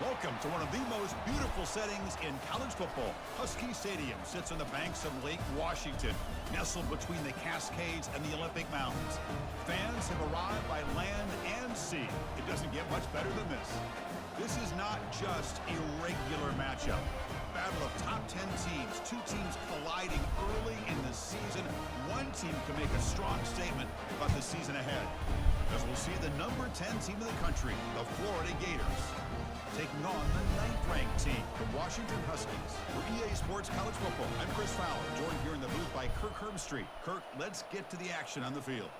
Welcome to one of the most beautiful settings in college football. Husky Stadium sits on the banks of Lake Washington, nestled between the Cascades and the Olympic Mountains. Fans have arrived by land and sea. It doesn't get much better than this. This is not just a regular matchup. Battle of top 10 teams, two teams colliding early in the season. One team can make a strong statement about the season ahead, as we'll see the number 10 team in the country, the Florida Gators, taking on the 9th-ranked team, the Washington Huskies. For EA Sports College Football, I'm Chris Fowler, joined here in the booth by Kirk Herbstreit. Kirk, let's get to the action on the field.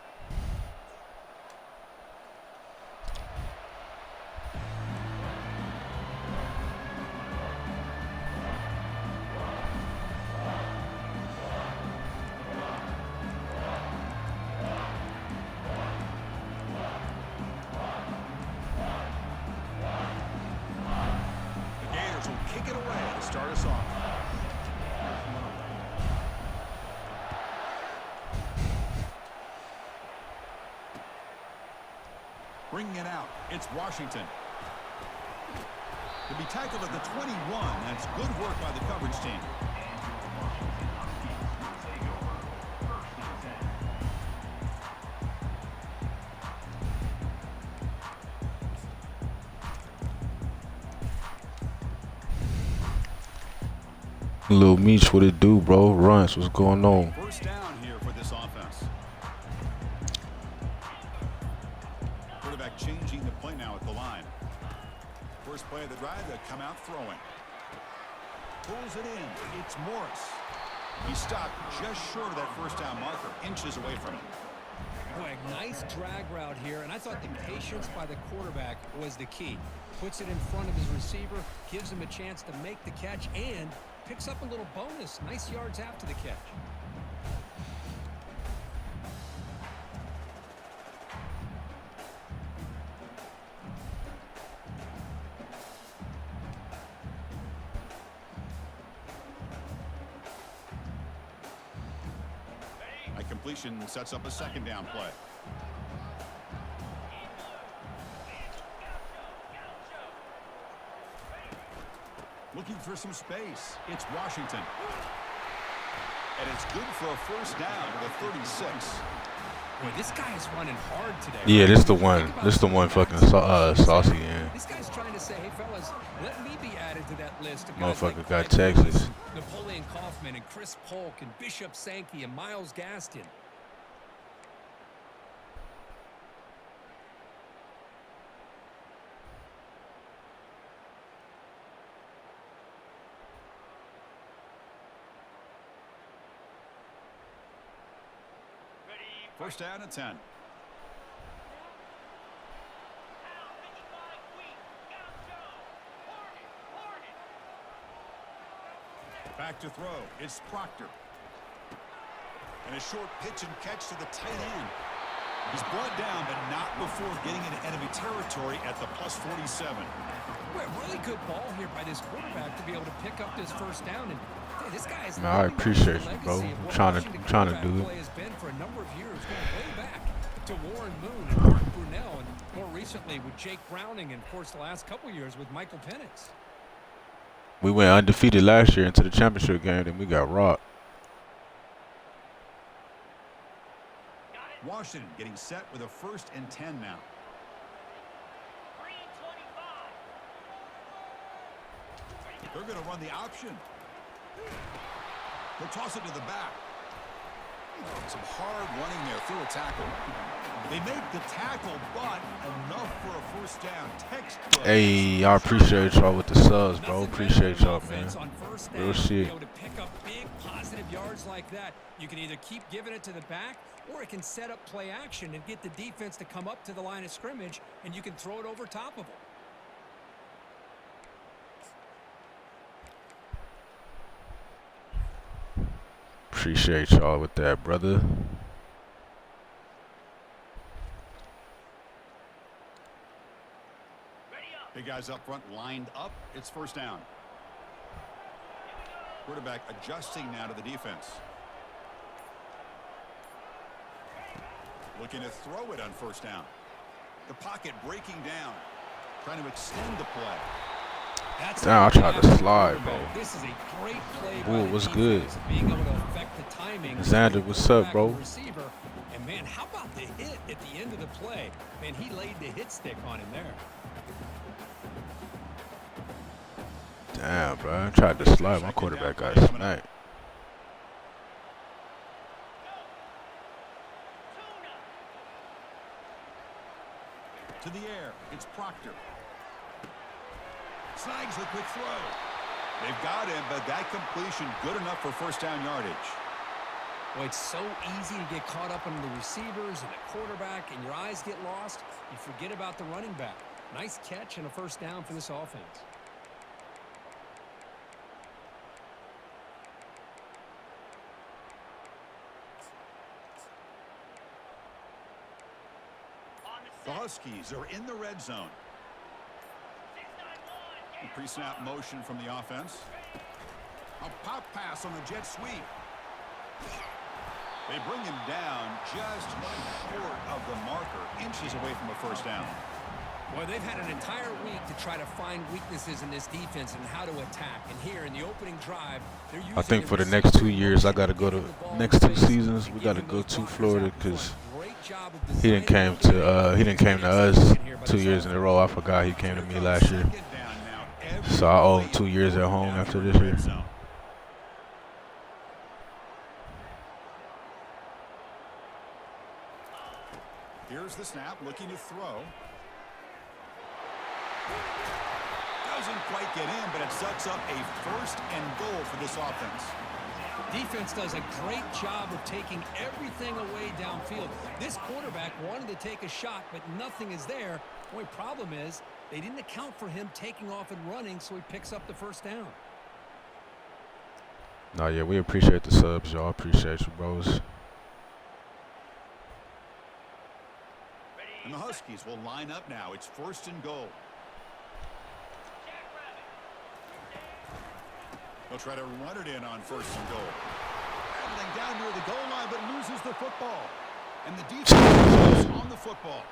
Kick it away to start us off. Bringing it out, it's Washington. To be tackled at the 21, that's good work by the coverage team. Little Meech, what it do, bro? Runs, what's going on? First down here for this offense. Quarterback changing the play now at the line. First play of the drive, they come out throwing. Pulls it in. It's Morris. He stopped just short of that first down marker, inches away from it. Boy, nice drag route here, and I thought the patience by the quarterback was the key. Puts it in front of his receiver, gives him a chance to make the catch, and picks up a little bonus. Nice yards after the catch. A completion sets up a second down play. Looking for some space. It's Washington. And it's good for a first down to the 36. Boy, this guy is running hard today. Yeah, this the one. This the one fucking saucy, man. This guy's trying to say, hey, fellas, let me be added to that list of guys Motherfucker like got Craig Texas. Lewis, Napoleon Kaufman, and Chris Polk, and Bishop Sankey, and Miles Gaston. First down at 10. Back to throw. It's Proctor. And a short pitch and catch to the tight end. He's brought down, but not before getting into enemy territory at the +47. Boy, really good ball here by this quarterback to be able to pick up this first down. And hey, this guy is Man, I appreciate you, bro. I'm trying to do it. Has been for a number of years, going way back to Warren Moon and Mark Brunell, and more recently with Jake Browning, and of course the last couple of years with Michael Penix. We went undefeated last year into the championship game, then we got rocked. Washington getting set with a 1st and 10 now. They're going to run the option. They'll toss it to the back. Some hard running there through a tackle. They make the tackle, but enough for a first down. Textbook. Hey, I appreciate y'all with the subs, bro. Appreciate y'all, man. Real shit. To pick up big positive yards like that, you can either keep giving it to the back, or it can set up play action and get the defense to come up to the line of scrimmage, and you can throw it over top of them. Appreciate y'all with that, brother. Big guys up front lined up. It's first down. Quarterback adjusting now to the defense. Looking to throw it on first down. The pocket breaking down. Trying to extend the play. That's Damn, I tried to slide, bro. This is a great play by Ooh, the what's good? defense, being able to affect the timing. Xander, what's up, bro? Receiver. And man, how about the hit at the end of the play? Man, he laid the hit stick on him there. Damn, bro. I tried to slide. My quarterback got smacked. To the air, it's Proctor. Snags the quick throw. They've got him, but that completion good enough for first down yardage. Well, it's so easy to get caught up in the receivers and the quarterback, and your eyes get lost. You forget about the running back. Nice catch and a first down for this offense. The Huskies are in the red zone. Pre-snap motion from the offense. A pop pass on the jet sweep. They bring him down just short of the marker, inches away from a first down. Well, they've had an entire week to try to find weaknesses in this defense and how to attack. And here in the opening drive, they're using I think for the next 2 years, I got to go to next 2 seasons. We got to go to Florida because he didn't came to us 2 years in a row. I forgot he came to me last year. So I owe him 2 years at home after this year. Here's the snap, looking to throw. Doesn't quite get in, but it sets up a first and goal for this offense. Defense does a great job of taking everything away downfield. This quarterback wanted to take a shot, but nothing is there. The only problem is they didn't account for him taking off and running, so he picks up the first down. No, yeah, we appreciate the subs, y'all. Appreciate you, bros. And the Huskies will line up now. It's first and goal. They'll try to run it in on first and goal. Rattling down near the goal line, but loses the football. And the defense is on the football.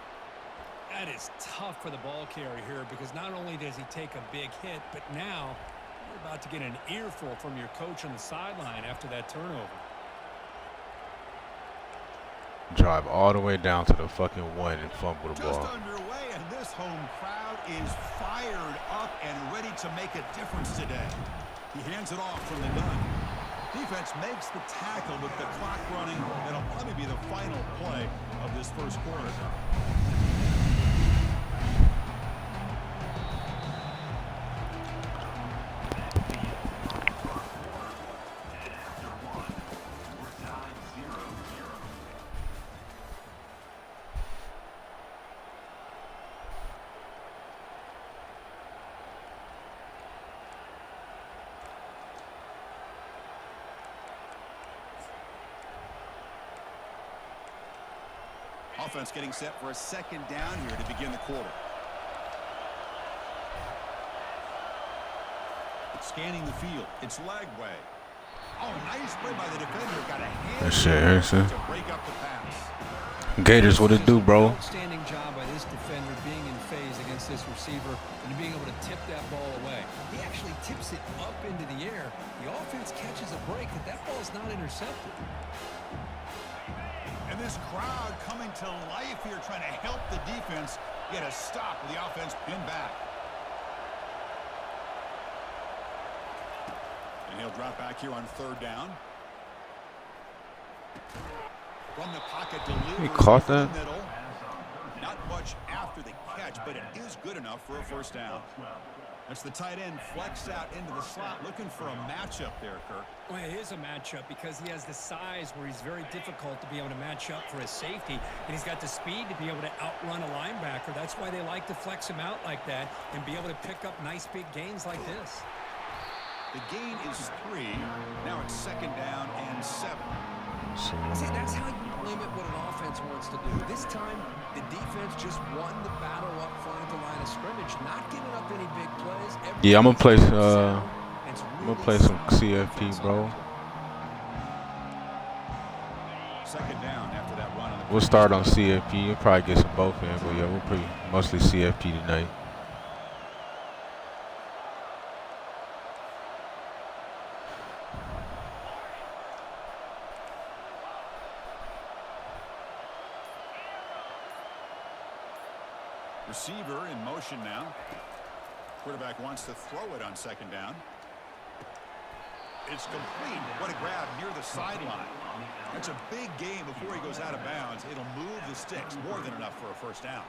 That is tough for the ball carrier here because not only does he take a big hit, but now you're about to get an earful from your coach on the sideline after that turnover. Drive all the way down to the fucking 1 and fumble the ball. Just underway, and this home crowd is fired up and ready to make a difference today. He hands it off from the gun. Defense makes the tackle with the clock running. That'll probably be the final play of this first quarter. Offense getting set for a second down here to begin the quarter. Scanning the field. It's Lagway. Oh, nice play by the defender. Got a hand to break up the pass. Gators, what it do, bro? Outstanding job by this defender being in phase against this receiver and being able to tip that ball away. He actually tips it up into the air. The offense catches a break, but that ball is not intercepted. And this crowd coming to life here, trying to help the defense get a stop with the offense pinned back. And he'll drop back here on third down. From the pocket delivery. He caught that. Not much after the catch, but it is good enough for a first down. That's the tight end flexed out into the slot, looking for a matchup there, Kirk. Well, it is a matchup because he has the size where he's very difficult to be able to match up for his safety, and he's got the speed to be able to outrun a linebacker. That's why they like to flex him out like that and be able to pick up nice big gains like this. The gain is 3. Now it's second down and 7. See, that's how you limit what an offense wants to do. This time, the defense just won the battle up front at the line of scrimmage, not giving up any big plays. Yeah, I'm gonna play some CFP, bro. Second down after that run. We'll start on CFP. You'll probably get some both in, but yeah, we'll play mostly CFP tonight. Receiver in motion now. Quarterback wants to throw it on second down. It's complete. What a grab near the sideline. That's a big game before he goes out of bounds. It'll move the sticks, more than enough for a first down.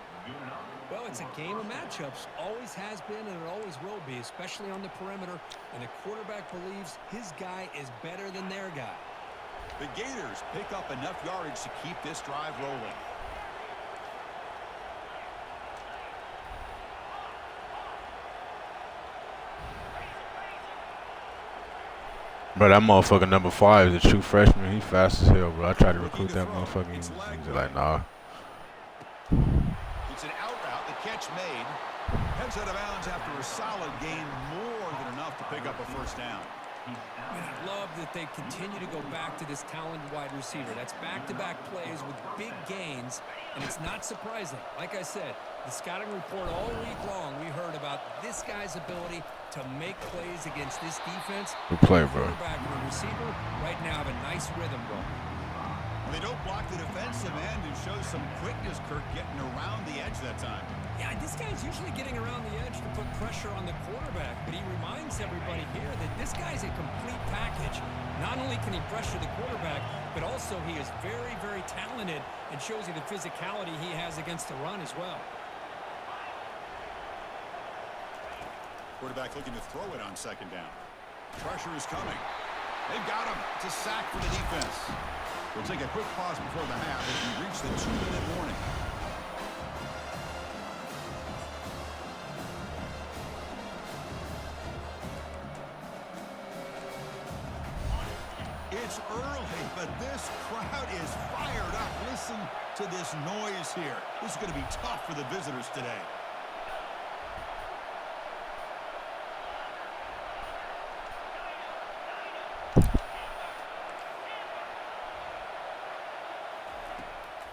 Well, it's a game of matchups. Always has been, and it always will be, especially on the perimeter. And the quarterback believes his guy is better than their guy. The Gators pick up enough yardage to keep this drive rolling. Bro, that motherfucker number 5 is a true freshman. He fast as hell, bro. I tried to recruit that motherfucker. He's like, nah. It's an out route. The catch made. Heads out of bounds after a solid gain, more than enough to pick up a first down. And I love that they continue to go back to this talented wide receiver. That's back-to-back plays with big gains, and it's not surprising. Like I said, the scouting report all week long, we heard about this guy's ability to make plays against this defense. Good play, bro. The quarterback and the receiver right now have a nice rhythm going. They don't block the defensive end, who shows some quickness, Kirk, getting around the edge that time. Yeah, this guy's usually getting around the edge to put pressure on the quarterback, but he reminds everybody here that this guy's a complete package. Not only can he pressure the quarterback, but also he is very, very talented and shows you the physicality he has against the run as well. Quarterback looking to throw it on second down. Pressure is coming. They've got him. It's a sack for the defense. We'll take a quick pause before the half as we reach the 2-minute warning. It's early, but this crowd is fired up. Listen to this noise here. This is going to be tough for the visitors today.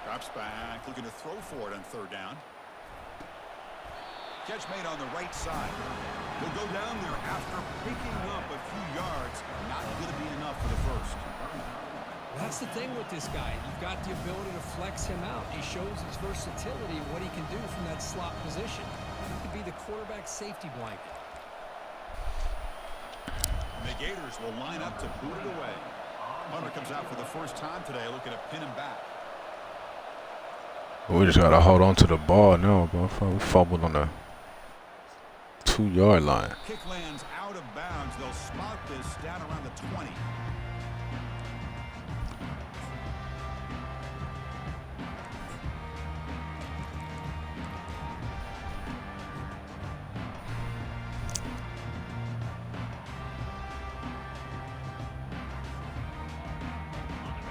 Drops back, looking to throw for it on third down. Catch made on the right side. He'll go down there after picking up a few yards. Not going to be enough for the first. That's the thing with this guy. You've got the ability to flex him out. He shows his versatility and what he can do from that slot position. He could be the quarterback safety blanket. The Gators will line up to boot it away. Hunter comes out for the first time today, looking to pin him back. We just gotta hold on to the ball now, bro. We fumbled on the 2-yard line. Kick lands out of bounds. They'll spot this down around the 20.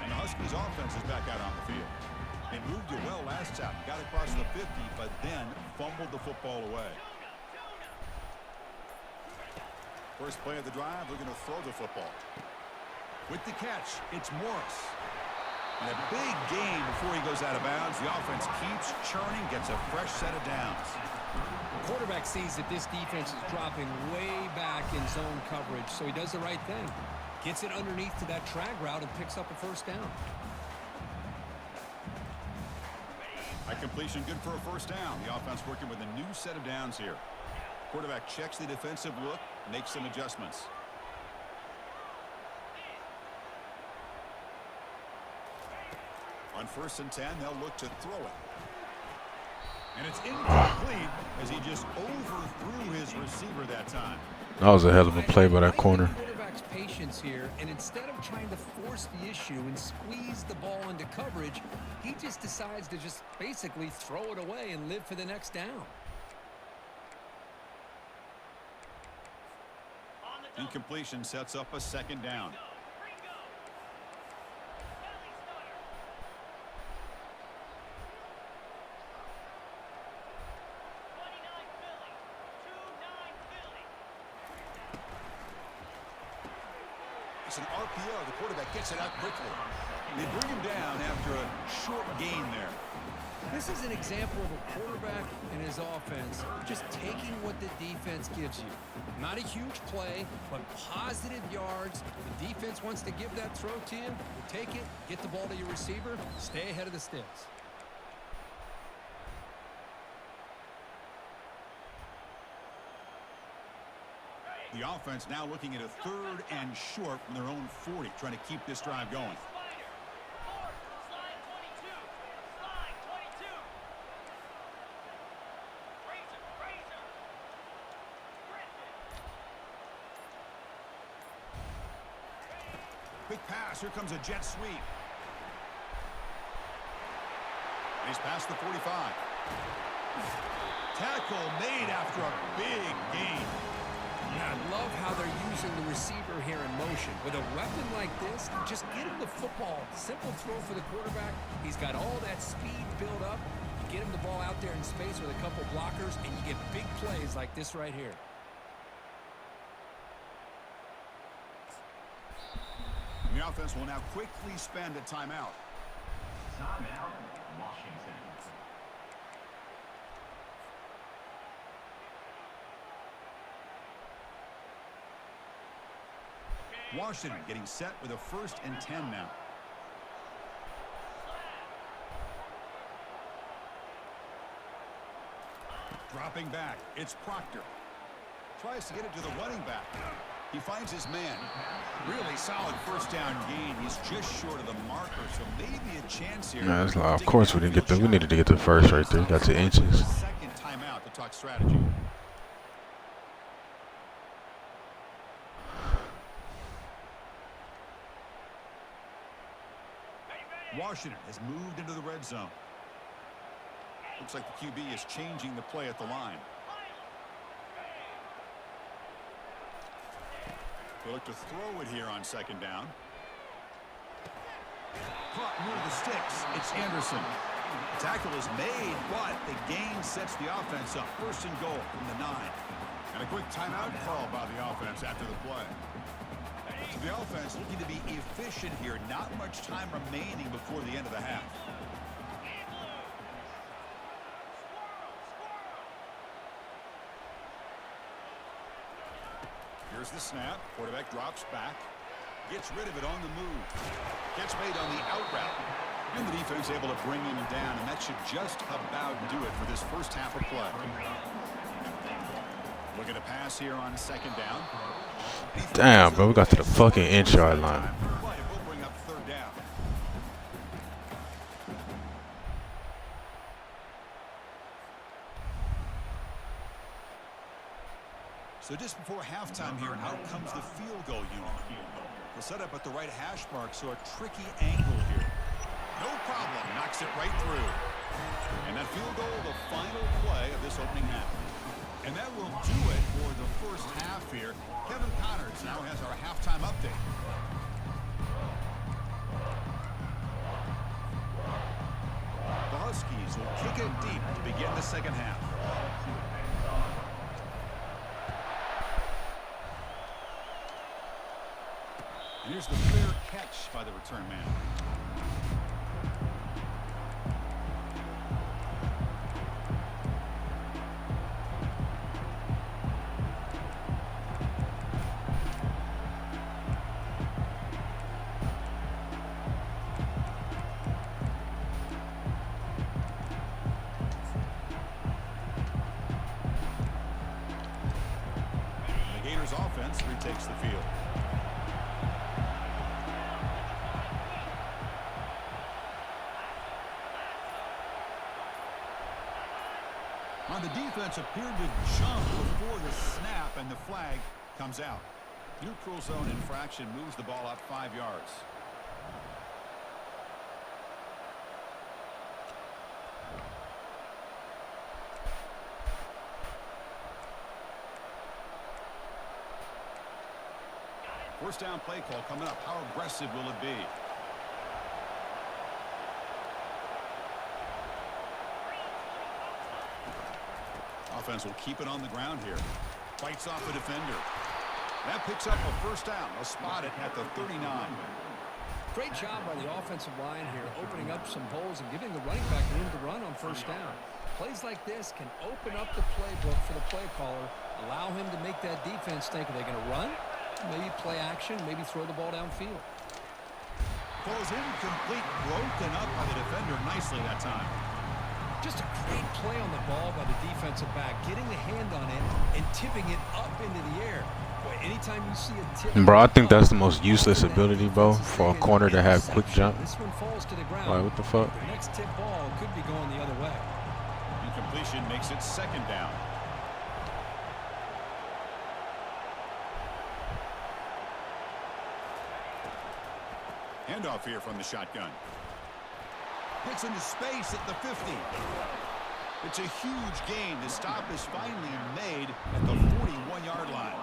And the Huskies offense is back out on the field. They moved it well last time. Got across the 50, but then fumbled the football away. First play of the drive, looking to throw the football. With the catch, it's Morris. And a big gain before he goes out of bounds. The offense keeps churning, gets a fresh set of downs. The quarterback sees that this defense is dropping way back in zone coverage, so he does the right thing. Gets it underneath to that drag route and picks up a first down. At completion, good for a first down. The offense working with a new set of downs here. Quarterback checks the defensive look, makes some adjustments. On 1st and 10, they'll look to throw it. And it's incomplete as he just overthrew his receiver that time. That was a hell of a play by that corner. Quarterback's patience here, and instead of trying to force the issue and squeeze the ball into coverage, he just decides to just basically throw it away and live for the next down. Incompletion sets up a second down. It's an RPO. The quarterback gets it out quickly. They bring him down after a short gain there. This is an example of a quarterback and his offense just taking what the defense gives you. Not a huge play, but positive yards. The defense wants to give that throw to you. You take it, get the ball to your receiver, stay ahead of the sticks. The offense now looking at a 3rd and short from their own 40, trying to keep this drive going. Big pass. Here comes a jet sweep. He's past the 45. Tackle made after a big gain. Yeah, I love how they're using the receiver here in motion. With a weapon like this, just get him the football. Simple throw for the quarterback. He's got all that speed built up. You get him the ball out there in space with a couple blockers, and you get big plays like this right here. The offense will now quickly spend a timeout. Timeout, Washington. Washington getting set with a 1st and 10 now. Dropping back, it's Proctor. Tries to get it to the running back. He finds his man. Really solid 1st down gain. He's just short of the marker, so maybe a chance here. Nah, that's of course we didn't get the. We needed to get the 1st right there. Got 2 inches. 2nd timeout to talk strategy. Washington has moved into the red zone. Looks like the QB is changing the play at the line. They look to throw it here on 2nd down. Caught near the sticks. It's Anderson. Tackle is made, but the gain sets the offense up. 1st and goal from the 9. And a quick timeout call by the offense after the play. So the offense looking to be efficient here. Not much time remaining before the end of the half. Here's the snap. Quarterback drops back. Gets rid of it on the move. Gets made on the out route. And the defense able to bring him down. And that should just about do it for this 1st half of play. Looking to pass here on 2nd down. Damn, bro, we got to the fucking inch-yard line. We'll bring up 3rd down. So just before halftime here, out comes the field goal unit. They'll set up at the right hash mark, so a tricky angle here. No problem, knocks it right through. And that field goal, the final play of this opening half. And that will do it for the 1st half here. Kevin Connors now has our halftime update. The Huskies will kick it deep to begin the 2nd half. And here's the fair catch by the return man. The Gators offense retakes the field. On the defense appeared to jump before the snap, and the flag comes out. Neutral zone infraction moves the ball up 5 yards. First down play call coming up. How aggressive will it be? Offense will keep it on the ground here. Fights off a defender. That picks up a 1st down. They'll spot it at the 39. Great job by the offensive line here, opening up some holes and giving the running back room to run on 1st down. Plays like this can open up the playbook for the play caller, allow him to make that defense think, are they going to run? Maybe play action, maybe throw the ball downfield. Falls incomplete, broken up by the defender nicely that time. Just a great play on the ball by the defensive back, getting the hand on it and tipping it up into the air. Boy, anytime you see a tip, Bro, I think that's the most useless ability, bro, for a corner to have quick jump. This one falls to the ground. Like, what the fuck? The next tip ball could be going the other way. Incompletion makes it second down. Handoff here from the shotgun. Hits into space at the 50. It's a huge gain. The stop is finally made at the 41-yard line.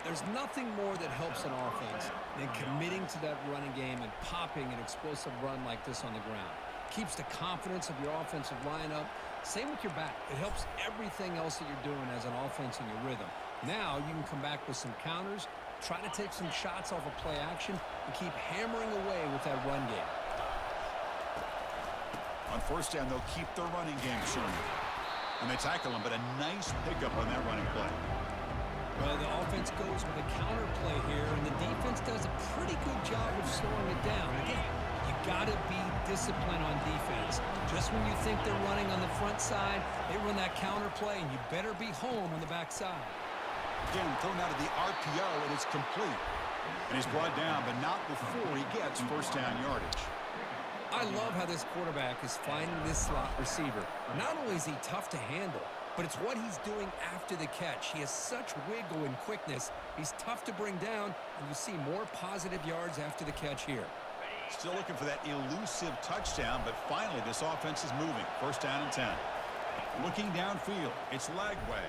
There's nothing more that helps an offense than committing to that running game and popping an explosive run like this on the ground. Keeps the confidence of your offensive lineup. Same with your back. It helps everything else that you're doing as an offense in your rhythm. Now you can come back with some counters, try to take some shots off of play action, and keep hammering away with that run game. On first down, they'll keep their running game showing. And they tackle him, but a nice pickup on that running play. Well, the offense goes with a counter play here, and the defense does a pretty good job of slowing it down. Again, you got to be disciplined on defense. Just when you think they're running on the front side, they run that counter play, and you better be home on the back side. Again, thrown out of the RPO, and it's complete. And he's brought down, but not before he gets first down yardage. I love how this quarterback is finding this slot receiver. Not only is he tough to handle, but it's what he's doing after the catch. He has such wiggle and quickness. He's tough to bring down, and you see more positive yards after the catch here. Still looking for that elusive touchdown, but finally this offense is moving. First down and 10. Looking downfield, it's Lagway.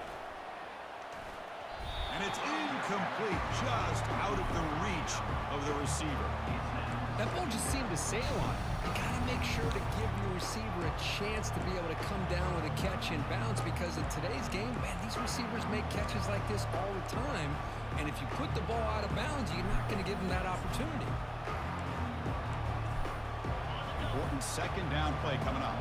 And it's incomplete, just out of the reach of the receiver. That ball just seemed to sail on. You got to make sure to give your receiver a chance to be able to come down with a catch and bounce, because in today's game, man, these receivers make catches like this all the time. And if you put the ball out of bounds, you're not going to give them that opportunity. Important second down play coming up.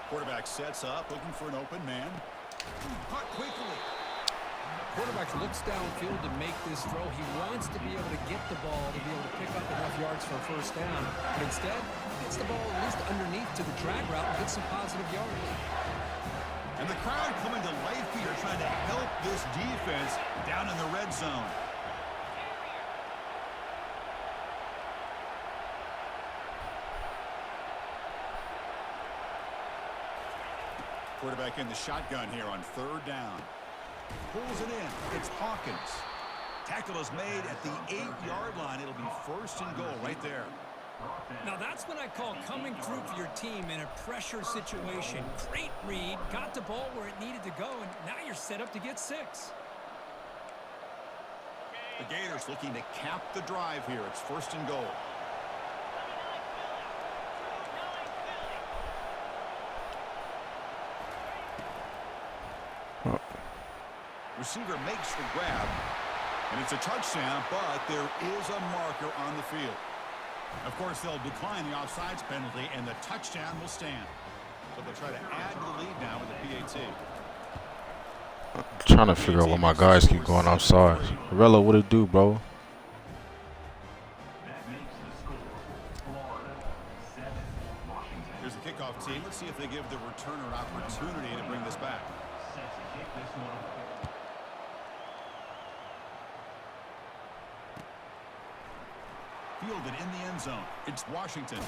Quarterback sets up, looking for an open man. Caught quickly. Quarterback looks downfield to make this throw. He wants to be able to get the ball to be able to pick up enough yards for a first down. But instead, gets the ball at least underneath to the drag route and gets some positive yards. And the crowd coming to life here, trying to help this defense down in the red zone. Quarterback in the shotgun here on third down. Pulls it in. It's Hawkins. Tackle is made at the 8-yard line. It'll be first and goal right there. Now that's what I call coming through for your team in a pressure situation. Great read, got the ball where it needed to go, and now you're set up to get 6. The Gators looking to cap the drive here. It's first and goal. Receiver makes the grab, and it's a touchdown, but there is a marker on the field. Of course, they'll decline the offsides penalty, and the touchdown will stand. So they'll try to add to the lead now with the PAT. I'm trying to figure out why my guys keep going offside. Rella, what it do, bro? Here's the kickoff team. Let's see if they give the returner an opportunity to bring this back. Fielded in the end zone. It's Washington.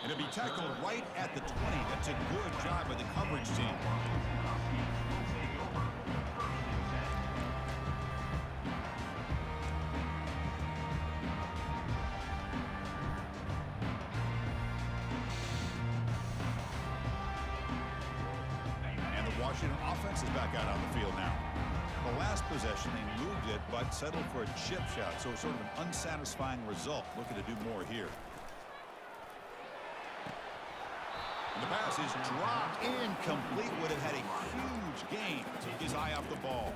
And it'll be tackled right at the 20. That's a good job by the coverage team. And the Washington offense is back out on the field now. The last possession, they moved it, but settled for a chip shot, so sort of an unsatisfying result. Looking to do more here. And the pass is dropped. Incomplete. Would have had a huge gain. Take his eye off the ball.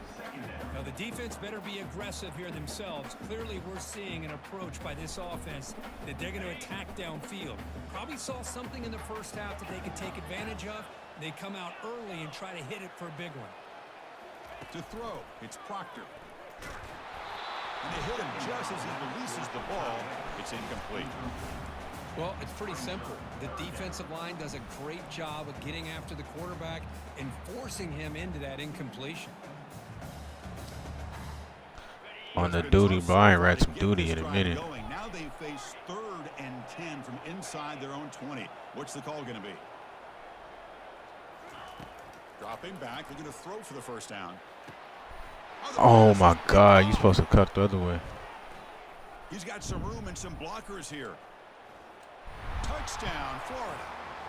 Now the defense better be aggressive here themselves. Clearly we're seeing an approach by this offense that they're going to attack downfield. Probably saw something in the first half that they could take advantage of. They come out early and try to hit it for a big one. To throw, it's Proctor. And they hit him just as he releases the ball. It's incomplete. Well, it's pretty simple. The defensive line does a great job of getting after the quarterback and forcing him into that incompletion. On the duty, Brian ran some duty in a minute. Now they face 3rd and 10 from inside their own 20. What's the call going to be? Dropping back, they're going to throw for the first down. Oh my God, you're supposed to cut the other way. He's got some room and some blockers here. Touchdown, Florida.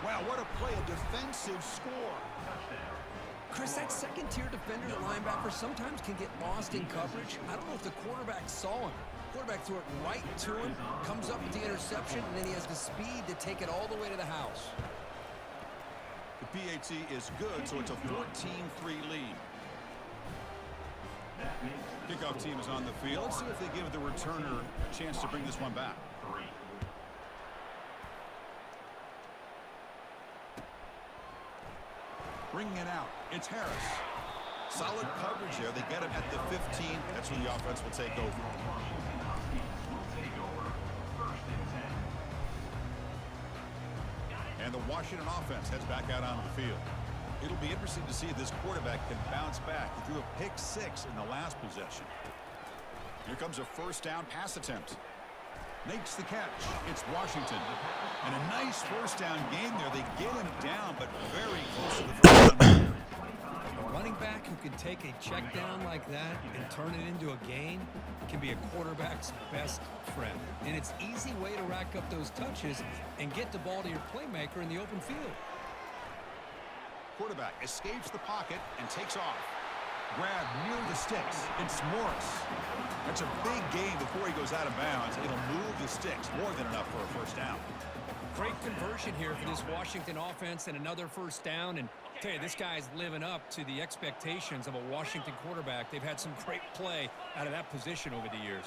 Wow, what a play, a defensive score. Chris, that second-tier defender and linebacker sometimes can get lost in coverage. I don't know if the quarterback saw him. Quarterback threw it right to him, comes up with the interception, and then he has the speed to take it all the way to the house. The PAT is good, so it's a 14-3 lead. Kickoff team is on the field. Let's see if they give the returner a chance to bring this one back. Bringing it out, it's Harris. Solid coverage there. They get him at the 15. That's where the offense will take over. And the Washington offense heads back out onto the field. It'll be interesting to see if this quarterback can bounce back. He threw a pick-6 in the last possession. Here comes a first down pass attempt. Makes the catch. It's Washington. And a nice first down game there. They get him down, but very close to the first down. A running back who can take a check down like that and turn it into a gain can be a quarterback's best friend. And it's an easy way to rack up those touches and get the ball to your playmaker in the open field. Quarterback escapes the pocket and takes off. Grab near the sticks. It's Morris. That's a big gain before he goes out of bounds. It'll move the sticks. More than enough for a first down. Great conversion here for this Washington offense and another first down. And I'll tell you, this guy's living up to the expectations of a Washington quarterback. They've had some great play out of that position over the years.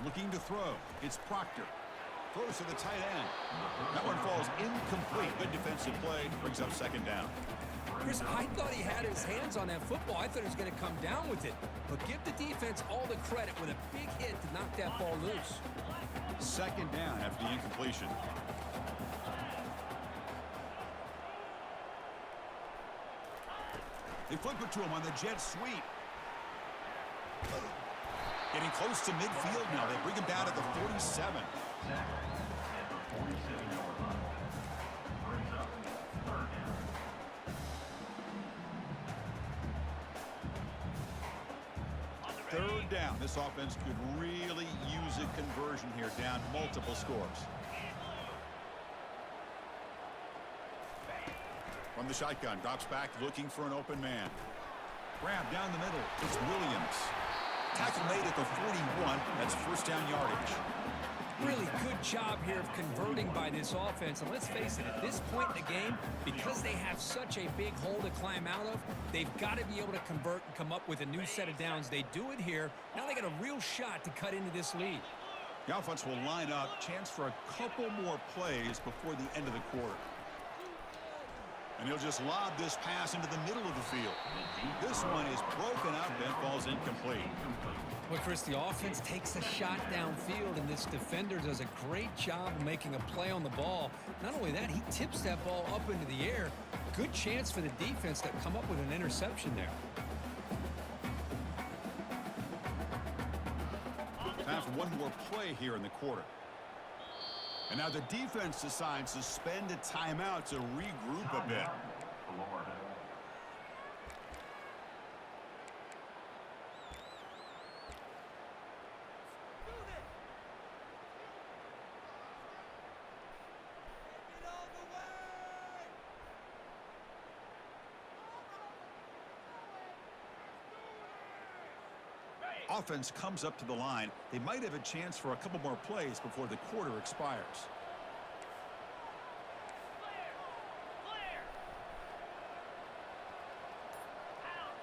Looking to throw. It's Proctor. Throws to the tight end. That one falls incomplete. Good defensive play. Brings up second down. Chris, I thought he had his hands on that football. I thought he was going to come down with it. But give the defense all the credit with a big hit to knock that ball loose. Second down after the incompletion. They flip it to him on the jet sweep. Getting close to midfield now. They bring him down at the 47. Third down. This offense could really use a conversion here, down multiple scores. From the shotgun, drops back, looking for an open man. Grab down the middle. It's Williams. Tackle made at the 41. That's first down yardage. Really good job here of converting by this offense. And let's face it, at this point in the game, because they have such a big hole to climb out of, they've got to be able to convert and come up with a new set of downs. They do it here. Now they got a real shot to cut into this lead. The offense will line up. Chance for a couple more plays before the end of the quarter. And he'll just lob this pass into the middle of the field. This one is broken up and falls incomplete. Well, Chris, the offense takes a shot downfield, and this defender does a great job of making a play on the ball. Not only that, he tips that ball up into the air. Good chance for the defense to come up with an interception there. Time for one more play here in the quarter. And now the defense decides to spend a timeout to regroup a bit. Offense comes up to the line. They might have a chance for a couple more plays before the quarter expires.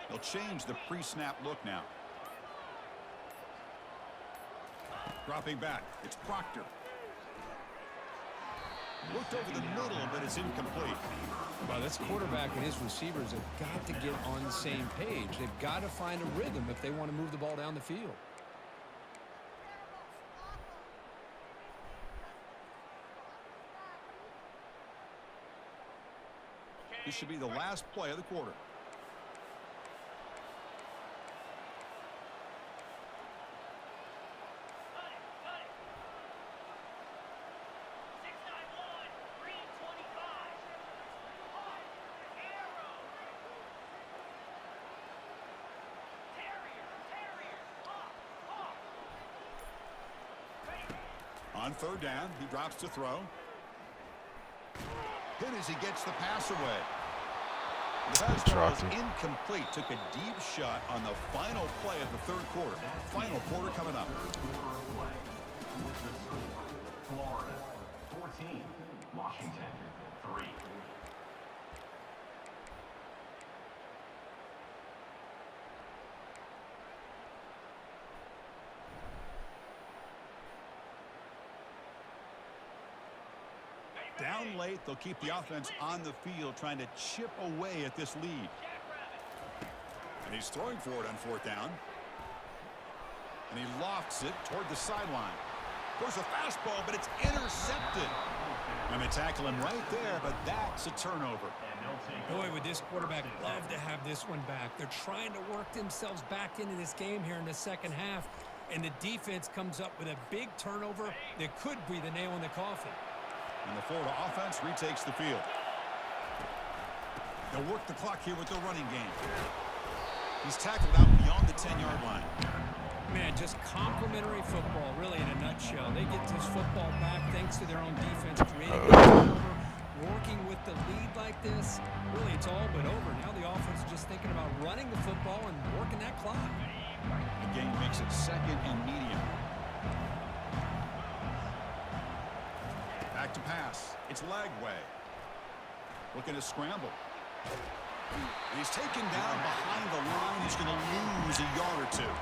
They'll change the pre-snap look now. Dropping back, it's Proctor. Looked over the middle, but it's incomplete. Well, this quarterback and his receivers have got to get on the same page. They've got to find a rhythm if they want to move the ball down the field. This should be the last play of the quarter. On third down, he drops to throw. Hit as he gets the pass away. The pass ball is incomplete. Took a deep shot on the final play of the third quarter. Final quarter coming up. Florida 14, Washington 3. Down late, they'll keep the offense on the field trying to chip away at this lead. And he's throwing for it on fourth down. And he lofts it toward the sideline. There's a fastball, but it's intercepted. And they tackle him right there, but that's a turnover. Boy, would this quarterback love to have this one back. They're trying to work themselves back into this game here in the second half. And the defense comes up with a big turnover that could be the nail in the coffin. And the Florida offense retakes the field. They'll work the clock here with the running game. He's tackled out beyond the 10-yard line. Man, just complimentary football, really, in a nutshell. They get this football back thanks to their own defense, creating a turnover, working with the lead like this. Really, it's all but over. Now the offense is just thinking about running the football and working that clock. The game makes it second and medium. Back to pass. It's Lagway. Looking to scramble. And he's taken down behind the line. He's going to lose a yard or two.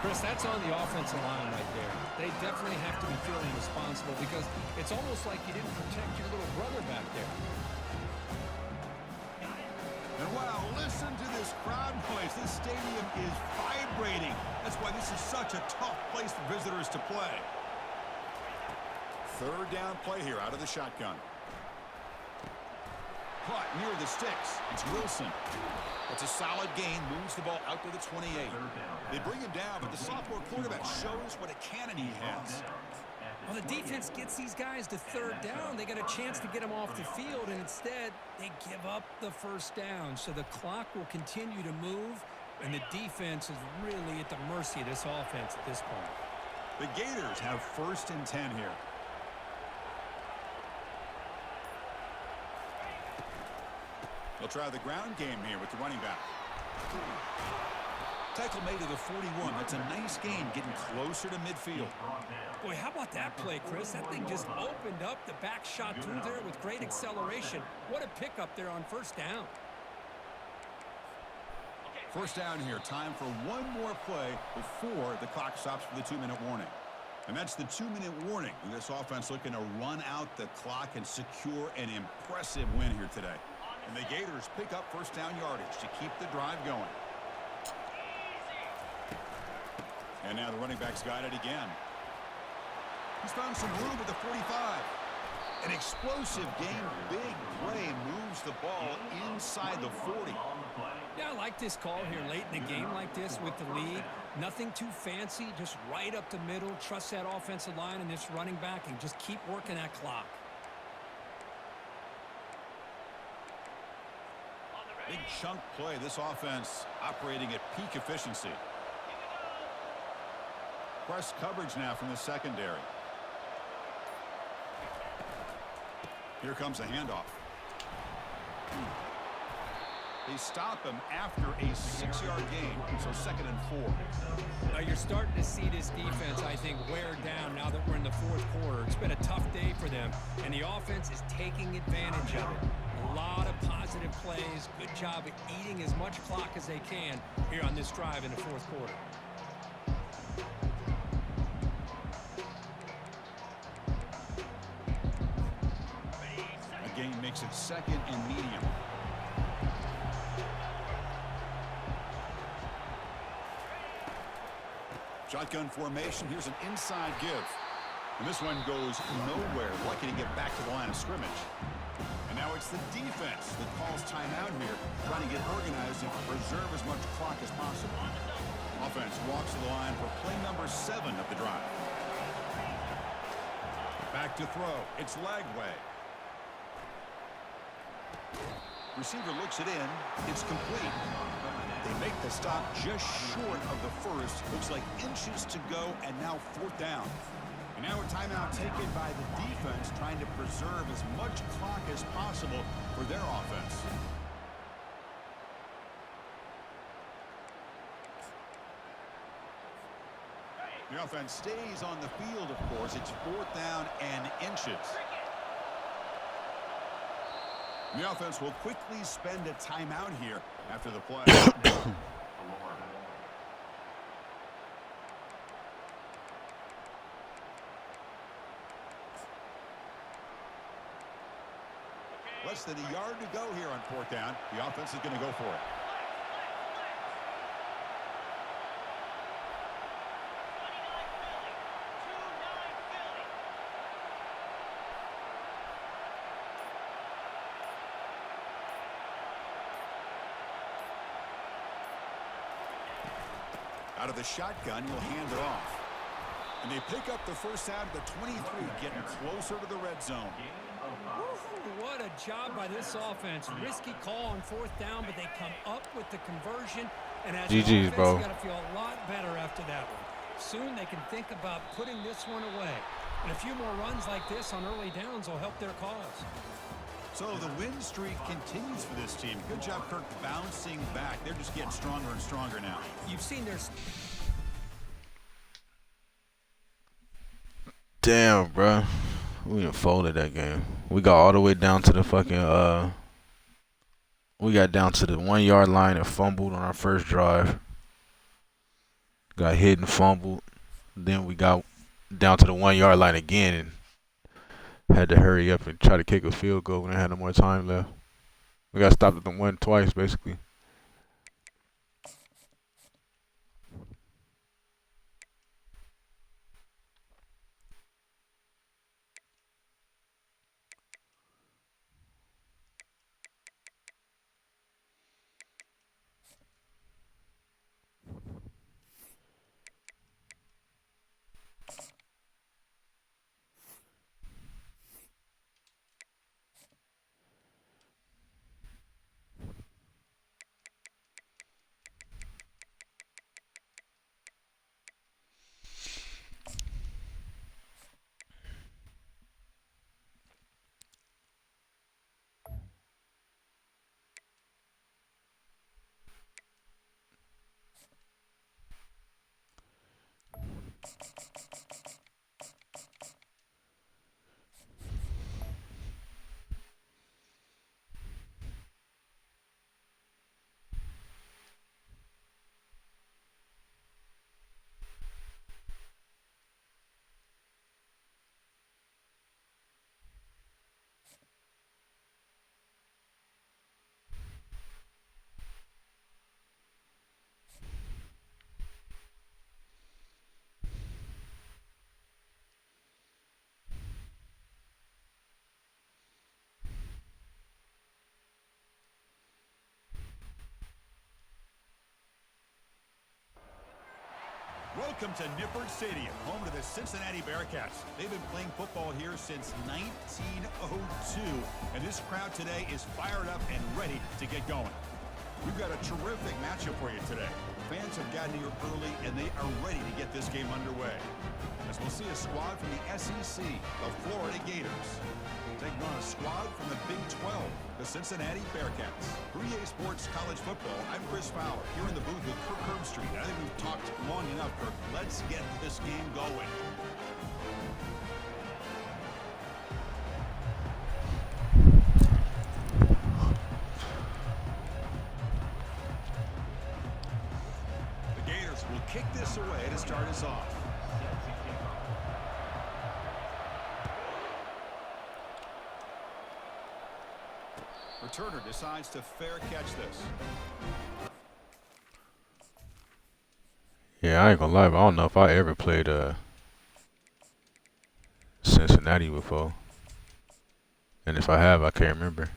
Chris, that's on the offensive line right there. They definitely have to be feeling responsible because it's almost like you didn't protect your little brother back there. And wow, listen to this crowd noise. This stadium is vibrating. That's why this is such a tough place for visitors to play. Third down play here out of the shotgun. Caught near the sticks. It's Wilson. It's a solid gain. Moves the ball out to the 28. They bring him down, but the sophomore quarterback shows what a cannon he has. Well, the defense gets these guys to third down. They got a chance to get them off the field, and instead they give up the first down. So the clock will continue to move, and the defense is really at the mercy of this offense at this point. The Gators have first and 10 here. They'll try the ground game here with the running back. Tackle made to the 41. That's a nice gain, getting closer to midfield. Boy, how about that play, Chris? That thing just opened up. The back shot through there with great acceleration. What a pickup there on first down. First down here. Time for one more play before the clock stops for the 2-minute warning. And that's the 2-minute warning. And this offense looking to run out the clock and secure an impressive win here today. And the Gators pick up first down yardage to keep the drive going. And now the running back's got it again. He's found some room at the 45. An explosive game, big play, moves the ball inside the 40. Yeah, I like this call here late in the game like this with the lead. Nothing too fancy, just right up the middle. Trust that offensive line and this running back and just keep working that clock. Big chunk play. This offense operating at peak efficiency. Press coverage now from the secondary. Here comes a handoff. They stop him after a 6-yard gain, so 2nd and 4. Now you're starting to see this defense, I think, wear down now that we're in the fourth quarter. It's been a tough day for them, and the offense is taking advantage of it. A lot of positive plays. Good job at eating as much clock as they can here on this drive in the fourth quarter. The game makes it 2nd and medium. Shotgun formation. Here's an inside give. And this one goes nowhere. Lucky to get back to the line of scrimmage. And Now it's the defense that calls timeout here, trying to get organized and preserve as much clock as possible. Offense walks to the line for play number 7 of the drive. Back to throw. It's Lagway. Receiver looks it in. It's complete. They make the stop just short of the first. Looks like inches to go, and now 4th down. And now a timeout taken by the defense, trying to preserve as much clock as possible for their offense. The offense stays on the field, of course. It's 4th down and inches. The offense will quickly spend a timeout here after the play. Less than a yard to go here on 4th down. The offense is going to go for it. Out of the shotgun, he'll hand it off. And they pick up the first down at the 23, getting closer to the red zone. What a job by this offense. Risky call on 4th down, but they come up with the conversion. And as GG's, bro. You got to feel a lot better after that one. Soon they can think about putting this one away. And a few more runs like this on early downs will help their cause. So the win streak continues for this team. Good job, Kirk, bouncing back. They're just getting stronger and stronger now. You've seen their... Damn, bro. We done folded that game. We got all the way down to the fucking, we got down to the 1 yard line and fumbled on our first drive. Got hit and fumbled. Then we got down to the 1 yard line again and had to hurry up and try to kick a field goal when I had no more time left. We got stopped at the 1 twice, basically. Welcome to Nippert Stadium, home to the Cincinnati Bearcats. They've been playing football here since 1902, and this crowd today is fired up and ready to get going. We've got a terrific matchup for you today. Fans have gotten here early, and they are ready to get this game underway. As we'll see a squad from the SEC, the Florida Gators, taking on a squad from the Big 12, the Cincinnati Bearcats. For EA Sports College Football, I'm Chris Fowler, here in the booth with Kirk Herbstreit. I think we've talked long enough, Kirk. Let's get this game going. The Gators will kick this away to start us off. Returner decides to fair catch this. Yeah, I ain't gonna lie, but I don't know if I ever played Cincinnati before. And if I have, I can't remember.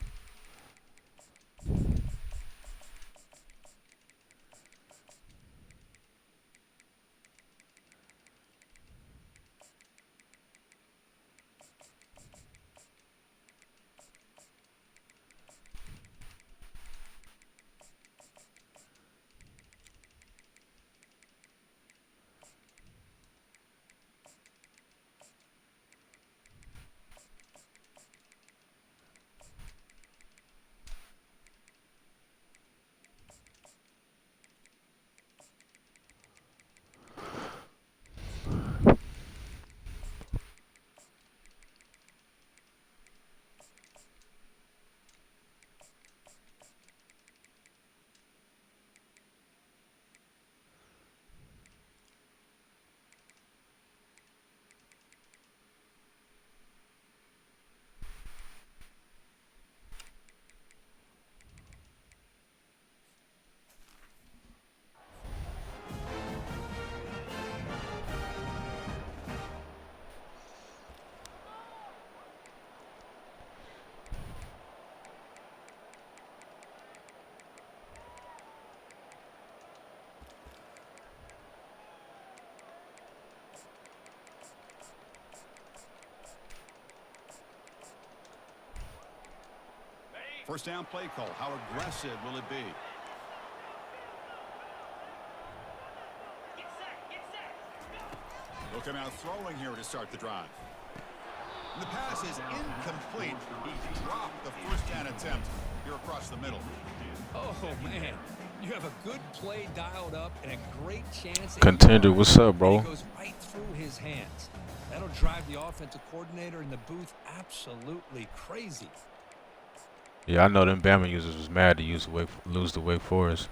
First down play call. How aggressive will it be? Looking out throwing here to start the drive. And the pass is incomplete. He dropped the first down attempt here across the middle. Oh, man. You have a good play dialed up and a great chance. Contender, what's up, bro? It goes right through his hands. That'll drive the offensive coordinator in the booth absolutely crazy. Yeah, I know them Bama users was mad to lose the Wake Forest.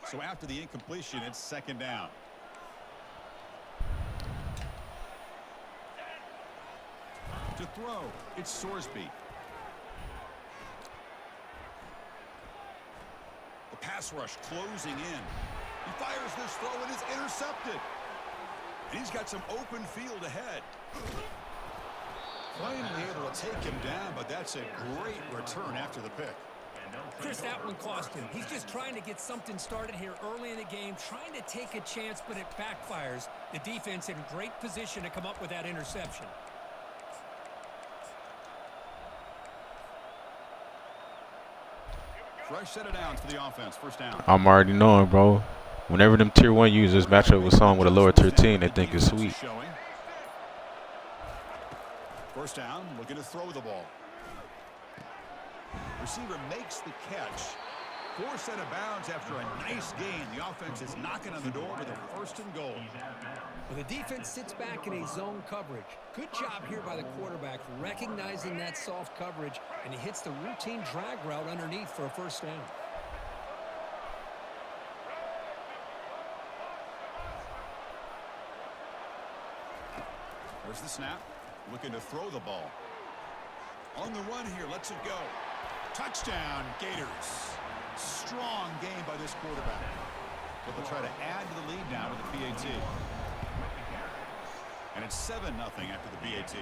So after the incompletion, it's second down. To throw, it's Sorsby. The pass rush closing in. He fires this throw and it's intercepted. And he's got some open field ahead. Finally able to take him down, but that's a great return after the pick. Chris, that one cost him. He's just trying to get something started here early in the game, trying to take a chance, but it backfires. The defense in great position to come up with that interception. Fresh set of downs for the offense. First down. I'm already knowing, bro. Whenever them Tier 1 users match up with someone with a lower Tier 10, they think it's sweet. First down, looking to throw the ball. Receiver makes the catch. Forced out of bounds after a nice gain. The offense is knocking on the door with a first and goal. Well, the defense sits back in a zone coverage. Good job here by the quarterback, recognizing that soft coverage, and he hits the routine drag route underneath for a first down. There's the snap. Looking to throw the ball. On the run here, lets it go. Touchdown, Gators. Strong game by this quarterback. But they'll try to add to the lead now with the PAT. And it's 7-0 after the PAT.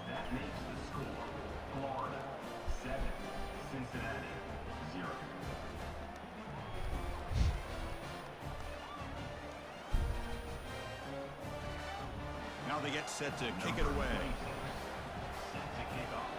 That makes the score Florida 7, Cincinnati 0. Now they get set to kick it away. Set to kick off.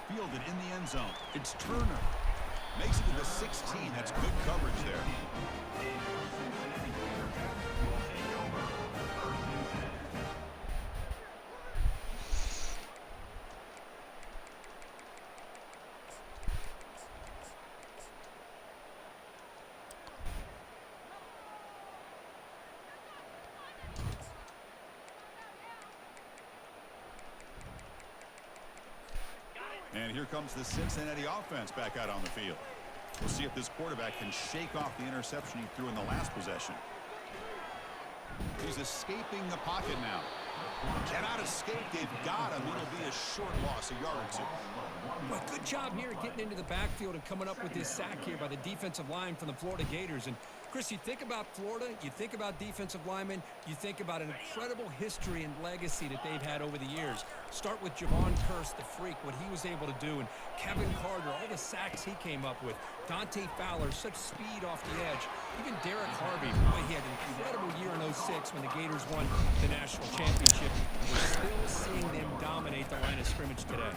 Fielded in the end zone. It's Turner. Makes it to the 16. That's good coverage there. And here comes the Cincinnati offense back out on the field. We'll see if this quarterback can shake off the interception he threw in the last possession. He's escaping the pocket now. Cannot escape. They've got him. It'll be a short loss, a yard or two. Well, good job here getting into the backfield and coming up with this sack here by the defensive line from the Florida Gators. And Chris, you think about Florida, you think about defensive linemen, you think about an incredible history and legacy that they've had over the years. Start with Javon Kearse, the freak, what he was able to do, and Kevin Carter, all the sacks he came up with. Dante Fowler, such speed off the edge. Even Derek Harvey, boy, he had an incredible year in 06 when the Gators won the national championship. We're still seeing them dominate the line of scrimmage today.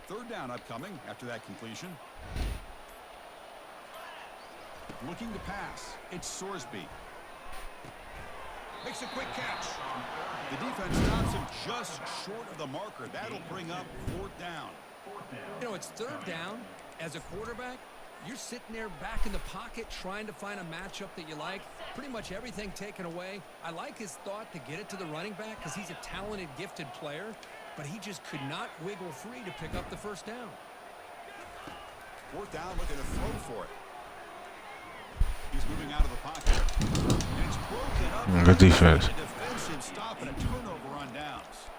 Third down upcoming after that completion. Looking to pass. It's Sorsby. Makes a quick catch. The defense stops him just short of the marker. That'll bring up fourth down. You know, it's third down. As a quarterback, you're sitting there back in the pocket trying to find a matchup that you like. Pretty much everything taken away. I like his thought to get it to the running back because he's a talented, gifted player, but he just could not wiggle free to pick up the first down. Fourth down, looking to throw for it. He's moving out of the pocket. And it's broken up. Good defense. A defensive stop and a turnover on downs.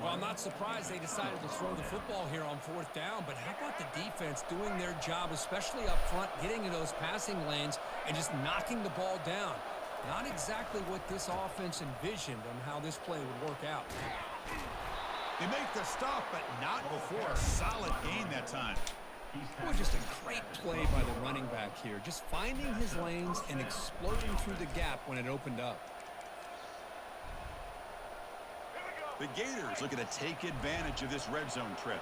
Well, I'm not surprised they decided to throw the football here on fourth down, but how about the defense doing their job, especially up front, getting in those passing lanes and just knocking the ball down? Not exactly what this offense envisioned on how this play would work out. They make the stop, but not before a solid gain that time. Boy, just a great play by the running back here. Just finding his lanes and exploding through the gap when it opened up. The Gators looking to take advantage of this red zone trip.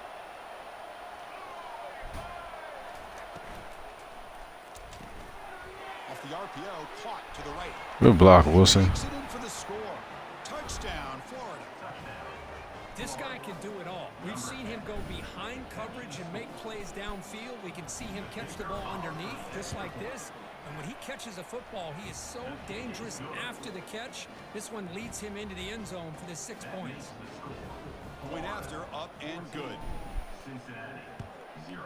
Off the RPO, caught to the right. Good block, Wilson. Takes it in for the score. Touchdown, Florida. This guy can do it all. We've seen him go behind coverage and make plays downfield. We can see him catch the ball underneath, just like this. And when he catches a football, he is so dangerous after the catch. This one leads him into the end zone for the 6 points. Point after, up and good. Cincinnati, 0.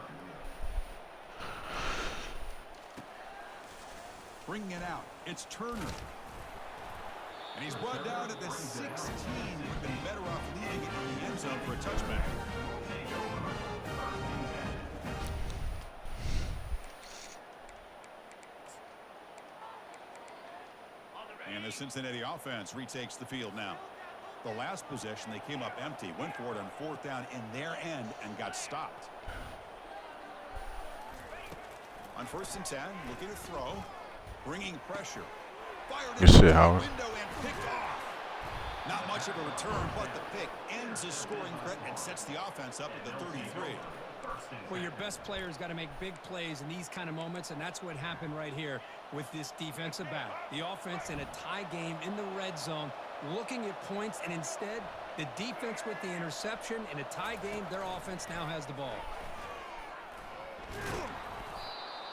Bringing it out, it's Turner. And he's brought down at the 16. Would have been better off leading it in the end zone for a touchback. And the Cincinnati offense retakes the field now. The last possession, they came up empty, went for it on fourth down in their end and got stopped. On 1st and 10, looking to throw, bringing pressure. Good shit, Howard. Not much of a return, but the pick ends his scoring threat and sets the offense up at the 33. Well, your best player's got to make big plays in these kind of moments, and that's what happened right here with this defensive back. The offense in a tie game in the red zone, looking at points, and instead, the defense with the interception. In a tie game, their offense now has the ball.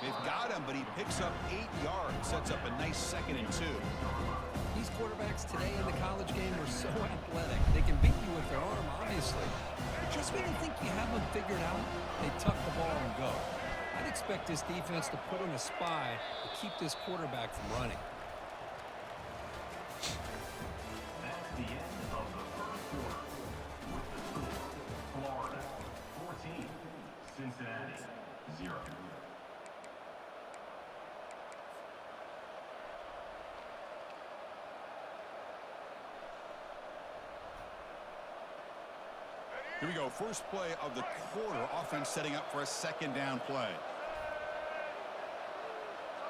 They've got him, but he picks up 8 yards, sets up a nice 2nd and 2. These quarterbacks today in the college game are so athletic. They can beat you with their arm, obviously. But just when you think you have them figured out, they tuck the ball and go. I'd expect this defense to put in a spy to keep this quarterback from running. That's the end of the first quarter. With the score, Florida, 14, Cincinnati, 0. Here we go. First play of the quarter. Offense setting up for a 2nd down play.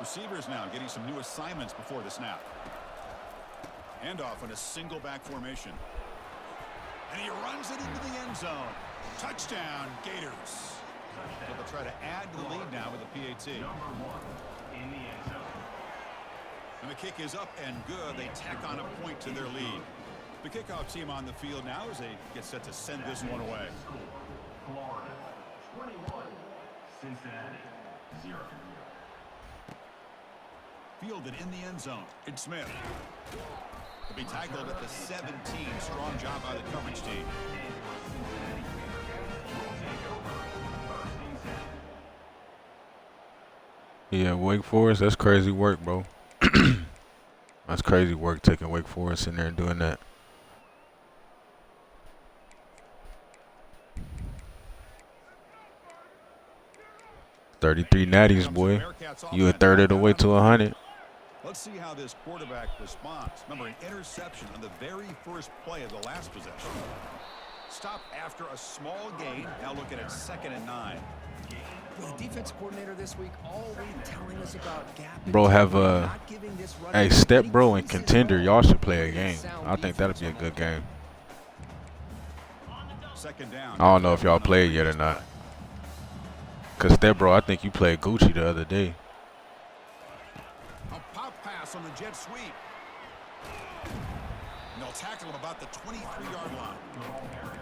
Receivers now getting some new assignments before the snap. Handoff in a single back formation. And he runs it into the end zone. Touchdown, Gators. So they'll try to add to the lead now with a PAT. Number 1 in the end zone. And the kick is up and good. They tack on a point to their lead. The kickoff team on the field now as they get set to send this one away. Florida, 21, Cincinnati, 0. Fielded in the end zone. It's Smith. He'll be tackled at the 17. Strong job by the coverage team. Yeah, Wake Forest, that's crazy work, bro. That's crazy work taking Wake Forest in there and doing that. $33 natties, boy. You a third of the way to 100. Let's see how this quarterback responds. Remember, an interception on the very first play of the last possession. Stop after a small gain. Now looking at 2nd and 9. Well, the defense coordinator this week always telling us about gap. Bro, have a hey, Step Bro and Contender. Y'all should play a game. I think that'll be a good game. 2nd down. I don't know if y'all played yet or not. Cause Step Bro, I think you played Gucci the other day. A pop pass on the jet sweep. And they'll tackle him about the 23-yard line.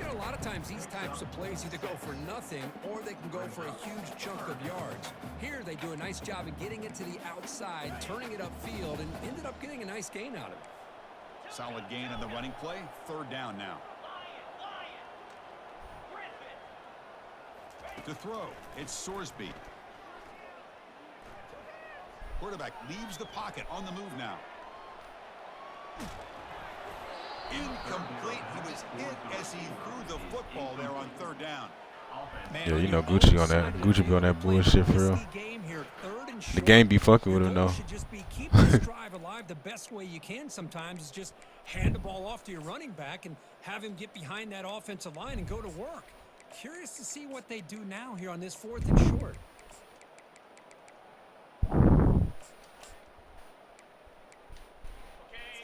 You know, a lot of times these types of plays either go for nothing or they can go for a huge chunk of yards. Here they do a nice job of getting it to the outside, turning it upfield, and ended up getting a nice gain out of it. Solid gain on the running play. 3rd down now. To throw, it's Sorsby. Quarterback leaves the pocket on the move now. Incomplete. He was hit as he threw the football there on 3rd down. Yeah, you know Gucci on that. Gucci be on that bullshit for real. The game be fucking with him though. Just be keep this drive alive. The best way you can sometimes is just hand the ball off to your running back and have him get behind that offensive line and go to work. Curious to see what they do now here on this 4th and short.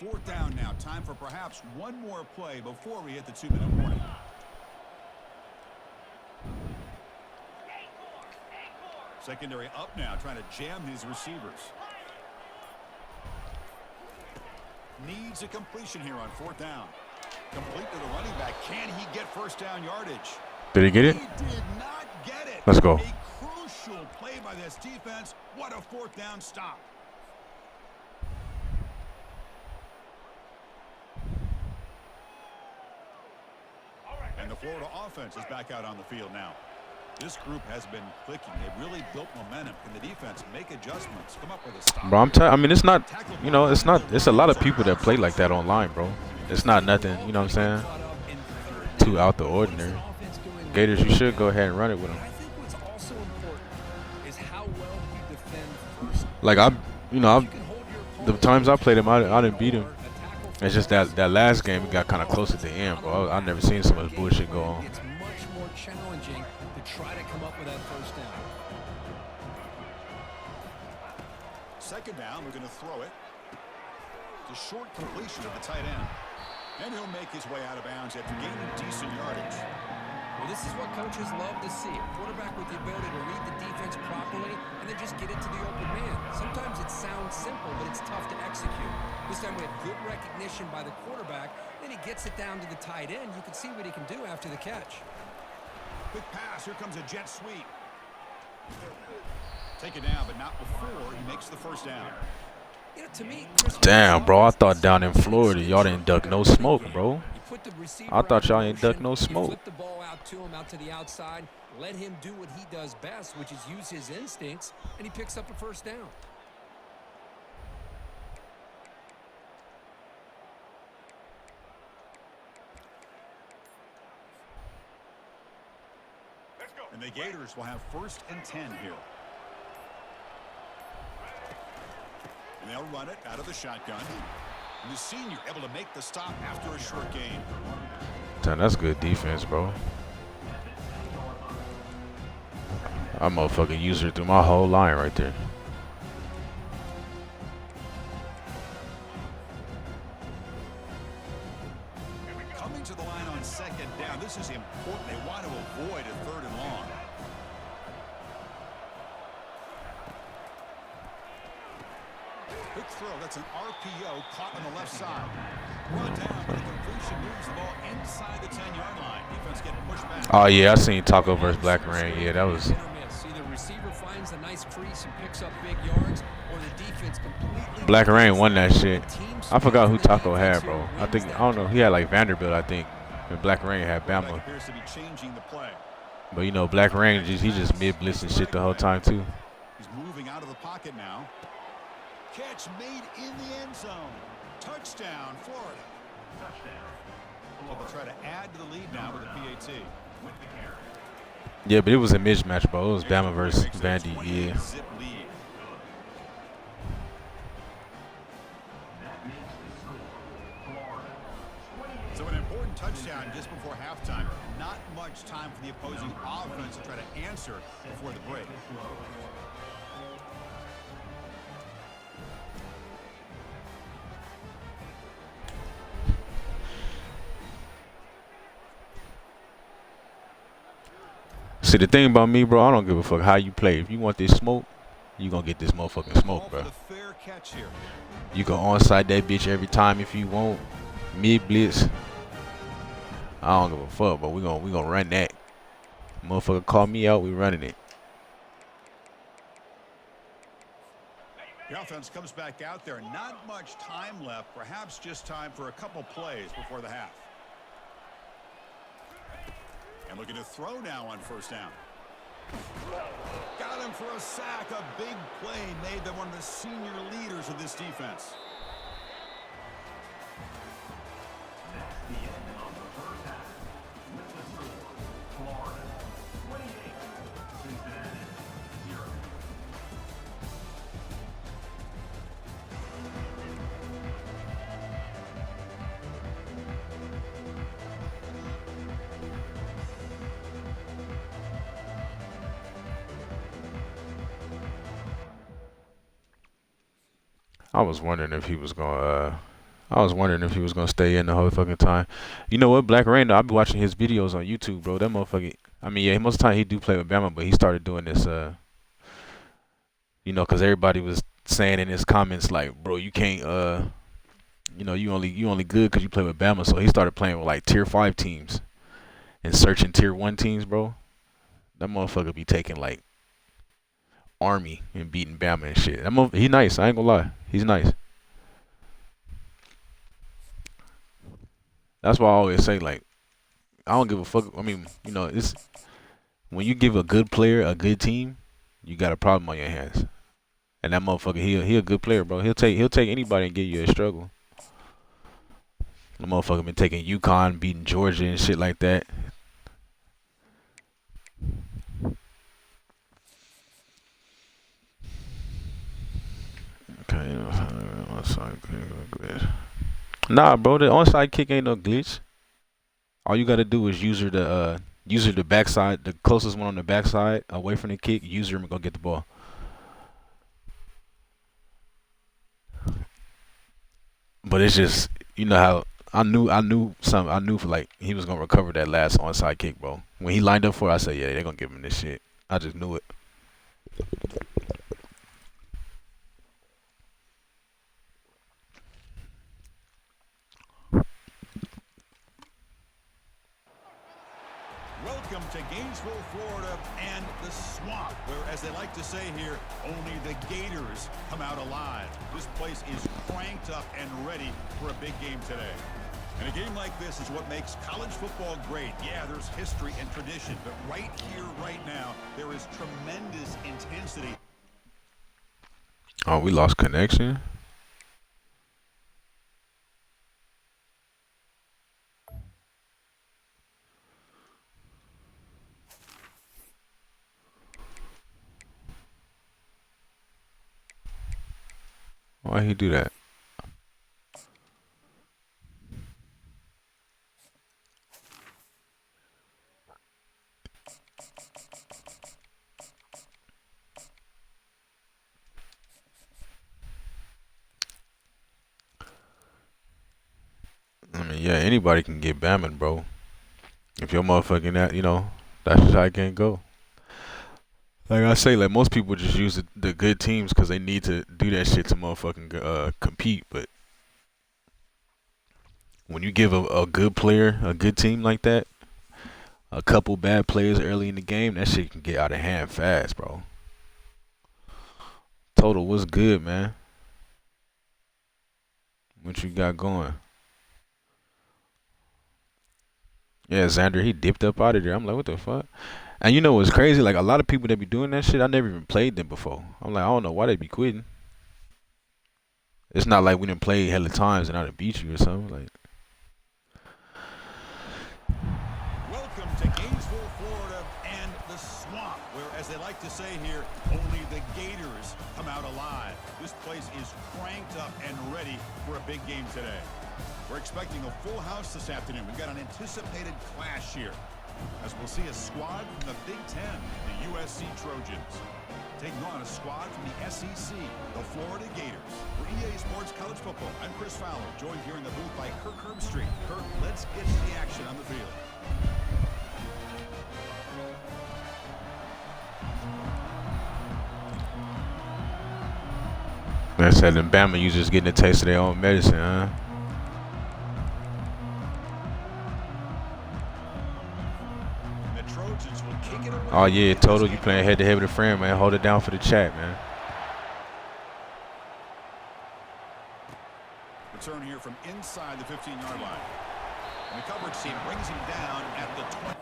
Fourth down now. Time for perhaps one more play before we hit the 2-minute warning. Secondary up now, trying to jam these receivers. Needs a completion here on 4th down. Complete to the running back. Can he get 1st down yardage? Did he get it? He did not get it. Let's go. A crucial play by this defense. What a 4th down stop. And the Florida offense is back out on the field now. This group has been clicking. They've really built momentum. Can the defense make adjustments? Come up with a stop. Bro, I mean, it's not, you know, it's not, it's a lot of people that play like that online, bro. It's not nothing, you know what I'm saying, too out the ordinary. Gators, you should go ahead and run it with them. I think what's also important is how well you defend first. Like, the times I played him, I didn't beat him. It's just that last game, it got kind of close at the end, bro. I never seen so much bullshit go on. It's much more challenging to try to come up with that 1st down. 2nd down, we're going to throw it. It's a short completion of the tight end. And he'll make his way out of bounds after gaining decent yardage. Well, this is what coaches love to see. A quarterback with the ability to read the defense properly and then just get it to the open man. Sometimes it sounds simple, but it's tough to execute. This time we had good recognition by the quarterback. Then he gets it down to the tight end. You can see what he can do after the catch. Quick pass. Here comes a jet sweep. Take it down, but not before he makes the 1st down. You know, to me, Damn, bro, I thought down in Florida, y'all didn't duck no smoke, bro. I thought y'all ain't duck no smoke. Flip the ball out to him, out to the outside. Let him do what he does best, which is use his instincts, and he picks up a 1st down. And the Gators will have 1st and 10 here. And they'll run it out of the shotgun. And the senior able to make the stop after a short gain. Damn, that's good defense, bro. I motherfucking used her through my whole line right there. Coming to the line on 2nd down. This is important. They want to avoid a 3rd and long. Quick throw. That's an RPO caught on the left side. Run down, but the completion moves the ball inside the 10-yard line. Defense getting pushed back. Oh, yeah, I seen Taco versus Black Rain. Yeah, that was... Either receiver finds finds the nice crease and picks up big yards, or the defense completely. Black Rain won that shit. Team I forgot who spirit in the Taco defense had, here bro. I wins think that I don't know. He had like Vanderbilt, I think. And Black Rain had Quarterback Bama. appears to be changing the play. But you know, Black Rain he just mid blitzing shit the whole time too. He's moving out of the pocket now. Catch made in the end zone. Touchdown, Florida. Well, they'll try to add to the lead now with a PAT. Yeah, but it was a mismatch, bro. It was Bama versus Vandy. Yeah. Zip lead. So an important touchdown just before halftime. Not much time for the opposing offense to try to answer before the break. See, the thing about me, bro, I don't give a fuck how you play. If you want this smoke, you gonna get this motherfucking smoke, bro. Fair catch here. You can onside that bitch every time if you want. Mid blitz. I don't give a fuck, but we gonna run that. Motherfucker call me out, we running it. The offense comes back out there. Not much time left. Perhaps just time for a couple plays before the half. And looking to throw now on first down. Got him for a sack. A big play made by one of the senior leaders of this defense. That's the end of the first half. With the score, Florida 28, Cincinnati 0. I was wondering if he was gonna stay in the whole fucking time. You know what, Black Rain, though, I be watching his videos on YouTube, bro. That motherfucker. I mean, yeah, most of the time he do play with Bama, but he started doing this, you know, because everybody was saying in his comments like, bro, you can't, you know, you only good because you play with Bama. So he started playing with like Tier 5 teams and searching Tier 1 teams, bro. That motherfucker be taking like Army and beating Bama and shit. He nice. I ain't gonna lie. He's nice. That's why I always say, like, I don't give a fuck. I mean, you know, it's when you give a good player a good team, you got a problem on your hands. And that motherfucker, he a good player, bro. He'll take anybody and give you a struggle. The motherfucker been taking UConn, beating Georgia and shit like that. Okay, nah, bro, the onside kick ain't no glitch. All you gotta do is use her the backside, the closest one on the backside, away from the kick. Use her and go get the ball. But it's just, you know how I knew for like he was gonna recover that last onside kick, bro. When he lined up for it, I said, yeah, they're gonna give him this shit. I just knew it. Welcome to Gainesville, Florida, and the swamp, where, as they like to say here, only the Gators come out alive. This place is cranked up and ready for a big game today. And a game like this is what makes college football great. Yeah, there's history and tradition, but right here, right now, there is tremendous intensity. Oh, we lost connection. Why he do that? I mean, yeah, anybody can get Bama, bro. If your motherfucking that, you know, that's just how it can go. Like I say, like most people just use the good teams because they need to do that shit to motherfucking compete. But when you give a good player, a good team like that, a couple bad players early in the game, that shit can get out of hand fast, bro. Total, what's good, man? What you got going? Yeah, Xander, he dipped up out of there. I'm like, what the fuck? And you know what's crazy? Like, a lot of people that be doing that shit, I never even played them before. I'm like, I don't know why they be quitting. It's not like we done played hella times and I done beat you or something. Like, Welcome to Gainesville, Florida, and the swamp, where, as they like to say here, only the Gators come out alive. This place is cranked up and ready for a big game today. We're expecting a full house this afternoon. We've got an anticipated clash here, as we'll see a squad from the Big Ten, the USC Trojans, taking on a squad from the SEC, the Florida Gators. For EA Sports College Football, I'm Chris Fowler, joined here in the booth by Kirk Herbstreit. Kirk, let's get to the action on the field. I said, in Bama, you just getting a taste of their own medicine, huh? The Trojans will kick it away. Oh, yeah, Total, you playing head-to-head with a friend, man. Hold it down for the chat, man. Return here from inside the 15-yard line. And the coverage team brings him down at the 20.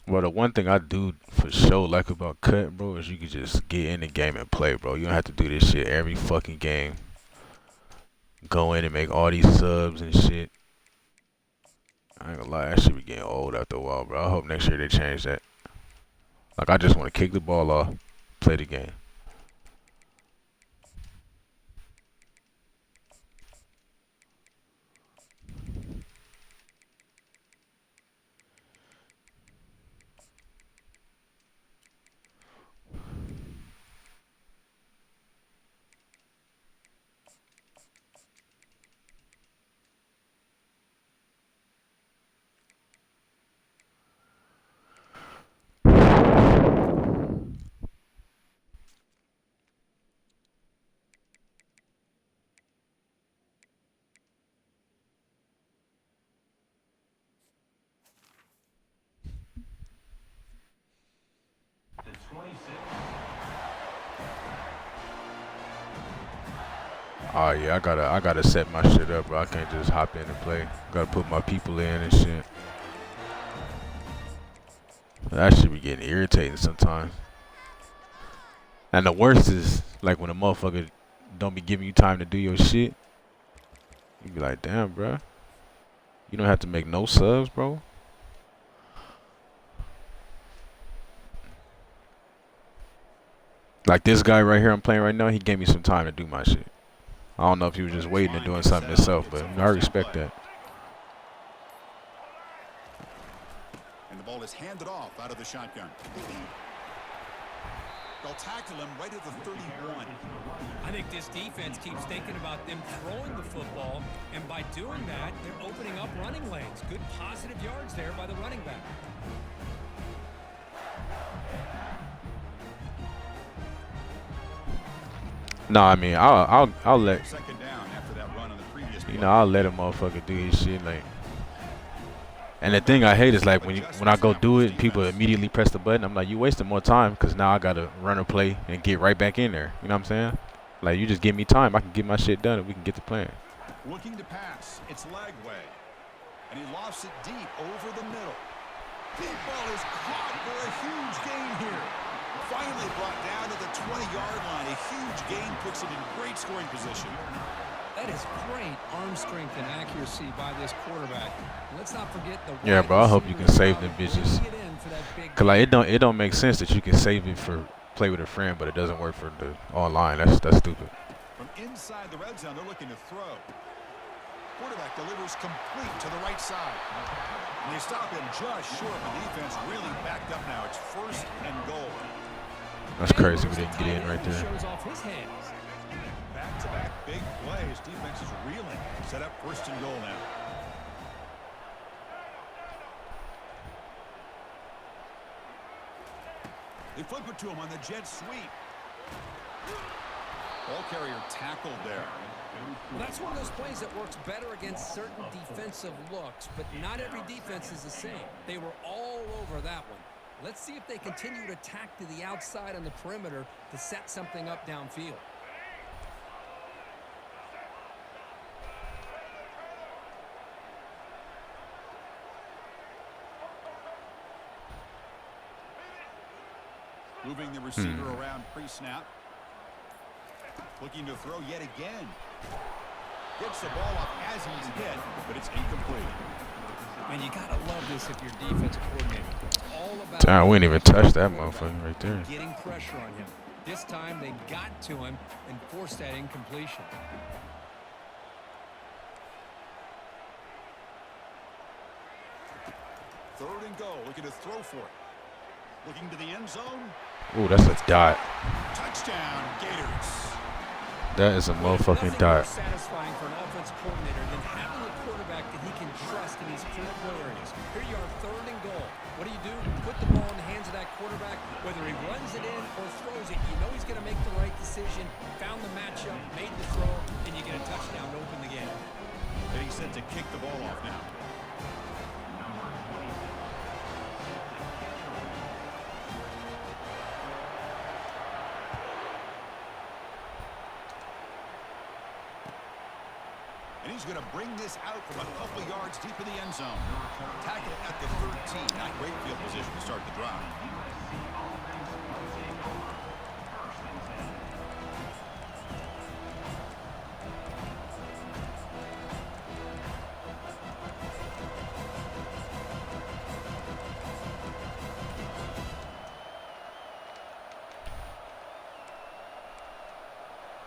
Well, the one thing I do for sure like about Cut, bro, is you can just get in the game and play, bro. You don't have to do this shit every fucking game. Go in and make all these subs and shit. I ain't gonna lie, that shit be getting old after a while, bro. I hope next year they change that. Like, I just want to kick the ball off, play the game. The 26. Oh yeah, I gotta set my shit up, bro. I can't just hop in and play. Gotta put my people in and shit. That shit be getting irritating sometimes. And the worst is like when a motherfucker don't be giving you time to do your shit. You be like, damn, bro. You don't have to make no subs, bro. Like this guy right here I'm playing right now, he gave me some time to do my shit. I don't know if he was just waiting and doing something himself, but I respect that. And the ball is handed off out of the shotgun. They'll tackle him right at the 31. I think this defense keeps thinking about them throwing the football, and by doing that, they're opening up running lanes. Good positive yards there by the running back. No, I mean I'll let Second down after that run on the previous play. you know I'll let a motherfucker do his shit like. And the thing I hate is like when I go do it, people immediately press the button. I'm like, you wasting more time because now I gotta run a play and get right back in there. You know what I'm saying? Like you just give me time, I can get my shit done and we can get to playing. Looking to pass. It's Lagway. And he lofts it deep over the middle. Deep ball is caught for a huge gain here. Finally brought down to the 20-yard line. A huge gain puts it in great scoring position. That is great arm strength and accuracy by this quarterback. Let's not forget the Yeah, bro. I hope you can save them bringing bitches. it in for that big Cause like it don't make sense that you can save it for play with a friend, but it doesn't work for the online. That's stupid. From inside the red zone, they're looking to throw. Quarterback delivers complete to the right side. And they stop him just short. The defense really backed up now. It's first and goal. That's crazy. We didn't get in right there. Shows off his hands. Back-to-back big plays. Defense is reeling. Set up first and goal now. They flip it to him on the jet sweep. Ball carrier tackled there. Well, that's one of those plays that works better against certain defensive looks, but not every defense is the same. They were all over that one. Let's see if they continue to attack to the outside on the perimeter to set something up downfield. Moving the receiver around pre-snap. Looking to throw yet again. Gets the ball up as he's hit, but it's incomplete. And you gotta love this if you're defensive coordinator. It's all about Damn, we didn't even touch that motherfucker right there. getting pressure on him. This time they got to him and forced that incompletion. Third and goal. Looking to throw for it. Looking to the end zone. Ooh, that's a dot. Touchdown, Gators. That is a motherfucking Nothing dot. more satisfying for an offense coordinator than having a quarterback that he can trust in these critical areas. Here you are, third and goal. What do? Put the ball in the hands of that quarterback. Whether he runs it in or throws it, you know he's going to make the right decision. Found the matchup, made the throw, and you get a touchdown to open the game. Getting set to kick the ball off now. And he's going to bring this out from a couple yards deep in the end zone. Tackle at the 13. Not great field position to start the drive.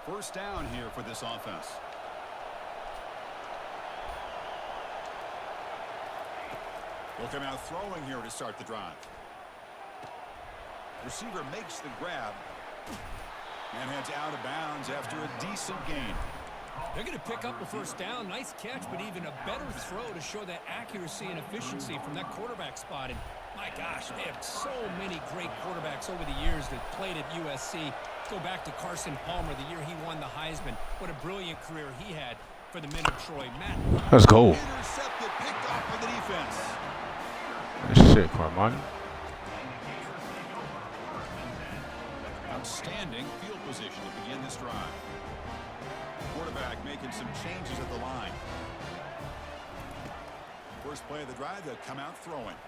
First down here for this offense. Will come out throwing here to start the drive. Receiver makes the grab and heads out of bounds after a decent gain. They're going to pick up the first down. Nice catch, but even a better throw to show that accuracy and efficiency from that quarterback spot. And my gosh, they have so many great quarterbacks over the years that played at USC. Go back to Carson Palmer, the year he won the Heisman. What a brilliant career he had for the men of Troy. Matt. Let's go. Intercepted, picked off by the defense. Shit, Carmine. Outstanding field position to begin this drive. Quarterback making some changes at the line. First play of the drive, they'll come out throwing.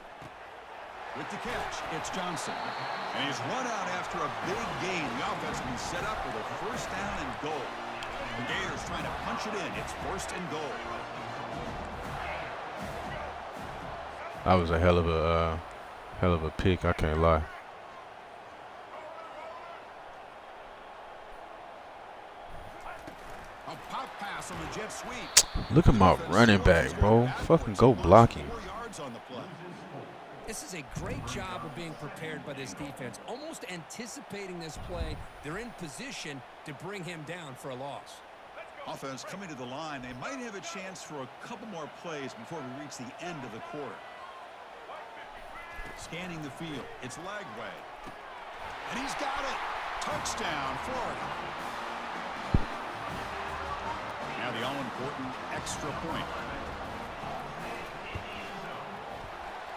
With the catch, it's Johnson. And he's run out after a big gain. The offense will be set up with a first down and goal. The Gators trying to punch it in. It's first and goal. That was a hell of a pick. I can't lie. A pop pass on the jet sweep. Look at my running back, bro. Fucking go blocking. 4 yards on the play. This is a great job of being prepared by this defense. Almost anticipating this play. They're in position to bring him down for a loss. Offense coming to the line. They might have a chance for a couple more plays before we reach the end of the quarter. Scanning the field. It's Lagway. And he's got it. Touchdown, Florida. Now the all-important extra point.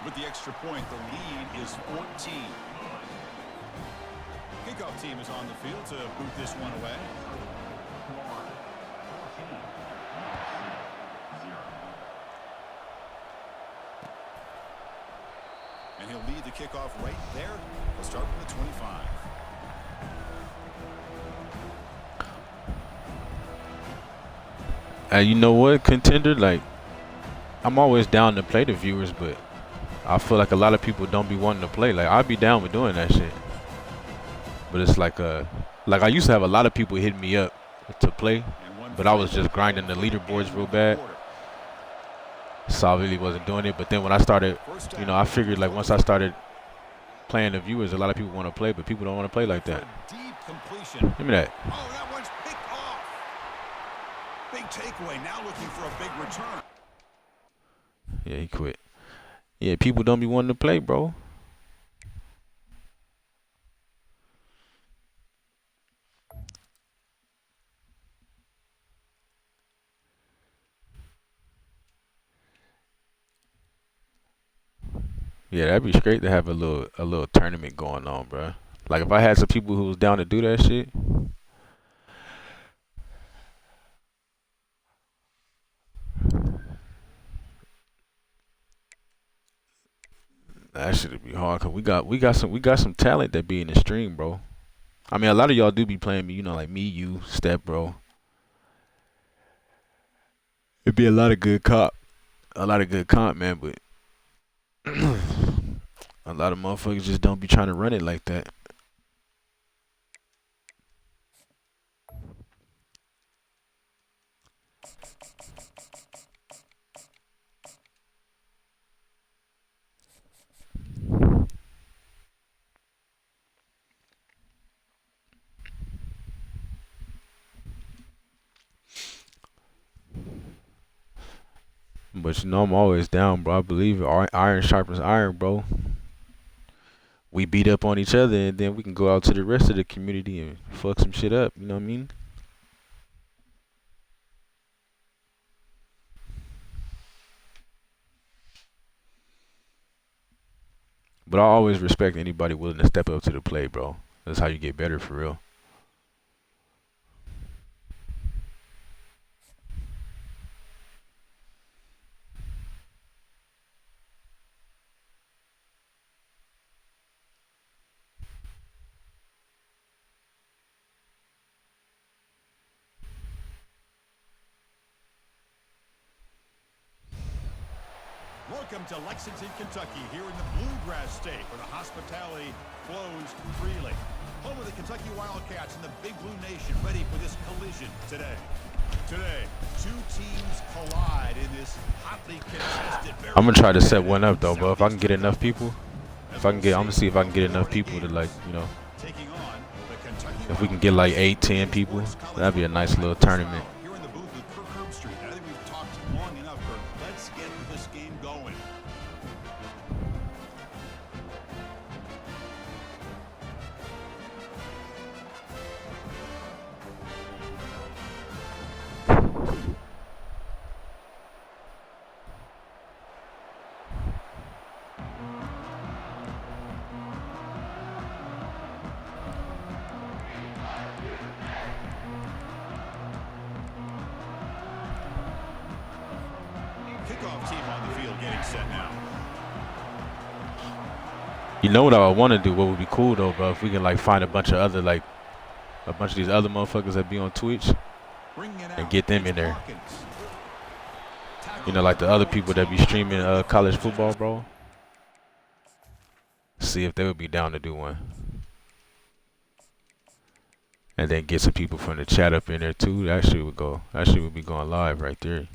With the extra point, the lead is 14. Kickoff team is on the field to boot this one away. And he'll lead the kickoff right there. He'll start from the 25. You know what, contender? Like, I'm always down to play the viewers, but I feel like a lot of people don't be wanting to play. Like, I'd be down with doing that shit. But it's like I used to have a lot of people hitting me up to play, but I was just grinding the leaderboards real bad. So I really wasn't doing it. But then when I started, you know, I figured like once I started playing the viewers, a lot of people want to play, but people don't want to play like that. Deep completion. Give me that. Oh, that one's picked off. Big takeaway. Now looking for a big return. Yeah, he quit. Yeah, people don't be wanting to play, bro. Yeah, that'd be great to have a little tournament going on, bro. Like if I had some people who was down to do that shit, that shit'd be hard. Cause we got some talent that be in the stream, bro. I mean, a lot of y'all do be playing me, like me, you, Step, bro. It'd be a lot of good comp, man. But a lot of motherfuckers just don't be trying to run it like that. But I'm always down, bro. I believe it. Iron sharpens iron, bro. We beat up on each other, and then we can go out to the rest of the community and fuck some shit up. You know what I mean? But I always respect anybody willing to step up to the plate, bro. That's how you get better for real. Welcome to Lexington, Kentucky, here in the Bluegrass State, where the hospitality flows freely. Home of the Kentucky Wildcats and the Big Blue Nation, ready for this collision today. Today, two teams collide in this hotly contested. I'm gonna try to set one up though, bro. If I can get enough people, I'm gonna see if I can get enough people to Taking on the Kentucky if we can get like 8, 10 people, that'd be a nice little tournament. Here in the booth with Kirk Herbstreit. I think we've talked long enough, Kirk. Let's get this game going. Kickoff team on the field getting set now. You know what I want to do? What would be cool though, bro? If we can like find a bunch of these other motherfuckers that be on Twitch and get them in there. Like the other people that be streaming college football, bro. See if they would be down to do one. And then get some people from the chat up in there too. That shit would be going live right there.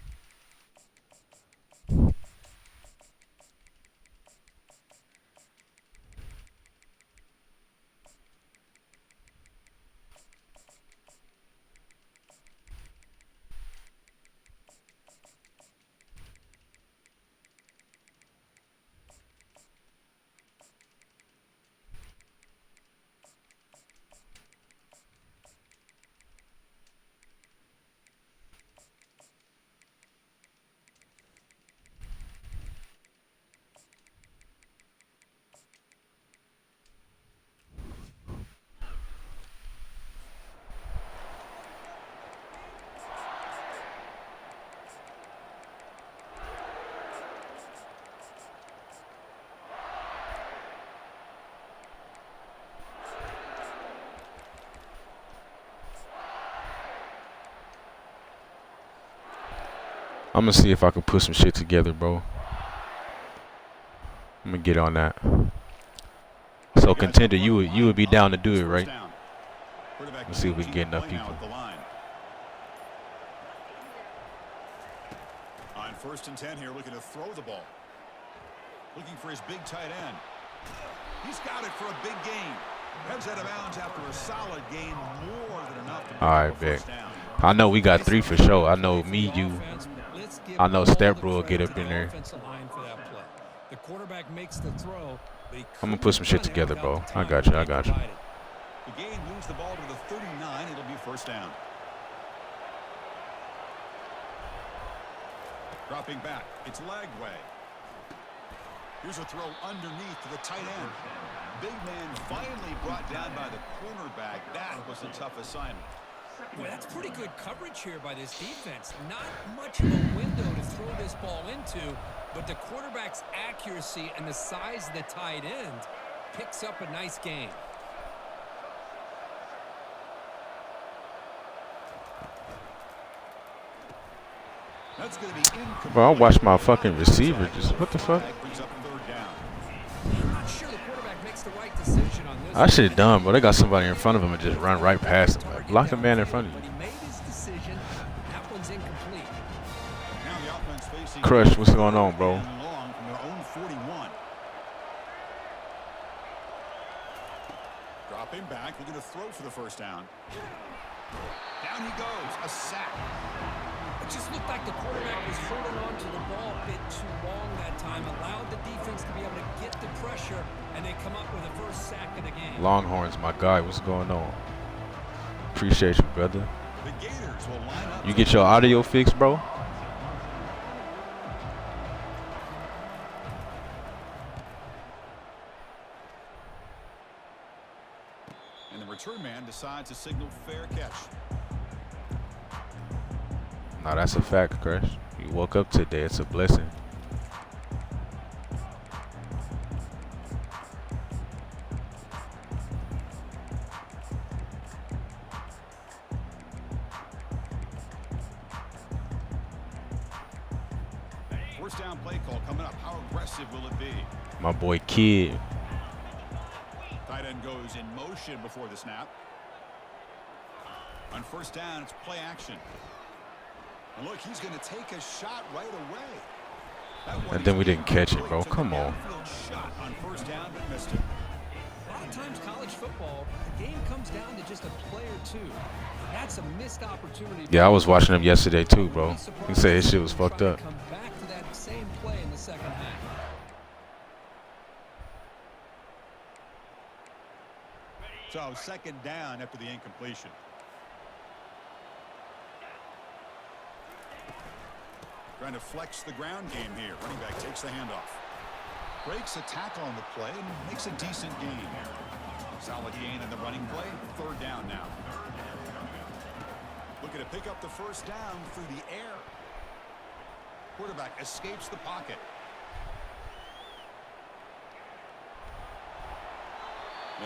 I'm gonna see if I can put some shit together, bro. I'm gonna get on that. So contender, you would be down to do it, right? Let's see if we can get enough people. On 1st and 10 here, looking to throw the ball. Looking for his big tight end. He's got it for a big gain. Heads out of bounds after a solid gain, more than enough to pick All up right, a big. first down. I know we got 3 for sure. I know me, you. I know Step will get up in there. The quarterback makes the throw, but I'm gonna put some shit together, bro. I got you. The gain moves the ball to the 39. It'll be first down. Dropping back, it's Lagway. Here's a throw underneath to the tight end. Big man finally brought down by the cornerback. That was a tough assignment. Boy, that's pretty good coverage here by this defense. Not much of a window to throw this ball into, but the quarterback's accuracy and the size of the tight end picks up a nice gain. That's going to be incomplete. Bro, I watched my fucking receiver. Just what the fuck? I'm not sure the quarterback makes the right decision on this. I should have done, but they got somebody in front of him and just run right past him. Like, block the man in front of But you. he made his decision. That one's incomplete. Now the offense facing Crush, what's going on, bro? long from their own 41. Dropping back, looking to throw for the first down. Down he goes, a sack. It just looked like the quarterback was holding on to the ball a bit too long that time, allowed the defense to be able to get the pressure, and they come up with the first sack of the game. Longhorns, my guy, what's going on? Appreciate you, brother. The Gators will line up. You get your audio fixed, bro? And the return man decides to signal fair catch. Nah, that's a fact, Crush. You woke up today, it's a blessing. First down play call coming up. How aggressive will it be? My boy Kid. Tight end goes in motion before the snap. On first down, it's play action. And look, he's going to take a shot right away. That one And then we didn't catch it, really bro. took Come a on. downfield shot on first down, but missed it. A lot of times college football, the game comes down to just a play or two. That's a missed opportunity. Yeah, I was watching him yesterday too, bro. He said his shit was fucked up. Come back to that same play in the second half. So second down after the incompletion. Trying to flex the ground game here. Running back takes the handoff. Breaks a tackle on the play and makes a decent gain. Solid gain in the running play. Third down now. Looking to pick up the first down through the air. Quarterback escapes the pocket.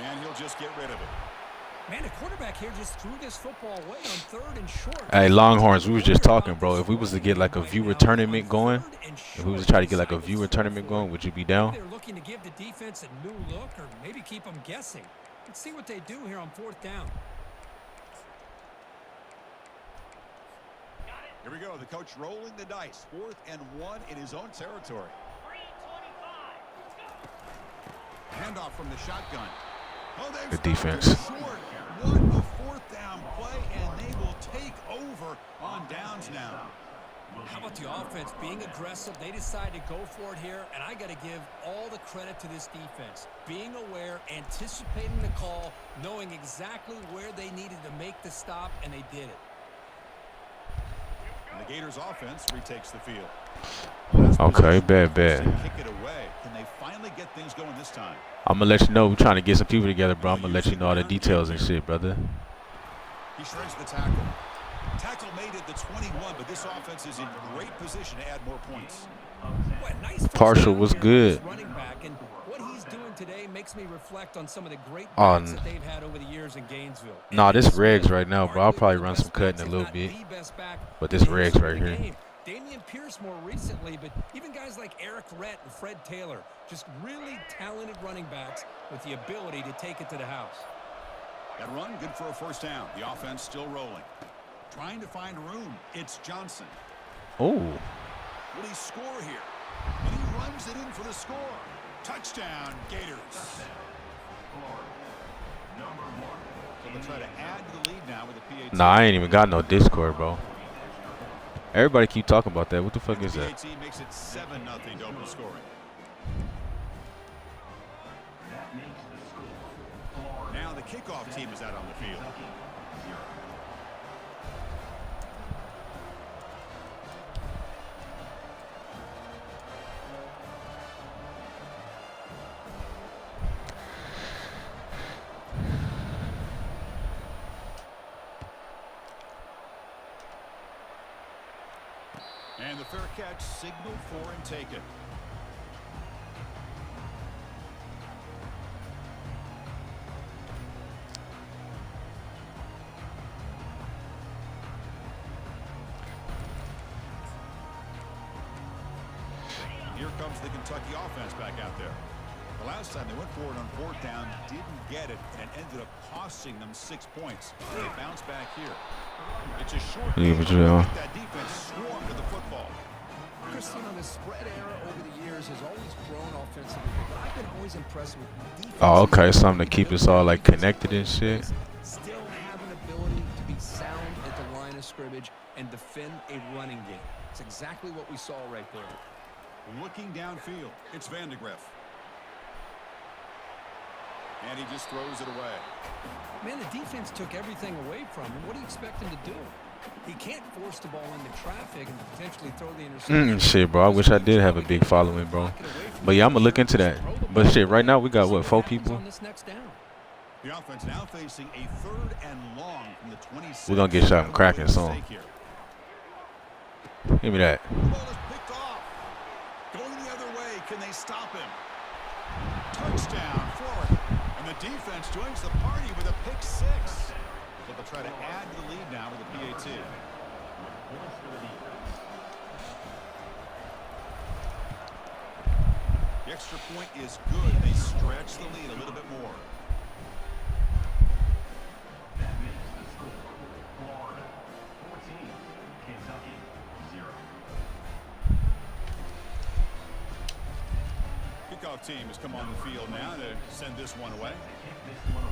And he'll just get rid of it. Man, the quarterback here just threw this football away on third and short. Hey, Longhorns, we was just talking, bro. If we was to get like a viewer tournament going, if we was to try to get like a viewer tournament going, would you be down? They're looking to give the defense a new look or maybe keep them guessing. Let's see what they do here on fourth down. Here we go. The coach rolling the dice. 4th and 1 in his own territory. Handoff from the shotgun. Oh, Good defense. Short. One the fourth down play, and they will take over on downs now. How about the offense being aggressive? They decide to go for it here, and I got to give all the credit to this defense. Being aware, anticipating the call, knowing exactly where they needed to make the stop, and they did it. And the Gators offense retakes the field. Okay, bad. Kick it away. Can they finally get things going this time? I'm gonna let you know. We're trying to get some people together, bro. I'm gonna let you know all the details and shit, brother. He shreds the tackle. Tackle made at the 21, but this offense is in great position to add more points. Boy, nice Partial was good. running back, and what he's doing today makes me reflect on some of the great Oh, backs that they've had over the years in Gainesville. Nah, this regs right now, bro. I'll probably run some cutting a little bit. But this regs right here. Damian Pierce more recently, but even guys like Eric Rhett and Fred Taylor, just really talented running backs with the ability to take it to the house. That run, good for a first down. The offense still rolling. Trying to find room. It's Johnson. Oh, Will he score here? And he runs it in for the score. Touchdown, Gators. So they'll try to add to the lead now with the PAT. nah, I ain't even got no Discord, bro. Everybody keep talking about that. What the fuck is that? PAT makes it 7-0 to open scoring. Now the kickoff team is out on the field. fair catch signaled for and taken. Here comes the Kentucky offense back out there. The last time they went for it on fourth down, didn't get it, and ended up costing them 6 points. They bounce back here. It's a short game, but that defense swarmed to the football. Chris, the spread era over the years has always grown offensively, but I've been always impressed with defense. Oh, okay, something to keep us all like connected and shit. Still have an ability to be sound at the line of scrimmage and defend a running game. It's exactly what we saw right there. Looking downfield, it's Vandegrift. And he just throws it away. Man, the defense took everything away from him. What do you expect him to do? He can't force the ball into traffic and potentially throw the interception. Shit, bro. I wish I did have a big following, bro. But yeah, I'm gonna look into that. But shit, right now we got what, 4 people? The offense now facing a 3rd and long from the 26. We're gonna get shot and cracking soon. Give me that. The ball is picked off. Going the other way, can they stop him? Touchdown, Florida. And the defense joins the party with a pick 6. So they'll try to add to the lead now with the PAT. The extra point is good. They stretch the lead a little bit more. That makes the score Florida 14, Kentucky 0. Kickoff team has come on the field now to send this one away. Kick this one away.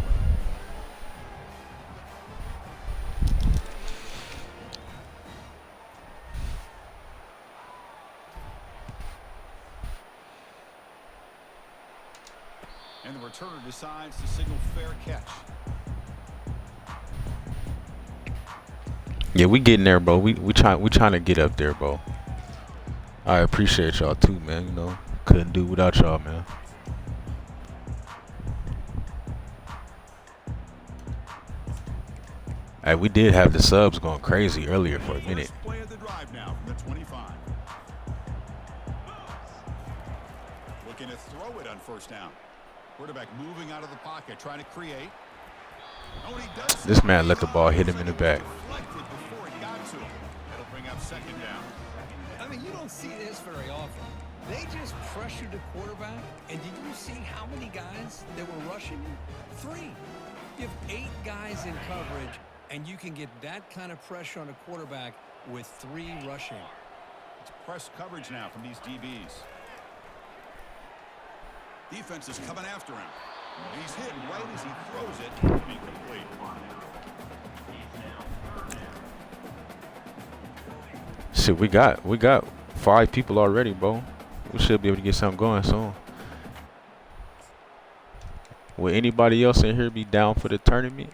And the returner decides to signal fair catch. Yeah, we getting there, bro. We trying to get up there, bro. I appreciate y'all too, man. You know, couldn't do without y'all, man. Hey, we did have the subs going crazy earlier for a minute. Play of the drive now from the 25. Looking to throw it on first down. Quarterback moving out of the pocket, trying to create. Oh, he does. This man let the ball hit him in the back. Deflected before it got to him. That'll bring up 2nd down. I mean, you don't see this very often. They just pressured the quarterback, and did you see how many guys that were rushing him? 3. You have 8 guys in coverage, and you can get that kind of pressure on a quarterback with 3 rushing. It's press coverage now from these DBs. Defense is coming after him. And he's hit right as he throws it. It's being complete. Shit, we got 5 people already, bro. We should be able to get something going soon. Will anybody else in here be down for the tournament?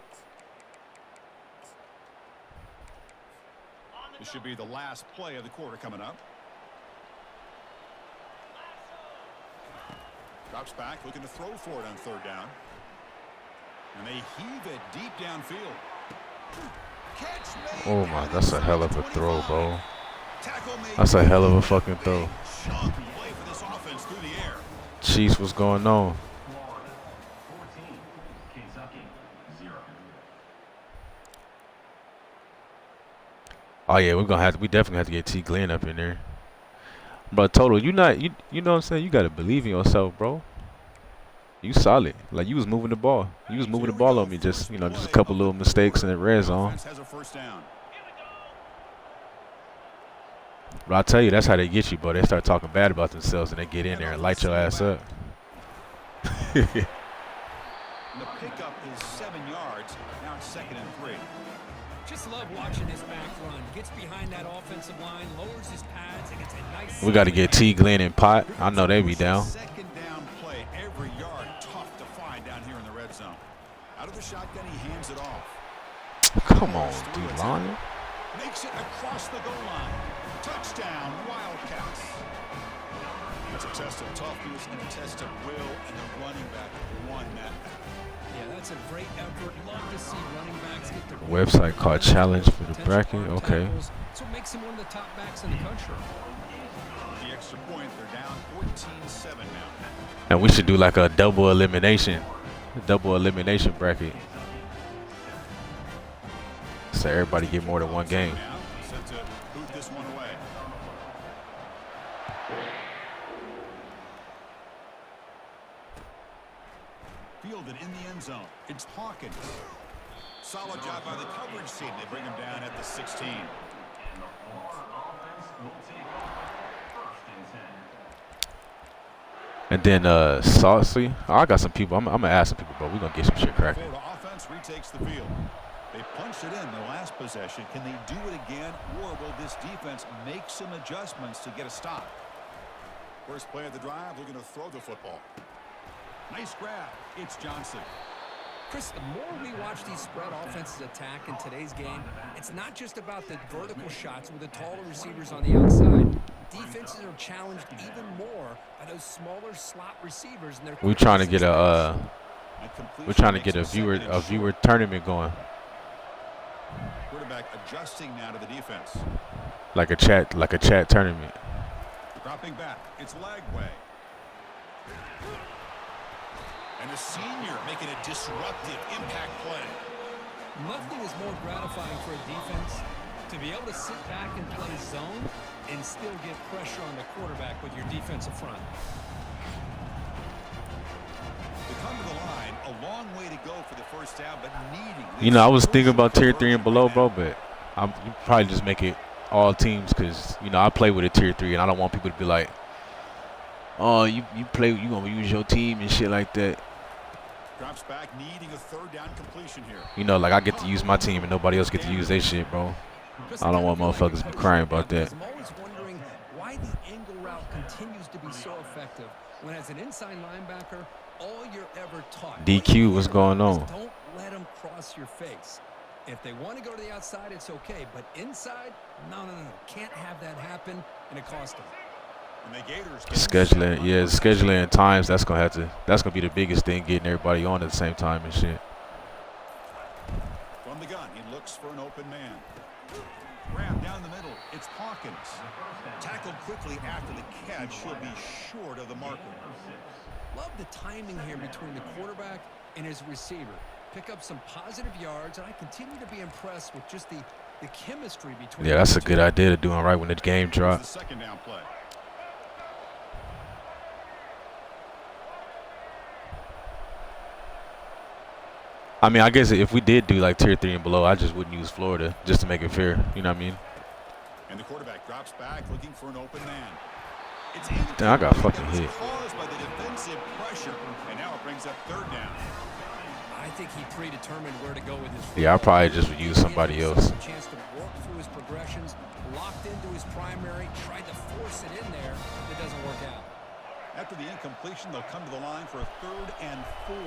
This should be the last play of the quarter coming up. Drops back, looking to throw for it on 3rd down. And they heave it deep downfield. Catch made. Oh my, that's a hell of a throw, bro. That's a hell of a fucking throw. Play for this offense through the air. Chiefs, what's going on? Florida 14, Kentucky 0. Oh yeah, we definitely have to get T Glenn up in there. But Total, you know what I'm saying? You gotta believe in yourself, bro. You solid. Like you was moving the ball. You was moving the ball on me. Just just a couple little mistakes in the red zone. Has a first down. But I'll tell you, that's how they get you, bro. They start talking bad about themselves and they get in there and light your ass up. The pickup is 7 yards. Now it's 2nd and 3. Just love watching this back run. Gets behind that offensive line, lowers his pads, and gets a nice. We got to get T Glenn and Pot. I know they be down. 2nd down play. Every yard tough to find down here in the red zone. Out of the shotgun, he hands it off. Come on, D-line. Makes it across the goal line. Touchdown, Wildcats. It's a test of toughness and a test of will, and the running back won that. Yeah, that's a great effort. Love to see running backs get the Website called Challenge for the Bracket. Okay. So it makes him one of the top backs in the country. The extra point, they're down 14-7 now. And we should do like a double elimination bracket. So everybody get more than one game. Now, set to boot this one away. Fielded in the end zone. It's Hawkins. Solid job by the coverage team. They bring him down at the 16. And the Florida offense will take over 1st and 10. And then Saucy. I got some people. I'm gonna ask some people, but we're gonna get some shit cracking. Florida offense retakes the field. They punched it in the last possession. Can they do it again, or will this defense make some adjustments to get a stop? First play of the drive, they're going to throw the football. Nice grab. It's Johnson. Chris, the more we watch these spread offenses attack in today's game, it's not just about the vertical shots with the taller receivers on the outside. Defenses are challenged even more by those smaller slot receivers. And We're trying to get a viewer tournament going. Quarterback adjusting now to the defense. Like a chat tournament. Dropping back. It's Lagway. And the senior making a disruptive impact play. Nothing is more gratifying for a defense to be able to sit back and play zone and still get pressure on the quarterback with your defensive front. To come to the line, a long way to go for the first down, but needing. You know, I was thinking about tier 3 and below, bro, but you probably just make it all teams because, you know, I play with a tier 3 and I don't want people to be like, oh, you gonna use your team and shit like that. Drops back, needing a third down completion here. You know, like I get to use my team and nobody else get to use their shit, bro. I don't want motherfuckers to be crying about that. I'm always wondering why the angle route continues to be so effective when as an inside linebacker, all you're ever taught. DQ, what's going on? Don't let them cross your face. If they want to go to the outside, it's okay. But inside, no. Can't have that happen, and it cost them. And the Gators Scheduling and times, that's gonna be the biggest thing, getting everybody on at the same time and shit. From the gun, he looks for an open man. Grab down the middle. It's Hawkins. Tackled quickly after the catch. She'll be short of the marker. Love the timing here between the quarterback and his receiver. Pick up some positive yards, and I continue to be impressed with just the chemistry between. Yeah, that's a good idea to doing right when the game drops. The second down play. I mean, I guess if we did do like tier 3 and below, I just wouldn't use Florida just to make it fair. You know what I mean? And the quarterback drops back, looking for an open man. It's Damn, I got fucking hit. Caused by the defensive pressure, and now it brings up third down. I think he predetermined where to go with his. Yeah, I probably just would use somebody else. Chance to work through his progressions, locked into his primary, tried to force it in there. It doesn't work out. After the incompletion, they'll come to the line for a 3rd and 4.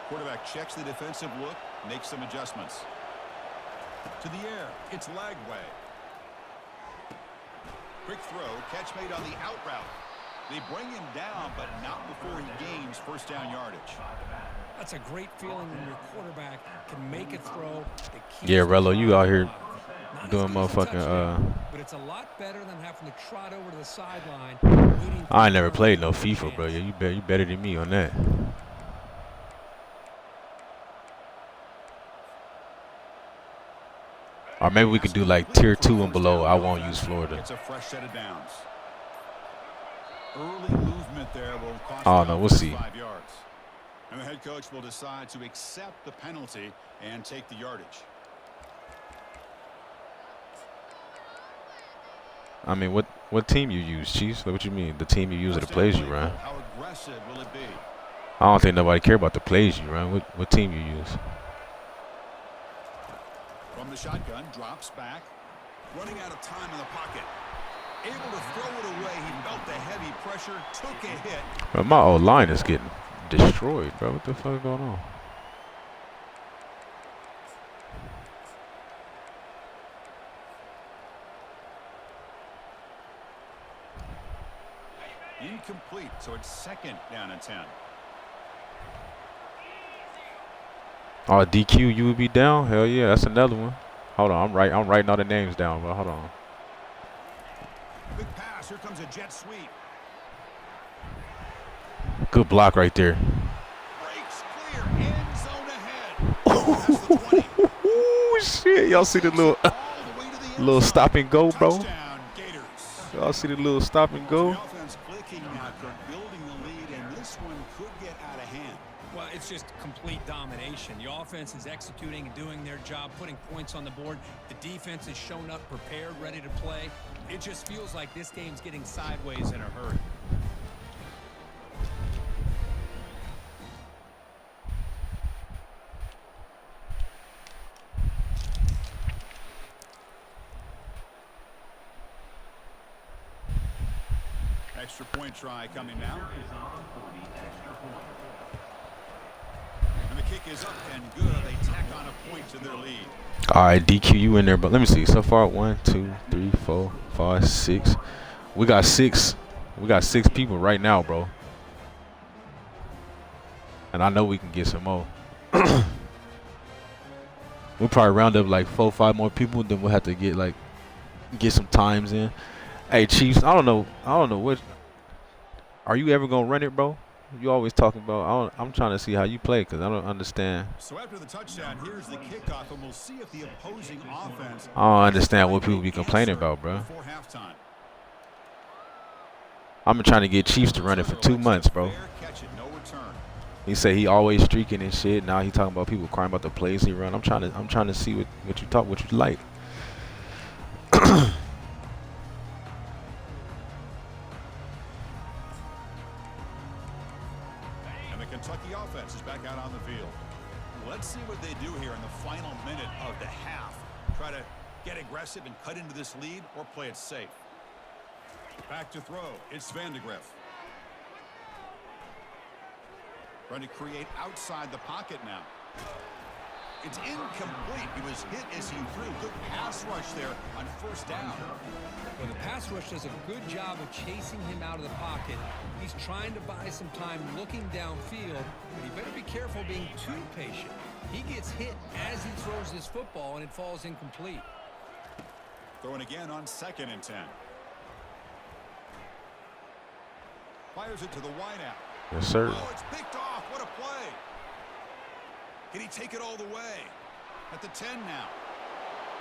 Quarterback checks the defensive look, makes some adjustments. To the air, it's Lagway. Quick throw, catch made on the out route. They bring him down, but not before he gains first down yardage. That's a great feeling when your quarterback can make a throw. Yeah, Rello, you out here doing motherfucking But it's a lot better than having to trot over to the sideline. I ain't never played no FIFA, bro. Yeah, you better than me on that. Or maybe we could do like tier 2 and below. I won't use Florida. It's a fresh set of downs. Early movement there will cost I don't know. We'll see. 5 yards. And the head coach will decide to accept the penalty and take the yardage. I mean, what team you use, Chiefs? What you mean? The team you use or the plays you run? How aggressive will it be? I don't think nobody care about the plays you run. What team you use? From the shotgun, drops back. Running out of time in the pocket. Able to throw it away. He felt the heavy pressure, took a hit. Bro, my old line is getting destroyed, bro. What the fuck is going on? incomplete, so it's 2nd down and 10. Oh, DQ, you would be down? Hell yeah, that's another one. Hold on, I'm writing all the names down, but hold on. Big pass. Here comes a jet sweep. Good block right there. Breaks clear. End zone ahead. That's the 20. Oh shit! Y'all see the little All the way to the end little zone. stop and go, bro? Touchdown, Gators. Y'all see the little stop and go? The offense clicking now, building the lead, and this one could get out of hand. Well, it's just complete domination. The offense is executing and doing their job, putting points on the board. The defense has shown up prepared, ready to play. It just feels like this game's getting sideways in a hurry. Extra point try coming now. And the kick is up and good. They tack on a point to their lead. All right, DQ, you in there, but let me see. So far, 1, 2, 3, 4, 5, 6. We got 6. We got 6 people right now, bro. And I know we can get some more. We'll probably round up like 4 or 5 more people. Then we'll have to get some times in. Hey, Chiefs, I don't know what. Are you ever gonna run it, bro? You always talking about. I'm trying to see how you play because I don't understand. So after the touchdown, here's the kickoff, and we'll see if the opposing offense. I don't understand what people be complaining about, bro. Before halftime. I've been trying to get Chiefs to run it for 2 months, bro. Fair catch it, no return. He said he always streaking and shit. Now he talking about people crying about the plays he run. I'm trying to see what you like. And the Kentucky offense is back out on the field. Let's see what they do here in the final minute of the half. Try to get aggressive and cut into this lead, or play it safe. Back to throw. It's Vandegrift. Trying to create outside the pocket now. It's incomplete. He was hit as he threw. Good pass rush there on first down. Well, the pass rush does a good job of chasing him out of the pocket. He's trying to buy some time looking downfield, but he better be careful being too patient. He gets hit as he throws this football, and it falls incomplete. Throwing again on 2nd and 10. Fires it to the wideout. Yes, sir. Oh, it's picked off. What a play. Can he take it all the way? At the 10 now.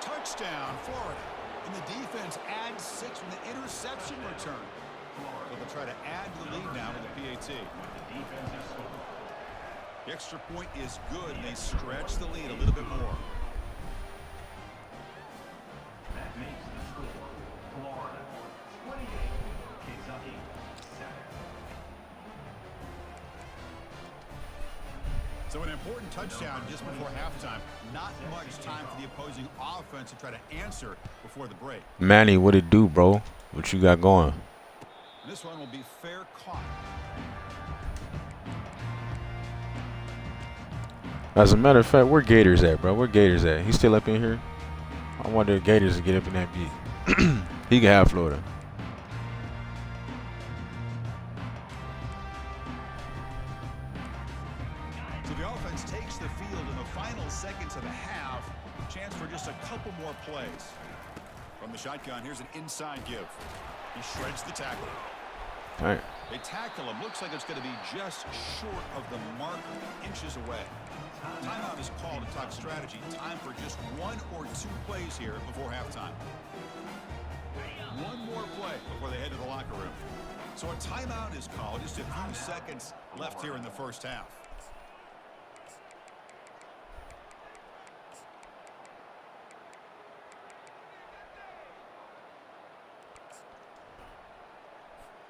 Touchdown, Florida. And the defense adds 6 from the interception return. So they'll try to add to the lead now with the PAT. The extra point is good, and they stretch the lead a little bit more. That makes the score Florida 28, Kentucky 7. So an important touchdown just before halftime. Not much time for the opposing offense to try to answer before the break. Manny, what it do, bro? What you got going? And this one will be fair caught. As a matter of fact, where Gators at, bro? Where Gators at? He's still up in here? I wonder if Gators will get up in that beat. He can have Florida. So the offense takes the field in the final seconds of the half. Chance for just a couple more plays. From the shotgun, here's an inside give. He shreds the tackle. All right. They tackle him. Looks like it's going to be just short of the mark, inches away. Timeout is called to talk strategy. Time for just 1 or 2 plays here before halftime. One more play before they head to the locker room. So a timeout is called. Just a few seconds left here in the first half.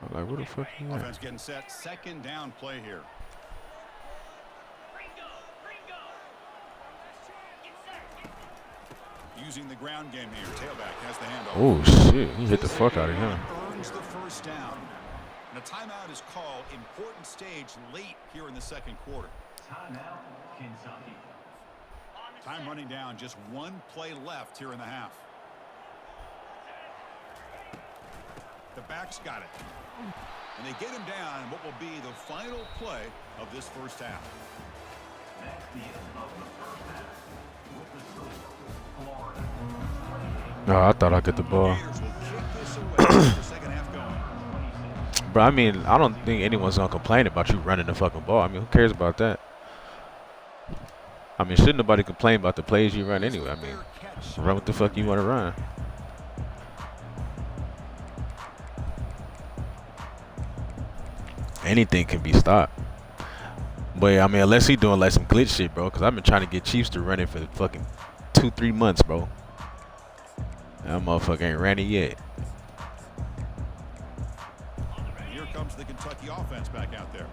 I'm like, where the fuck you at? Offense getting set. 2nd down play here. Using the ground game here. Tailback has the handoff. Oh shit, he hit the fuck out of him. Earns the first down. And a timeout is called. Important stage late here in the 2nd quarter. Timeout, Kentucky. Time running down. Just 1 play left here in the half. The back's got it. And they get him down in what will be the final play of this first half. That's the end of the first half. With the score, Florida. No, I thought I'd get the ball. Gators will kick this away with the second half going. Bro, I mean, I don't think anyone's going to complain about you running the fucking ball. I mean, who cares about that? I mean, shouldn't nobody complain about the plays you run anyway? I mean, run what the fuck you want to run. Anything can be stopped. But, I mean, unless he doing like some glitch shit, bro. Because I've been trying to get Chiefs to run it for fucking 2-3 months, bro. That motherfucker ain't ran it yet. And here comes the Kentucky offense back out there.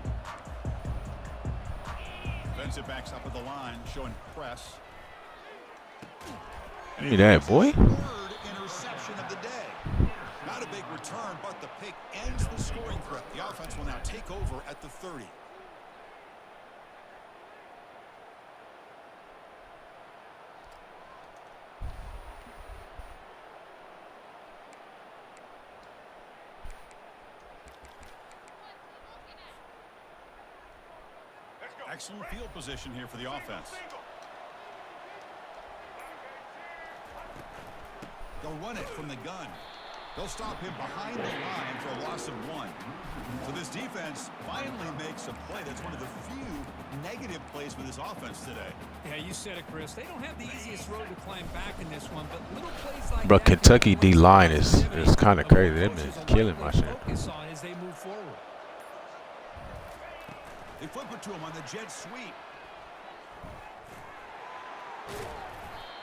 Defensive backs up at the line, showing press. Give me that, boy. Third interception of the day. Not a big return, but the pick ends the scoring threat. The offense will now take over at the 30. Excellent field position here for the offense. They'll run it from the gun. They'll stop him behind the line for a loss of 1. So this defense finally makes a play. That's one of the few negative plays for this offense today. Yeah, you said it, Chris. They don't have the easiest road to climb back in this one, but little plays like Bro, that Kentucky can D-line is create kind of crazy. They've coaches been a killing lot my to shit. focus on as they move forward. They flip it to him on the jet sweep.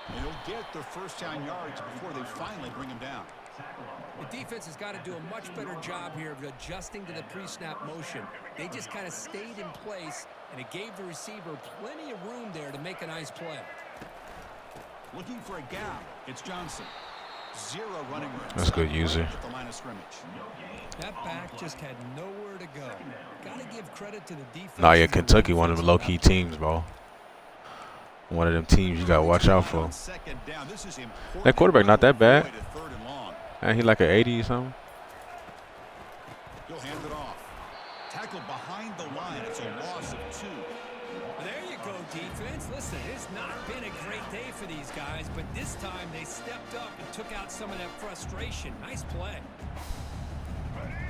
And he'll get the first down yards before they finally bring him down. The defense has got to do a much better job here of adjusting to the pre-snap motion. They just kind of stayed in place, and it gave the receiver plenty of room there to make a nice play. Looking for a gap. It's Johnson. 0 running room. That's good user. At the line of scrimmage. That back just had nowhere to go. Got to give credit to the defense. Nah, yeah, Kentucky one of them low-key teams, bro. One of them teams you got to watch out for. That quarterback not that bad. And he like an 80 or something. He'll hand it off. Tackled behind the line. It's a loss of 2. There you go, defense. Listen, it's not been a great day for these guys, but this time they stepped up and took out some of that frustration. Nice play.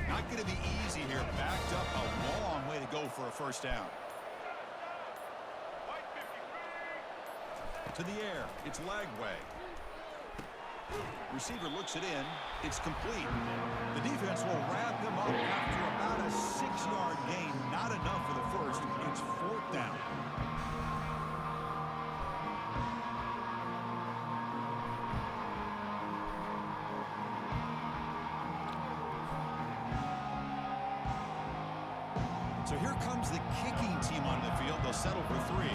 Not going to be easy here. Backed up a long way to go for a first down. To the air. It's Lagway. Receiver looks it in. It's complete. The defense will wrap him up after about a 6-yard gain. Not enough for the first. It's 4th down. So here comes the kicking team on the field. They'll settle for 3.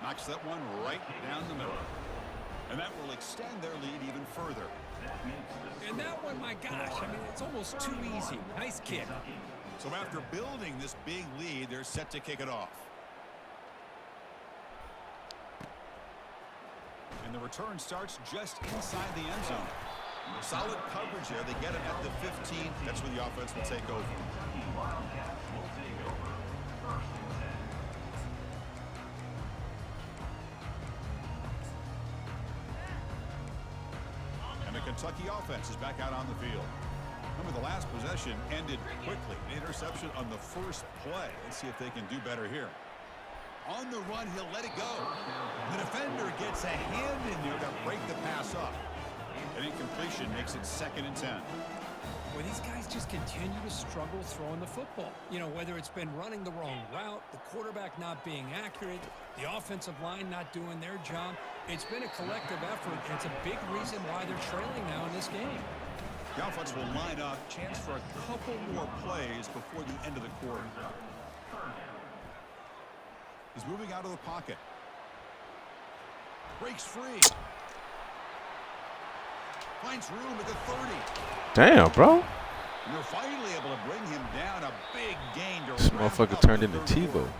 Knocks that one right down the middle. And that will extend their lead even further. And that one, my gosh, I mean, it's almost too easy. Nice kick. So after building this big lead, they're set to kick it off. And the return starts just inside the end zone. Solid coverage there. They get it at the 15. That's where the offense will take over. And the Kentucky offense is back out on the field. Remember, the last possession ended quickly. An interception on the first play. Let's see if they can do better here. On the run, he'll let it go. The defender gets a hand in there to break the pass up. An incompletion makes it 2nd and 10. Well, these guys just continue to struggle throwing the football. You know, whether it's been running the wrong route, the quarterback not being accurate, the offensive line not doing their job. It's been a collective effort, and it's a big reason why they're trailing now in this game. The offense will line up. Chance for a couple more plays before the end of the quarter. He's moving out of the pocket. Breaks free. Finds room at the 30. Damn, bro. And they're finally able to bring him down. A big gain to This wrap motherfucker up turned the into third Tebow. quarter.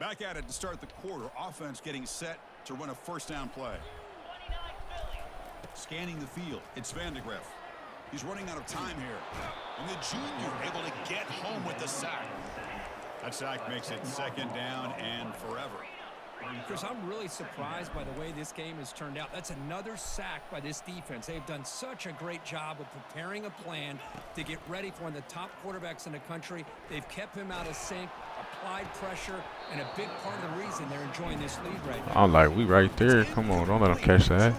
Back at it to start the quarter. Offense getting set to run a first down play. Scanning the field. It's Vandegrift. He's running out of time here. And the junior able to get home with the sack. That sack makes it second down and forever. Chris, I'm really surprised by the way this game has turned out. That's another sack by this defense. They've done such a great job of preparing a plan to get ready for one of the top quarterbacks in the country. They've kept him out of sync, applied pressure, and a big part of the reason they're enjoying this lead right now. I'm like, we right there. Come on, don't let him catch that.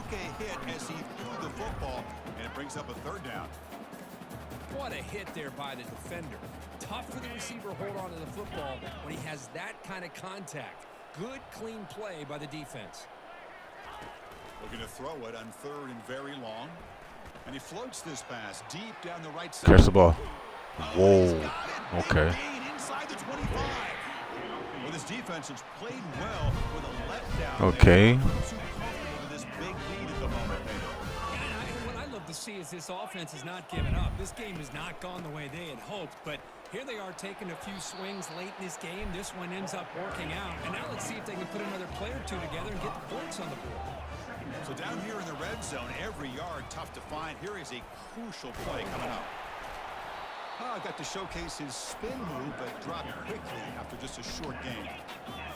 As he threw the football, and it brings up a third down. What a hit there by the defender. Tough for the receiver to hold on to the football when he has that kind of contact. Good, clean play by the defense. Looking to throw it on third and very long. And he floats this pass deep down the right side. Catch the ball. Whoa. Okay. Inside the 25. Well, this defense has played well with a letdown. Okay. This big lead at the moment. What I love to see is this offense has not given up. This game has not gone the way they had hoped, but here they are taking a few swings late in this game. This one ends up working out. And now let's see if they can put another play or two together and get the points on the board. So down here in the red zone, every yard tough to find. Here is a crucial play coming up. Got to showcase his spin move, but dropped quickly after just a short game.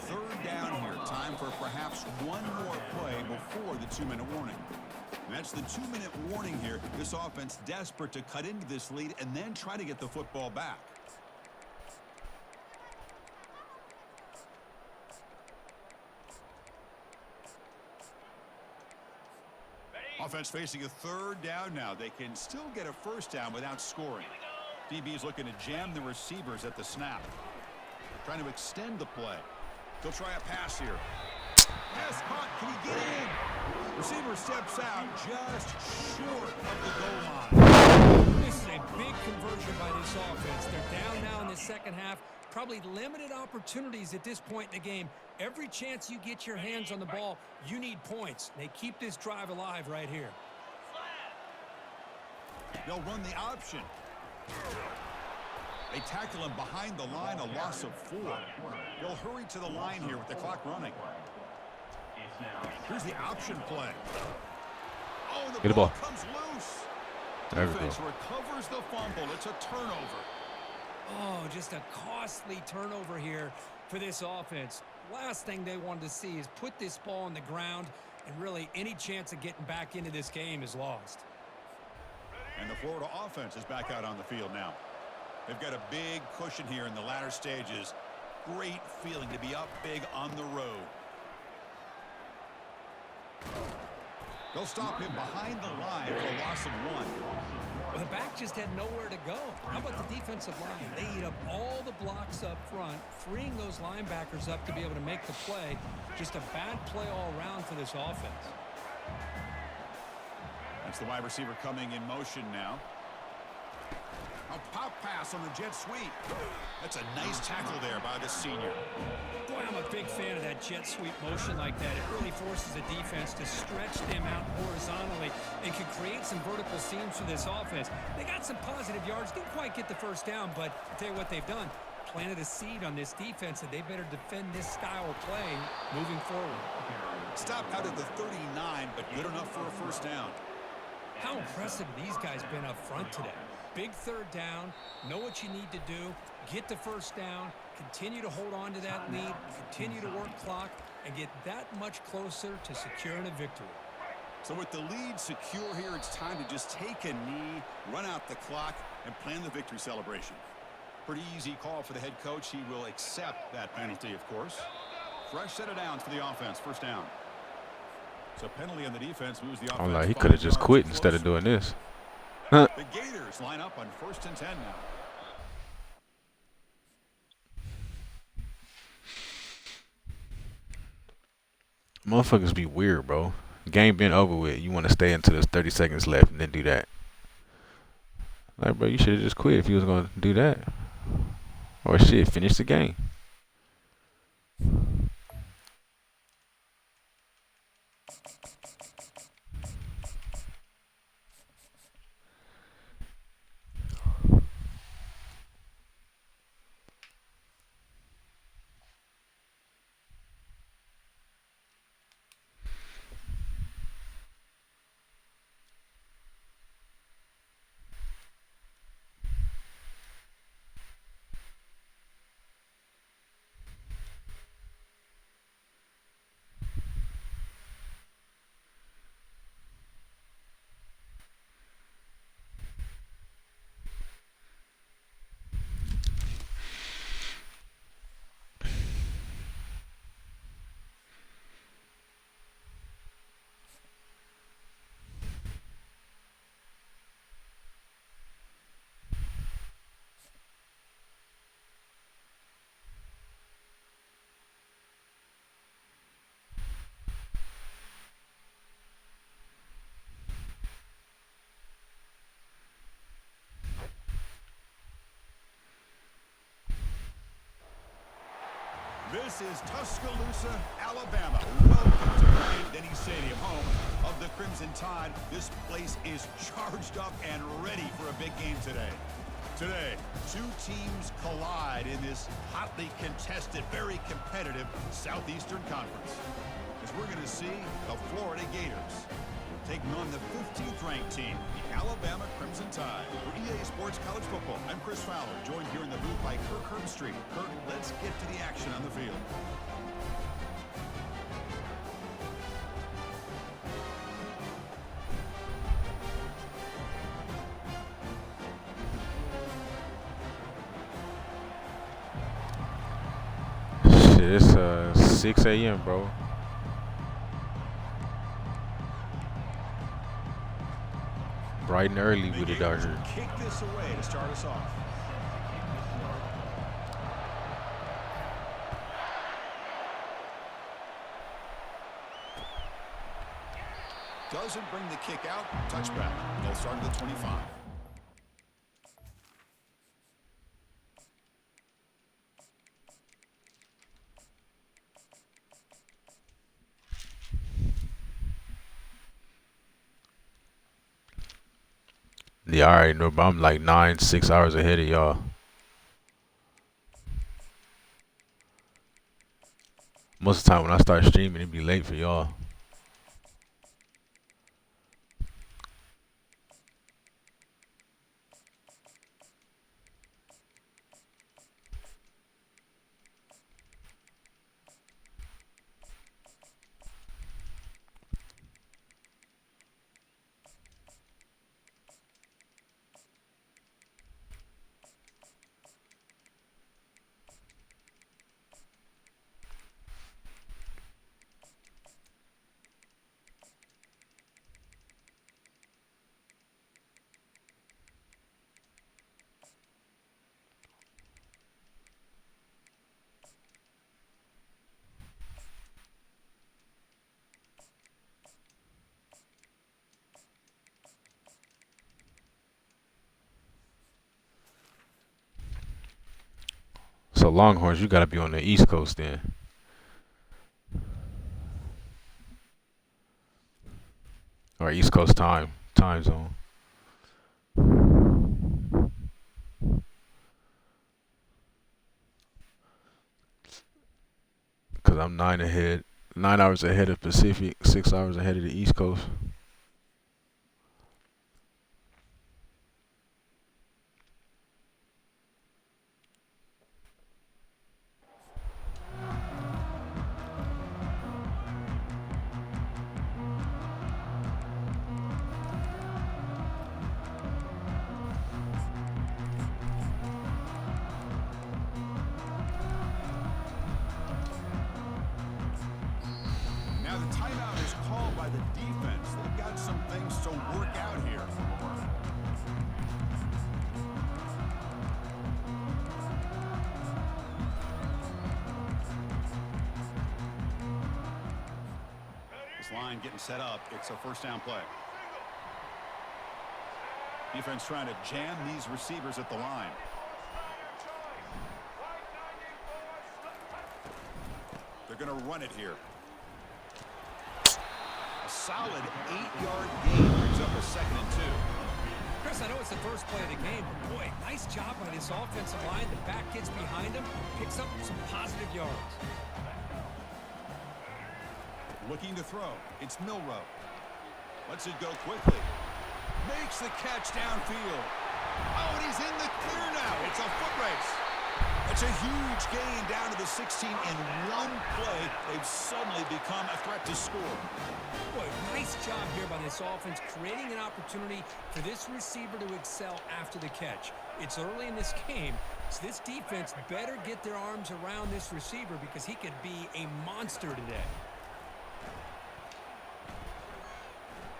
Third down here. Time for perhaps one more play before the 2-minute warning. And that's the 2-minute warning here. This offense desperate to cut into this lead and then try to get the football back. Offense facing a third down now. They can still get a first down without scoring. DB's looking to jam the receivers at the snap. Trying to extend the play. They'll try a pass here. Pass caught. Can he get in? Receiver steps out just short of the goal line. This is a big conversion by this offense. They're down now in the second half. Probably limited opportunities at this point in the game. Every chance you get your hands on the ball, you need points. They keep this drive alive right here. They'll run the option. They tackle him behind the line, a loss of 4. They'll hurry to the line here with the clock running. Here's the option play. Oh, the ball comes loose. Defense recovers the fumble. It's a turnover. Oh, just a costly turnover here for this offense. Last thing they wanted to see is put this ball on the ground, and really any chance of getting back into this game is lost. And the Florida offense is back out on the field now. They've got a big cushion here in the latter stages. Great feeling to be up big on the road. They'll stop him behind the line for a loss of 1. Well, the back just had nowhere to go. How about the defensive line? They eat up all the blocks up front, freeing those linebackers up to be able to make the play. Just a bad play all around for this offense. That's the wide receiver coming in motion now. A pop pass on the jet sweep. That's a nice tackle there by the senior. Boy, I'm a big fan of that jet sweep motion like that. It really forces the defense to stretch them out horizontally and can create some vertical seams for this offense. They got some positive yards. Didn't quite get the first down, but I'll tell you what they've done. Planted a seed on this defense, and they better defend this style of play moving forward. Stopped out at the 39, but good enough for a first down. How impressive these guys been up front today. Big third down, know what you need to do, get the first down, continue to hold on to that lead, continue to work clock, and get that much closer to securing a victory. So with the lead secure here, it's time to just take a knee, run out the clock, and plan the victory celebration. Pretty easy call for the head coach. He will accept that penalty, of course. Fresh set of downs for the offense, first down. So penalty on the defense moves the offense. I'm like, he could have just quit instead of doing this. The Gators line up on 1st and 10 now. Motherfuckers be weird, bro. Game been over with. You want to stay until there's 30 seconds left and then do that. Like, bro, you should have just quit if you was going to do that. Or shit, finish the game. This is Tuscaloosa, Alabama. Welcome to Bryant-Denny Stadium, home of the Crimson Tide. This place is charged up and ready for a big game today. Today, two teams collide in this hotly contested, very competitive Southeastern Conference. As we're going to see the Florida Gators taking on the 15th ranked team, the Alabama Crimson Tide. For EA Sports College Football, I'm Chris Fowler, joined here in the booth by Kirk Herbstreit. Kirk, let's get to the action on the field. Shit, it's 6 a.m., bro. Bright and early with it out here. Kick this away to start us off. Doesn't bring the kick out. Touchback. They'll start at the 25. Yeah, I already know, but I'm like 6 hours ahead of y'all. Most of the time when I start streaming, it'd be late for y'all. So Longhorns, you gotta be on the East Coast then. Or East Coast time zone. Cause I'm 9 hours ahead of Pacific, 6 hours ahead of the East Coast. Now the timeout is called by the defense. They've got some things to work out here. This line getting set up. It's a first down play. Defense trying to jam these receivers at the line. They're going to run it here. A solid 8-yard gain brings up a 2nd and 2. Chris, I know it's the first play of the game, but boy, nice job by this offensive line. The back gets behind him, picks up some positive yards. Looking to throw. It's Milrow. Lets it go quickly. Makes the catch downfield. Oh, and he's in the clear now. It's a foot race. It's a huge gain down to the 16 in one play. They've suddenly become a threat to score. Boy, nice job here by this offense, creating an opportunity for this receiver to excel after the catch. It's early in this game, so this defense better get their arms around this receiver because he could be a monster today.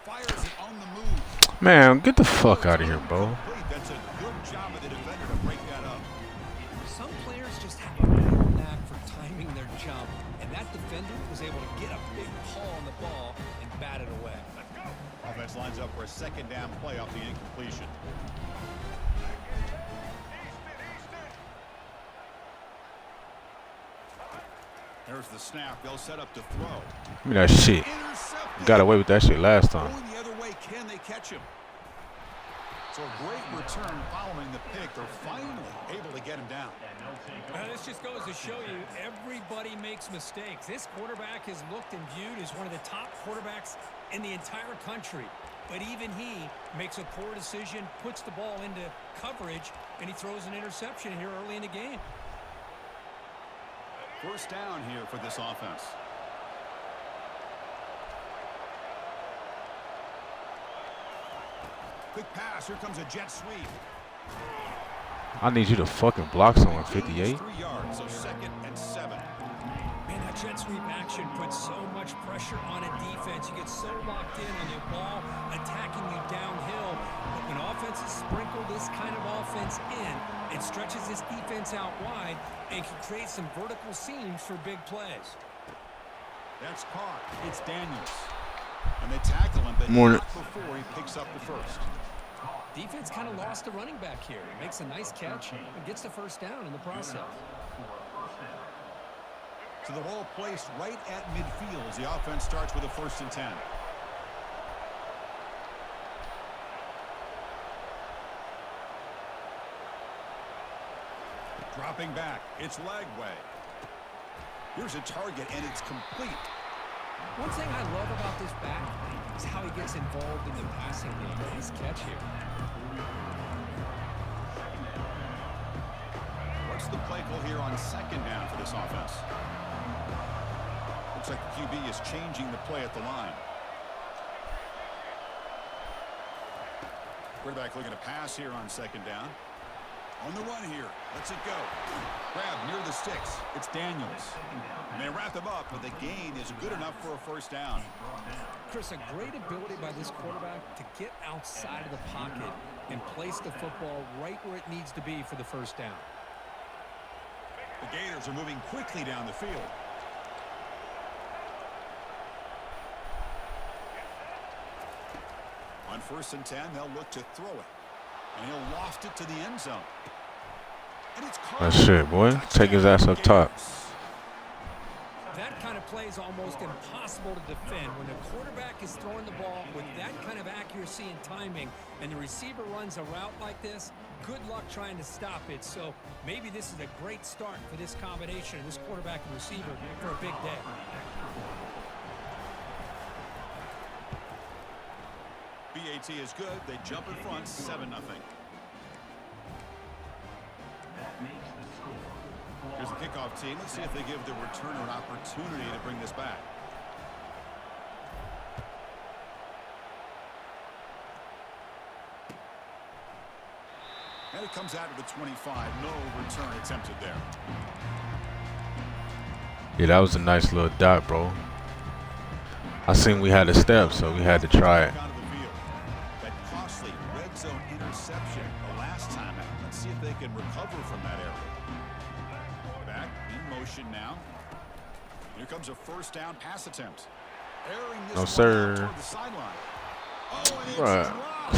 Fires it on the move. Man, get the fuck out of here, bro. That's a good job of the defender to break that up. Some players just have a better knack for timing their jump, and that defender was able to get a big paw on the ball and bat it away. Offense lines up for a 2nd down play off the incompletion. There's the snap. They'll set up to throw. Give me that shit. Got away with that shit last time. Going the other way, can they catch him? So a great return following the pick. They're finally able to get him down. This just goes to show you everybody makes mistakes. This quarterback is looked and viewed as one of the top quarterbacks in the entire country. But even he makes a poor decision, puts the ball into coverage, and he throws an interception here early in the game. First down here for this offense. Quick pass. Here comes a jet sweep. I need you to fucking block someone. 58. 3 yards, so 2nd and 7. Man, that jet sweep action puts so much pressure on a defense. You get so locked in on your ball attacking you downhill. But when offenses sprinkle this kind of offense in, it stretches this defense out wide and can create some vertical seams for big plays. That's caught. It's Daniels. And they tackle him, but not before he picks up the first. Defense kind of lost the running back here. Makes a nice catch and gets the first down in the process. So the ball placed right at midfield as the offense starts with a 1st and 10. Dropping back. It's Lagway. Here's a target, and it's complete. One thing I love about this back is how he gets involved in the passing game. Nice catch here. What's the play call here on 2nd down for this offense? Looks like the QB is changing the play at the line. Quarterback looking to pass here on 2nd down. On the run here. Lets it go. Grab near the sticks. It's Daniels. And they wrap him up, but the gain is good enough for a 1st down. Chris, a great ability by this quarterback to get outside of the pocket and place the football right where it needs to be for the 1st down. The Gators are moving quickly down the field. On 1st and 10, they'll look to throw it. And he'll loft it to the end zone. And it's That shit, boy. Take his ass up top. That kind of play is almost impossible to defend. When the quarterback is throwing the ball with that kind of accuracy and timing, and the receiver runs a route like this, good luck trying to stop it. So maybe this is a great start for this combination of this quarterback and receiver for a big day. BAT is good. They jump in front, 7-0. Here's the kickoff team. Let's see if they give the returner an opportunity to bring this back. And it comes out of the 25. No return attempted there. Yeah, that was a nice little dot, bro. I seen we had a step, so we had to try it. That costly red zone interception the last time out. Let's see if they can recover from that error. Back in motion now. Here comes a 1st down pass attempt. Airing this No, sir. toward the sideline. Oh, and it's Right. dropped.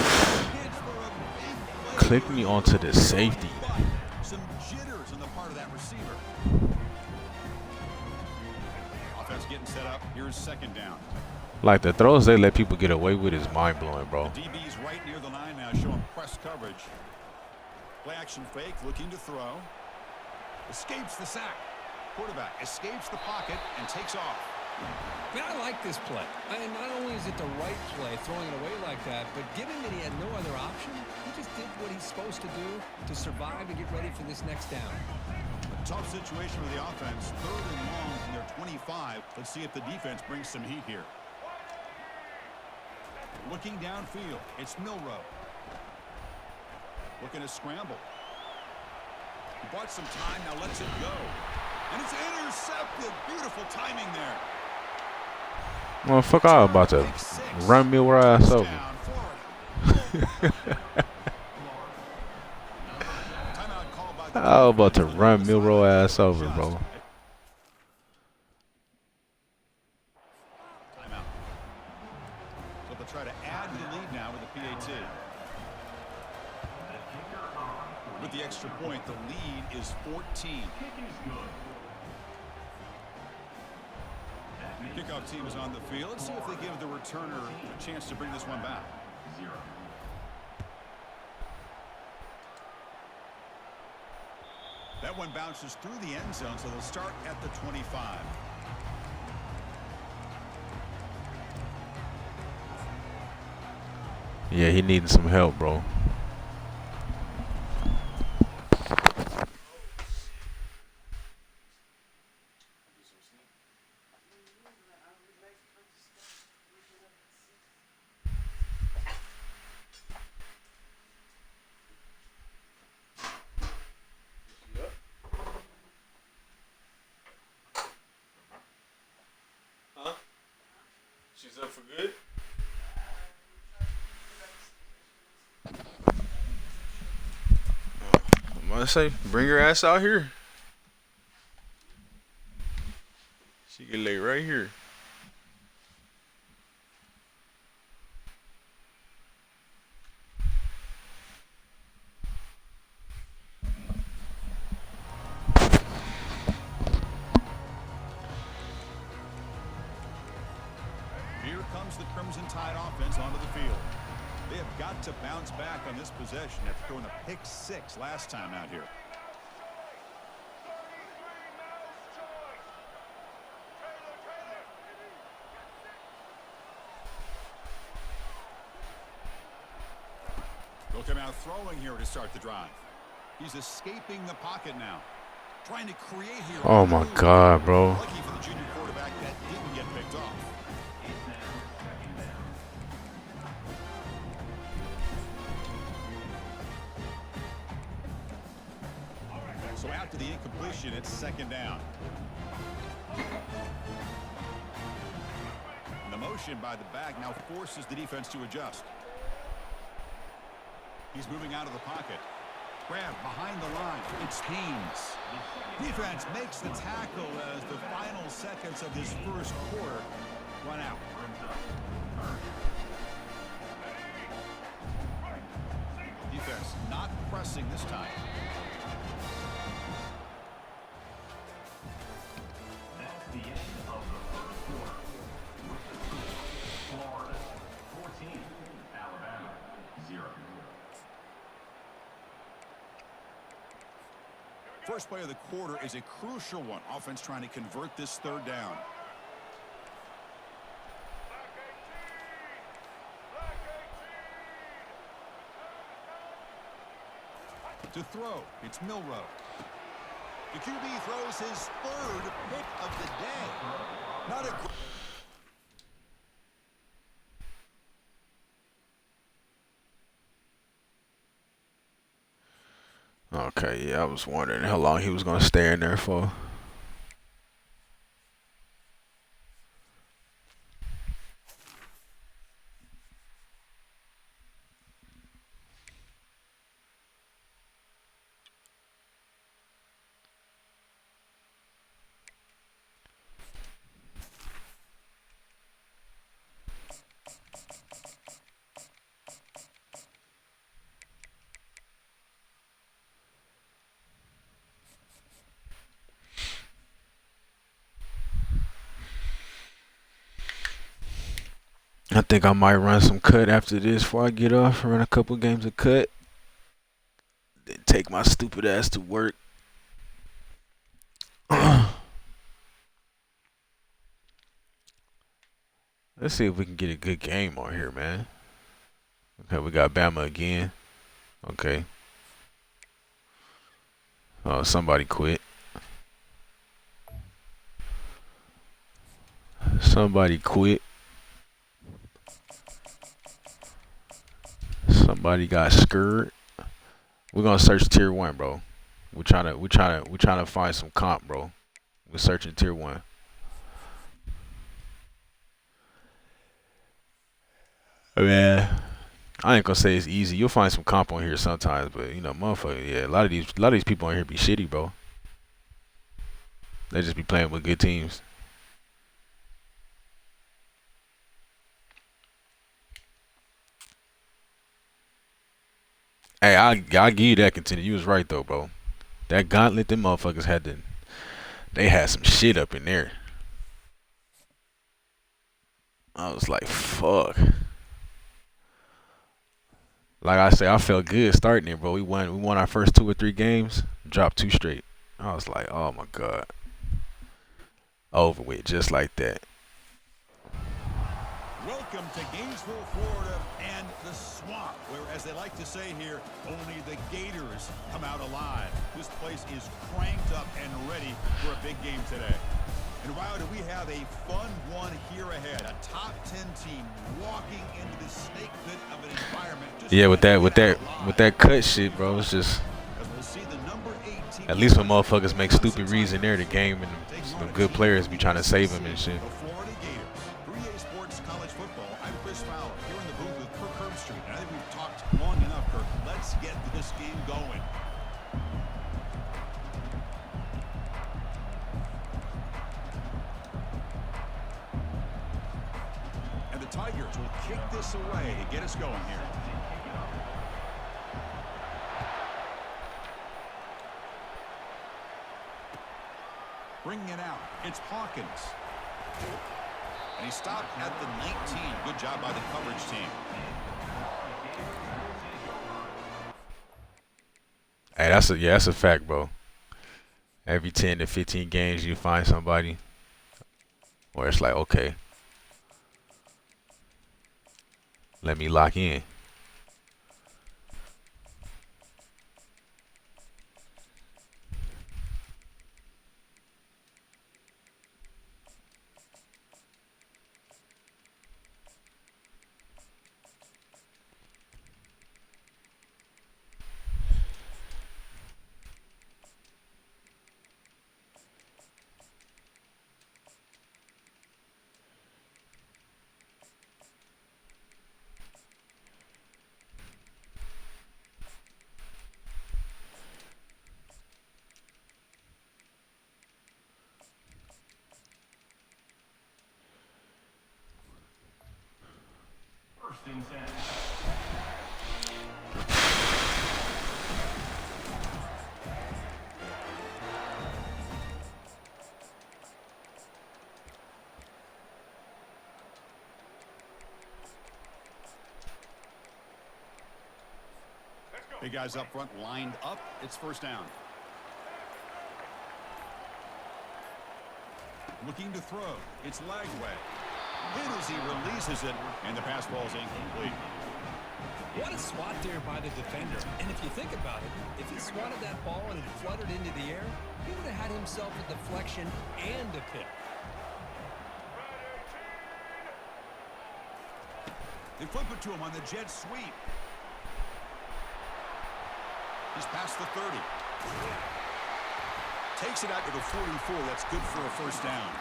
Hit for a big play. Click me onto the safety. Some jitters on the part of that receiver. Offense getting set up. Here's 2nd down. Like the throws they let people get away with is mind blowing, bro. DB's right near the line now, showing press coverage. Play action fake, looking to throw. Escapes the sack. Quarterback escapes the pocket and takes off. Man, I like this play. And not only is it the right play, throwing it away like that, but given that he had no other option, he just did what he's supposed to do to survive and get ready for this next down. A tough situation with the offense. 3rd and long from their 25. Let's see if the defense brings some heat here. Looking downfield, it's Milrow. Looking to scramble. He bought some time, now lets it go. And it's intercepted. Beautiful timing there. Well, fuck, I was about to run me where ass over. I was about to run Milrow ass over, bro. Timeout. So they'll try to add to the lead now with the PAT. With the extra point, the lead is 14. Kickoff team is on the field. Let's see if they give the returner a chance to bring this one back. 0. That one bounces through the end zone, so they'll start at the 25. Yeah, he needing some help, bro. Huh? She's up for good? I'm gonna say, bring your ass out here. She can lay right here. Here comes the Crimson Tide offense onto the field. They have got to bounce back on this possession after throwing a pick 6 last time out here. They'll come out throwing here to start the drive. He's escaping the pocket now. Trying to create here. Oh my God, bro. Lucky for the junior quarterback that didn't get picked off. So after the incompletion, it's second down. And the motion by the back now forces the defense to adjust. He's moving out of the pocket. Grab behind the line. It's Haynes. Defense makes the tackle as the final seconds of this first quarter run out. Defense not pressing this time. That's the end of the first quarter. With the score, Florida 14, Alabama 0. First play of the quarter is a crucial one. Offense trying to convert this third down. To throw, it's Milrow. The QB throws his third pick of the day. Not a Okay, yeah, I was wondering how long he was gonna stay in there for. I think I might run some cut after this before I get off. Run a couple games of cut. Then take my stupid ass to work. Let's see if we can get a good game on here, man. Okay, we got Bama again. Okay. Oh, somebody quit. Somebody quit. Somebody got scared. We're gonna search tier 1, bro. We're trying to find some comp, bro. We're searching tier 1. Man, I ain't gonna say it's easy. You'll find some comp on here sometimes, but you know, motherfucker, yeah, a lot of these people on here be shitty, bro. They just be playing with good teams. Hey, I'll give you that, Continue. You was right though, bro. That gauntlet, them motherfuckers they had some shit up in there. I was like, fuck. Like I said, I felt good starting it, bro. We won our first 2 or 3 games, dropped 2 straight. I was like, oh my God. Over with, just like that. Welcome to Gainesville, Florida, and the swamp, where, as they like to say here, only the Gators come out alive. This place is cranked up and ready for a big game today. And wow, do we have a fun one here ahead. A top 10 team walking into the snake pit of an environment. Yeah, with that cut shit, bro, it's just We'll see the number 8 team. at least when motherfuckers make stupid reads in there, the game and some good players be trying to save them and shit. The Florida Gators. For easports college football, I'm Chris Fowler here in the booth with Kirk Herbstreit. And I think we've talked long enough, Kirk. Let's get this game going. And the Tigers will kick this away to get us going here. Bringing it out, it's Hawkins. And he stopped at the 19. Good job by the coverage team. Hey, that's a fact, bro. Every 10 to 15 games, you find somebody where it's like, okay, let me lock in. First and 10. Big guys up front lined up. It's first down. Looking to throw. It's Lagway. Hit as he releases it, and the pass ball is incomplete. What a swat there by the defender. And if you think about it, if he swatted that ball and it fluttered into the air, he would have had himself a deflection and a pick. They flip it to him on the jet sweep. He's past the 30. Takes it out to the 44. That's good for a first down.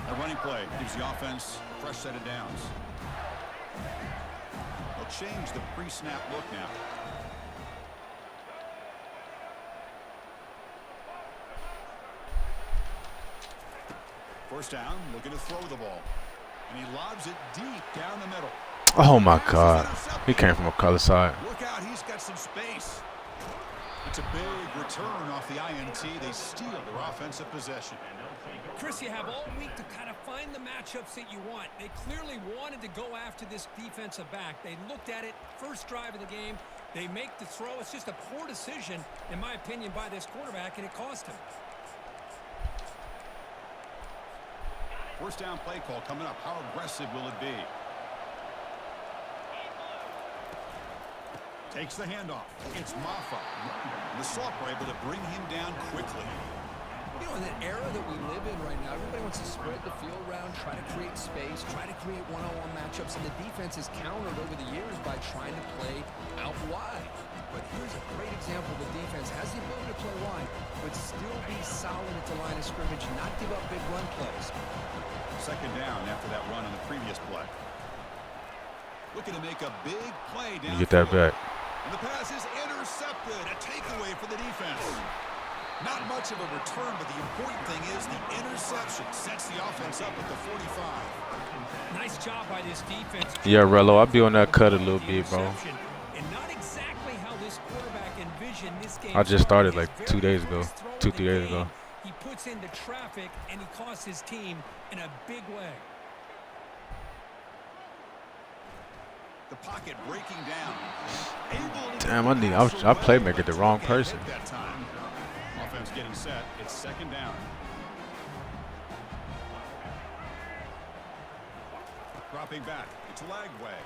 A running play gives the offense a fresh set of downs. They'll change the pre-snap look now. First down, looking to throw the ball. And he lobs it deep down the middle. Oh my God, he came from a color side. Look out, he's got some space. It's a big return off the INT. They steal their offensive possession. Chris, you have all week to kind of find the matchups that you want. They clearly wanted to go after this defensive back. They looked at it, first drive of the game. They make the throw. It's just a poor decision, in my opinion, by this quarterback, and it cost him. First down play call coming up. How aggressive will it be? Takes the handoff. It's Maffa. The Salt were able to bring him down quickly. You know, in the era that we live in right now, everybody wants to spread the field around, try to create space, try to create one-on-one matchups, and the defense has countered over the years by trying to play out wide. But here's a great example. The defense has the ability to play wide, but still be solid at the line of scrimmage, not give up big run plays. Second down after that run on the previous play. Looking to make a big play down. You get that back. And the pass is intercepted. A takeaway for the defense. Not much of a return, but the important thing is the interception sets the offense up at the 45. Nice job by this defense. Yeah, Rello, I'll be on that cut a little bit, bro. And not exactly how this quarterback envisioned this game. I just started like 2 days ago, 2-3 days ago. He puts into traffic, and he costs his team in a big way. The pocket breaking down. Damn, I playmaker the wrong person. That time. Offense getting set. It's second down. Dropping back. It's Lagway.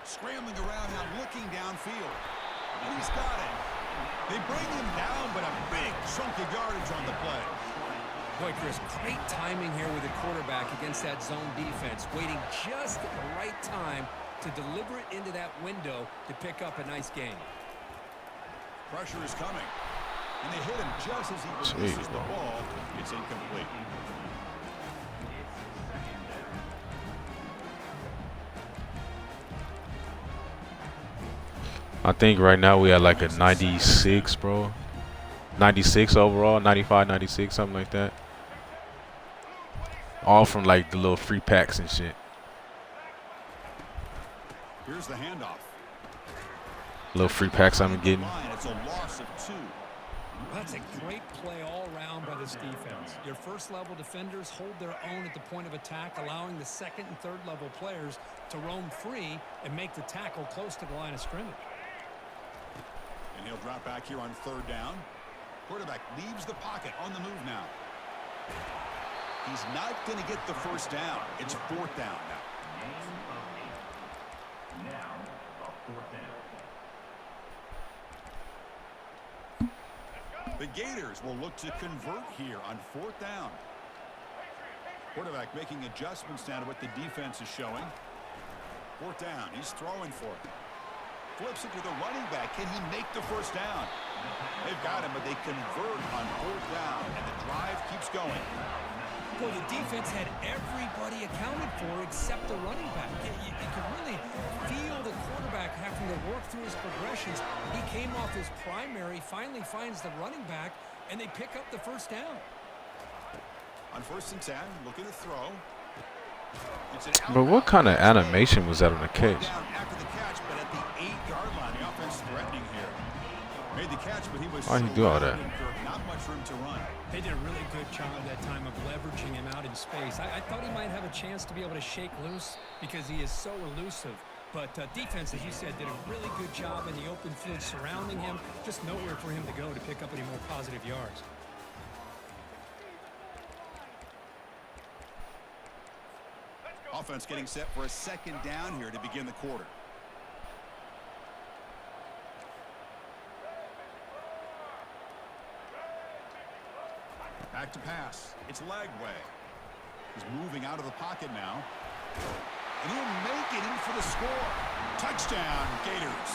Scrambling around now, looking downfield. And he's got it. They bring him down, but a big chunk of yardage on the play. Boy, Chris, great timing here with the quarterback against that zone defense, waiting just at the right time to deliver it into that window to pick up a nice gain. Pressure is coming. And they hit him just as he releases the ball. It's incomplete. I think right now we have like a 96, bro. 96 overall, 95, 96, something like that. All from like the little free packs and shit. Here's the handoff. Little free packs I'm getting. It's a loss of 2. That's a great play all around by this defense. Your first level defenders hold their own at the point of attack, allowing the second and third level players to roam free and make the tackle close to the line of scrimmage. And he'll drop back here on third down. Quarterback leaves the pocket on the move now. He's not going to get the first down. It's fourth down now. Now, a fourth down. The Gators will look to convert here on fourth down. Quarterback making adjustments now to what the defense is showing. Fourth down. He's throwing for it. Flips it to the running back. Can he make the first down? They've got him, but they convert on fourth down, and the drive keeps going. Well, the defense had everybody accounted for except the running back. You could really feel the quarterback having to work through his progressions. He came off his primary, finally finds the running back, and they pick up the first down. On first and 10, looking to throw. But what kind of animation was that on the catch? After the catch, but at the 8-yard line, the offense threatening here. Made the catch, but he was Why'd he do all that? Not much room to run. They did a really good job that time of leveraging him out in space. I thought he might have a chance to be able to shake loose because he is so elusive. But defense, as you said, did a really good job in the open field surrounding him. Just nowhere for him to go to pick up any more positive yards. Offense getting set for a second down here to begin the quarter. Back to pass. It's Lagway. He's moving out of the pocket now. And he'll make it in for the score. Touchdown, Gators.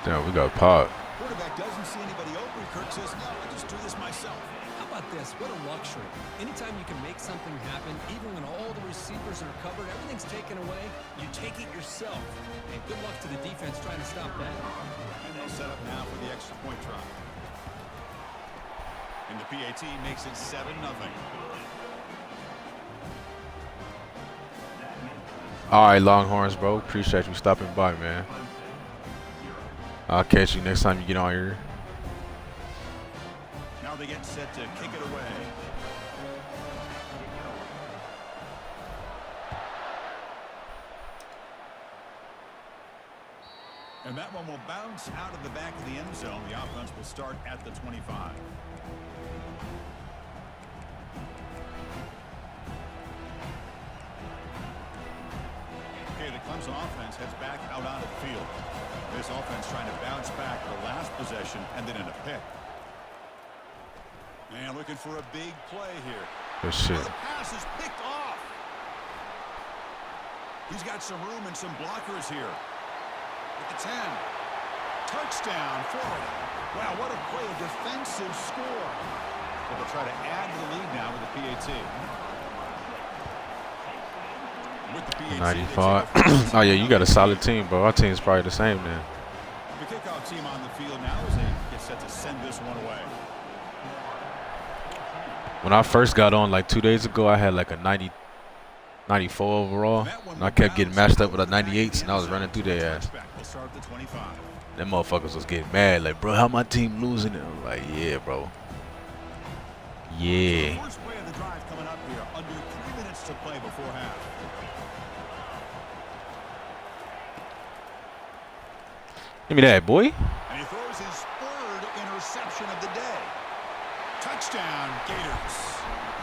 Damn, we got pop. Quarterback doesn't see anybody open. Kirk says, no, I'll just do this myself. How about this? What a luxury. Anytime you can make something happen, even when all the receivers are covered, everything's taken away, you take it yourself. And good luck to the defense trying to stop that. And they'll set up now for the extra point try. And the PAT makes it 7-0. All right, Longhorns, bro. Appreciate you stopping by, man. I'll catch you next time you get on here. Now they get set to kick it away. And that one will bounce out of the back of the end zone. The offense will start at the 25. Okay, the Clemson offense heads back out onto the field. This offense trying to bounce back the last possession and then in a pick. And looking for a big play here. Good shit. The pass is picked off. He's got some room and some blockers here. At the 10. Touchdown, Florida. Wow, what a play, a defensive score. So they'll try to add to the lead now with the PAT. With the PAT 95. Oh, yeah, you got a solid team, bro. Our team's probably the same then. The kickoff team on the field now as they get set to send this one away. When I first got on like 2 days ago, I had like a 94 overall. And I kept getting matched up with a 98s, and I was running through their ass. Them motherfuckers was getting mad, like, bro, how my team losing? And I'm like, yeah, bro. Yeah. So the first play of the drive coming up here. Under 3 minutes to play before half. Give me that, boy. And he throws his third interception of the day. Touchdown, Gators.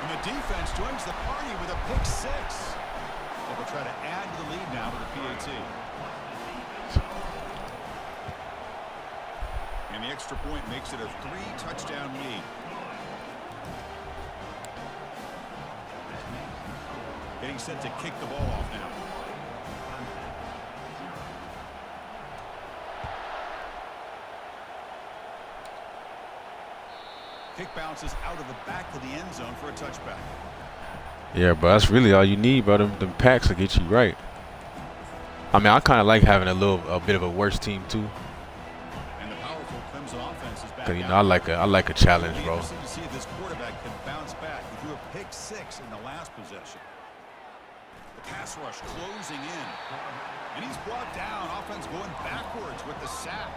And the defense joins the party with a pick 6. They'll try to add to the lead now with a PAT. And the extra point makes it a 3-touchdown lead. Getting set to kick the ball off now. Kick bounces out of the back of the end zone for a touchback. Yeah, bro, that's really all you need, bro. Them packs will get you right. I mean, I kind of like having a bit of a worse team too. And the powerful Clemson offense is back. Cause you know I like a challenge, bro. Interesting to see if this quarterback can bounce back. He threw a pick 6 in the last possession. The pass rush closing in, and he's brought down. Offense going backwards with the sack.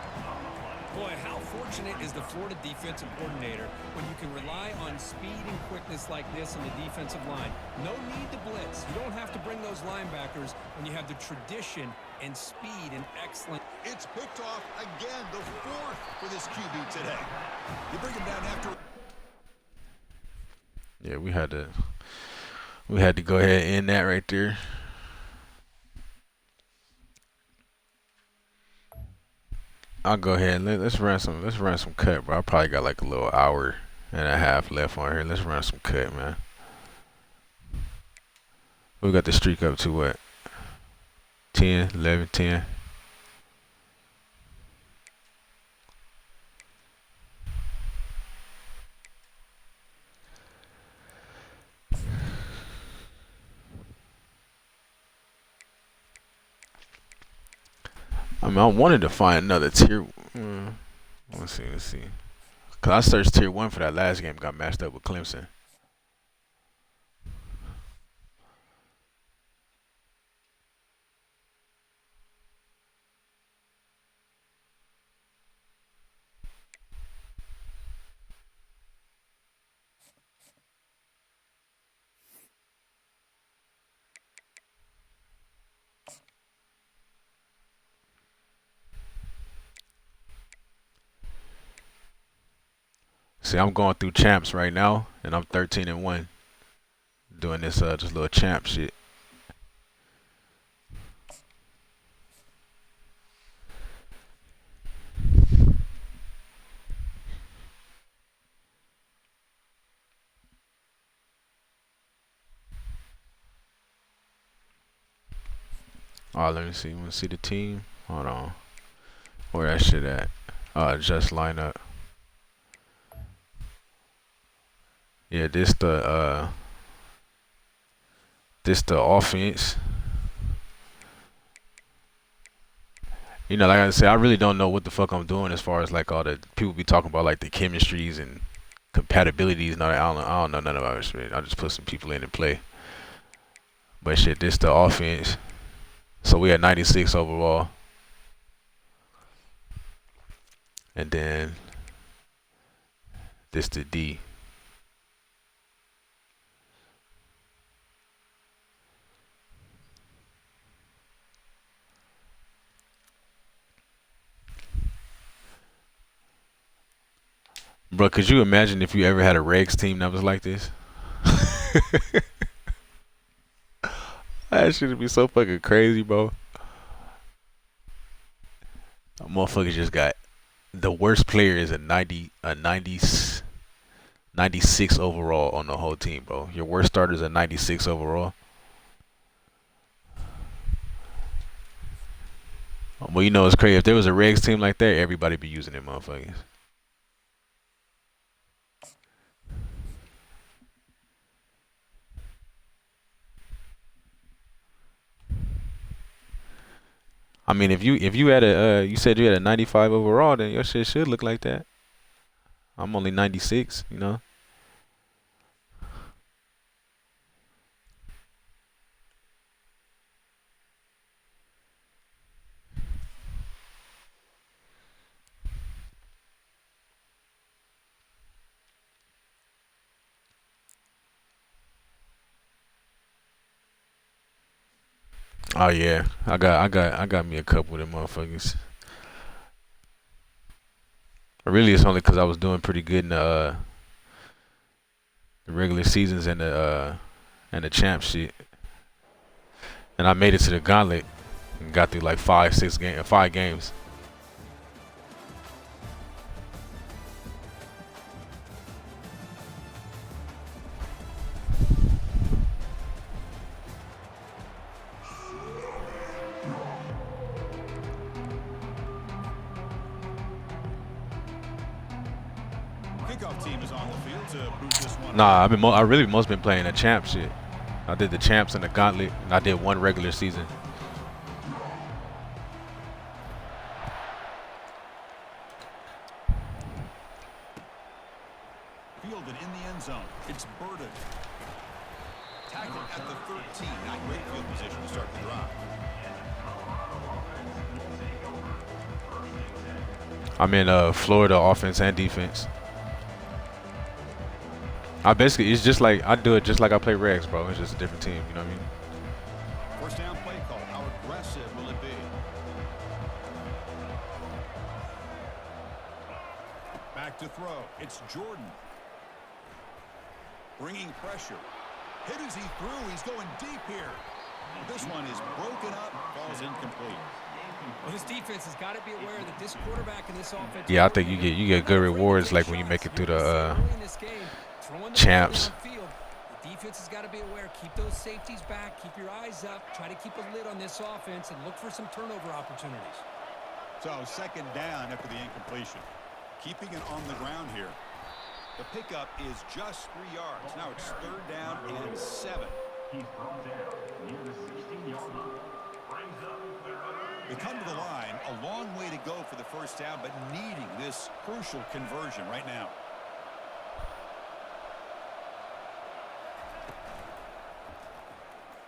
Boy, how fortunate is the Florida defensive coordinator when you can rely on speed and quickness like this on the defensive line. No need to blitz. You don't have to bring those linebackers when you have the tradition and speed and excellent. It's picked off again, the 4th for this QB today. You bring him down after. Yeah, we had to go ahead and end that right there. I'll go ahead and let's run some cut, bro. I probably got like a little hour and a half left on here. Let's run some cut, man. We got the streak up to what? 10, 11, 10. I mean, I wanted to find another tier. Let's see. Cause I searched tier 1 for that last game. Got matched up with Clemson. See, I'm going through champs right now, and I'm 13-1, doing this just little champ shit. Oh, let me see. You want to see the team? Hold on. Where that shit at? Just line up. Yeah, this the offense. You know, like I said, I really don't know what the fuck I'm doing as far as like all the people be talking about like the chemistries and compatibilities and all that. I don't know none about it. Shit. I just put some people in and play. But shit, this the offense. So we had 96 overall. And then this the D. Bro, could you imagine if you ever had a Regs team that was like this? That shit would be so fucking crazy, bro. A motherfucker just got the worst player is a 96 overall on the whole team, bro. Your worst starter is a 96 overall. Well, you know it's crazy. If there was a Regs team like that, everybody be using them motherfuckers. I mean, if you had you said you had a 95 overall, then your shit should look like that. I'm only 96, you know. Oh yeah, I got me a couple of them motherfuckers. Really, it's only because I was doing pretty good in the regular seasons and the champ shit, and I made it to the gauntlet and got through like 5 games. Kickoff team is on the field to boot this one. Nah, I really most been playing the champ shit. I did the champs and the gauntlet, and I did one regular season. Fielded in the end zone. It's Burden. Tackled at the 13. Not great field position to start the drive. I'm in Florida offense and defense. It's just like I do it just like I play Regs, bro. It's just a different team, you know what I mean? First down play call. How aggressive will it be? Back to throw. It's Jordan. Bringing pressure. Hit as he threw. He's going deep here. This one is broken up. Ball's incomplete. Well, this defense has got to be aware that this quarterback and this offense. Yeah, I think you get good rewards like when you make it through the champs. The defense has got to be aware. Keep those safeties back. Keep your eyes up. Try to keep a lid on this offense and look for some turnover opportunities. So second down after the incompletion. Keeping it on the ground here. The pickup is just 3 yards. Now it's third down and 7. He's brought down near the 16-yard line. Brings up their other. They come to the line, a long way to go for the first down, but needing this crucial conversion right now.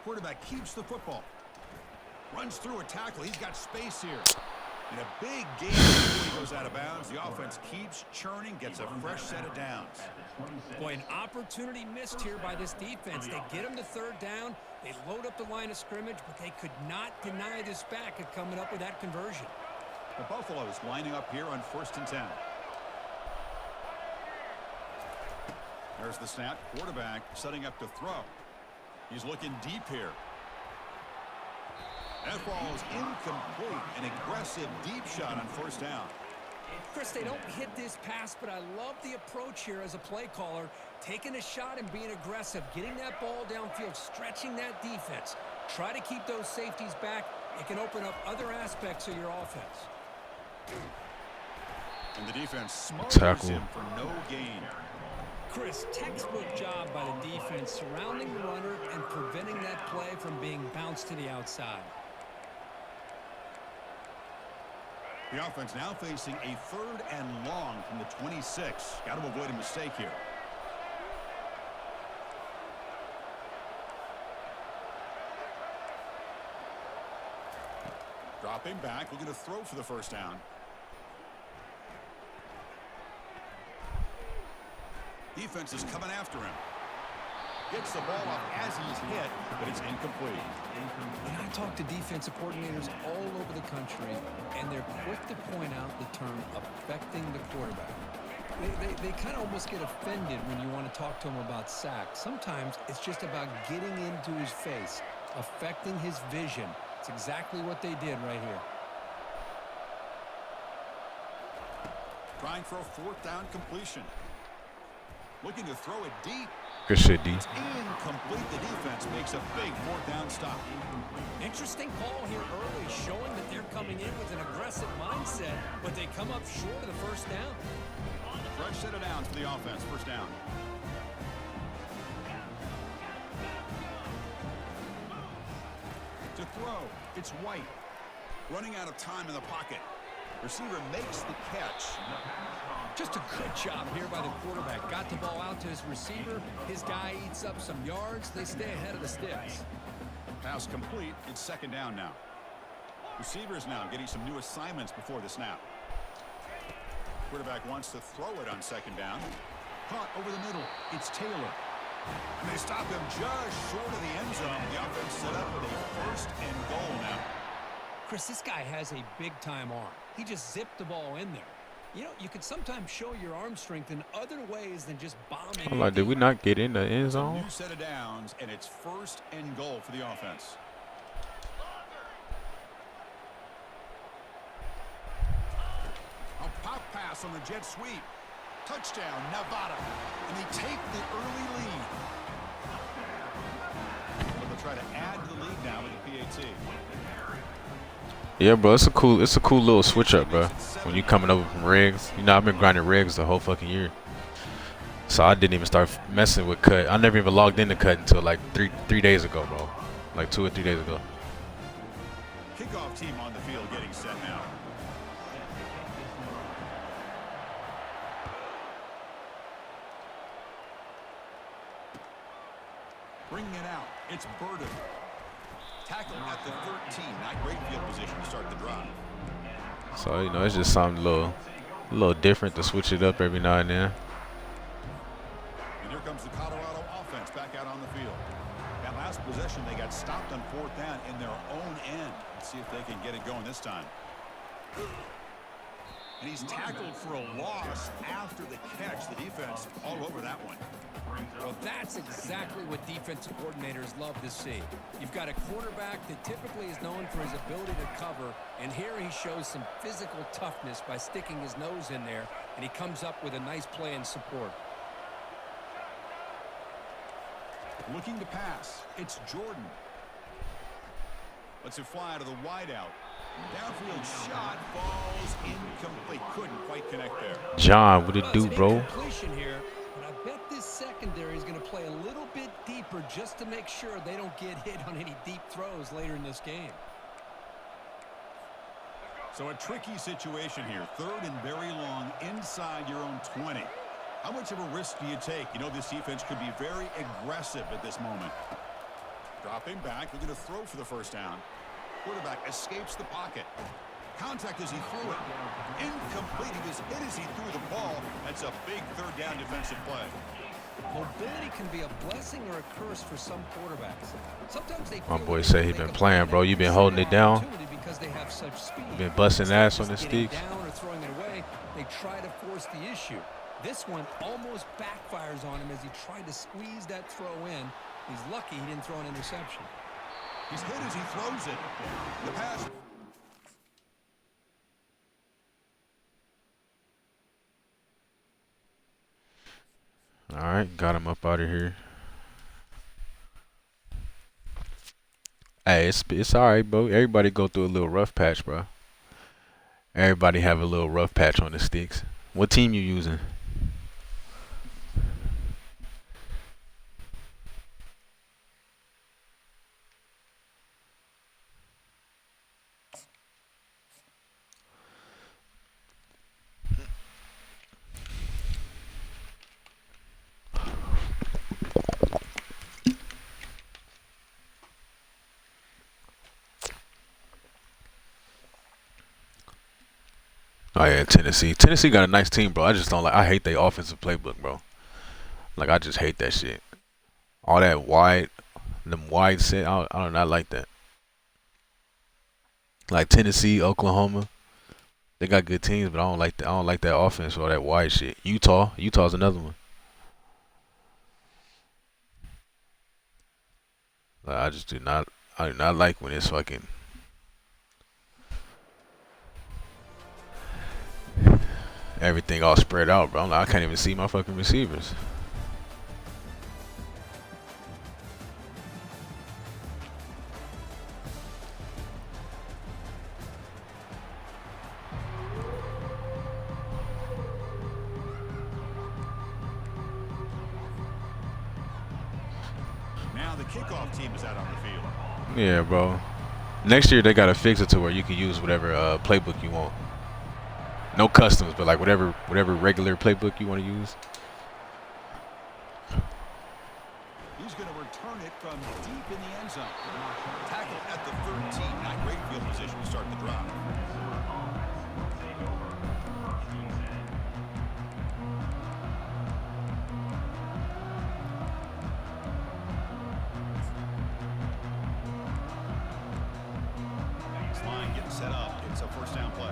Quarterback keeps the football. Runs through a tackle. He's got space here. And a big gain before he goes out of bounds. The offense keeps churning, gets a fresh set of downs. Boy, an opportunity missed here by this defense. They get him to third down. They load up the line of scrimmage, but they could not deny this back at coming up with that conversion. The Buffaloes lining up here on 1st and 10. There's the snap. Quarterback setting up to throw. He's looking deep here. That ball is incomplete. An aggressive deep shot on 1st down. Chris, they don't hit this pass, but I love the approach here as a play caller. Taking a shot and being aggressive, getting that ball downfield, stretching that defense. Try to keep those safeties back. It can open up other aspects of your offense. And the defense smothers Tackle. him for no gain. Chris, textbook job by the defense surrounding the runner and preventing that play from being bounced to the outside. The offense now facing a 3rd and long from the 26. Got to avoid a mistake here. Dropping back, looking to throw for the 1st down. Defense is coming after him. Gets the ball off as he's hit, but it's incomplete. And I talk to defensive coordinators all over the country, and they're quick to point out the term affecting the quarterback. They kind of almost get offended when you want to talk to them about sacks. Sometimes it's just about getting into his face, affecting his vision. It's exactly what they did right here. Trying for a 4th down completion. Looking to throw it deep. Good shit, D. It's incomplete. The defense makes a big 4th down stop. Interesting call here early, showing that they're coming in with an aggressive mindset, but they come up short of the 1st down. Fresh set of downs for the offense. 1st down. To throw, it's White. Running out of time in the pocket. Receiver makes the catch. Just a good job here by the quarterback. Got the ball out to his receiver. His guy eats up some yards. They stay ahead of the sticks. Pass complete. It's 2nd down now. Receivers now getting some new assignments before the snap. Quarterback wants to throw it on 2nd down. Caught over the middle. It's Taylor. And they stop him just short of the end zone. The offense set up with a 1st and goal now. Chris, this guy has a big-time arm. He just zipped the ball in there. You know, you can sometimes show your arm strength in other ways than just bombing. I'm like, did we not get in the end zone? New set of downs, and it's 1st and goal for the offense. A pop pass on the jet sweep. Touchdown, Nevada. And they take the early lead. But they'll try to add to the lead now with the PAT. Yeah, bro, it's a cool little switch up, bro. When you coming over from regs, you know, I've been grinding regs the whole fucking year, so I didn't even start messing with cut. I never even logged into cut until like three days ago, bro. Like 2 or 3 days ago. Kickoff team on the field getting set now. Bringing it out, it's Burden. Tackle at the 13. Not great field position to start the drive. So, you know, it's just something a little different to switch it up every now and then. And here comes the Colorado offense back out on the field. That last possession, they got stopped on 4th down in their own end. Let's see if they can get it going this time. And he's tackled for a loss after the catch. The defense all over that one. Well, that's exactly what defensive coordinators love to see. You've got a quarterback that typically is known for his ability to cover, and here he shows some physical toughness by sticking his nose in there, and he comes up with a nice play in support. Looking to pass. It's Jordan. Lets it fly to the wideout. Downfield shot falls incomplete. Couldn't quite connect there. John, what it do, bro? Here, but I bet this secondary is going to play a little bit deeper just to make sure they don't get hit on any deep throws later in this game. So a tricky situation here. 3rd and very long inside your own 20. How much of a risk do you take? You know, this defense could be very aggressive at this moment. Dropping back, looking to throw for the 1st down. Quarterback escapes the pocket. Contact as he threw it. Incomplete. He was hit as he threw the ball. That's a big 3rd down defensive play. Mobility can be a blessing or a curse for some quarterbacks. Sometimes they My boy said he been playing, bro. You been holding it down. Because they have such speed. You been busting ass on the sticks. Down or throwing it away, they try to force the issue. This one almost backfires on him as he tried to squeeze that throw in. He's lucky he didn't throw an interception. He's hit as he throws it. The pass. All right, got him up out of here. Hey, it's all right, bro. Everybody go through a little rough patch, bro. Everybody have a little rough patch on the sticks. What team you using? Oh yeah, Tennessee. Tennessee got a nice team, bro. I just don't like. I hate their offensive playbook, bro. Like I just hate that shit. All that wide, them wide set. I don't not like that. Like Tennessee, Oklahoma, they got good teams, but I don't like that. I don't like that offense or that wide shit. Utah's another one. Like, I just do not. I do not like when it's fucking. Everything all spread out, bro. I can't even see my fucking receivers. Now the kickoff team is out on the field. Yeah, bro. Next year they gotta fix it to where you can use whatever playbook you want. No customs, but like whatever regular playbook you want to use. He's going to return it from deep in the end zone. Tackle at the 13. Not great field position to start the drive. set up. It's a first down play.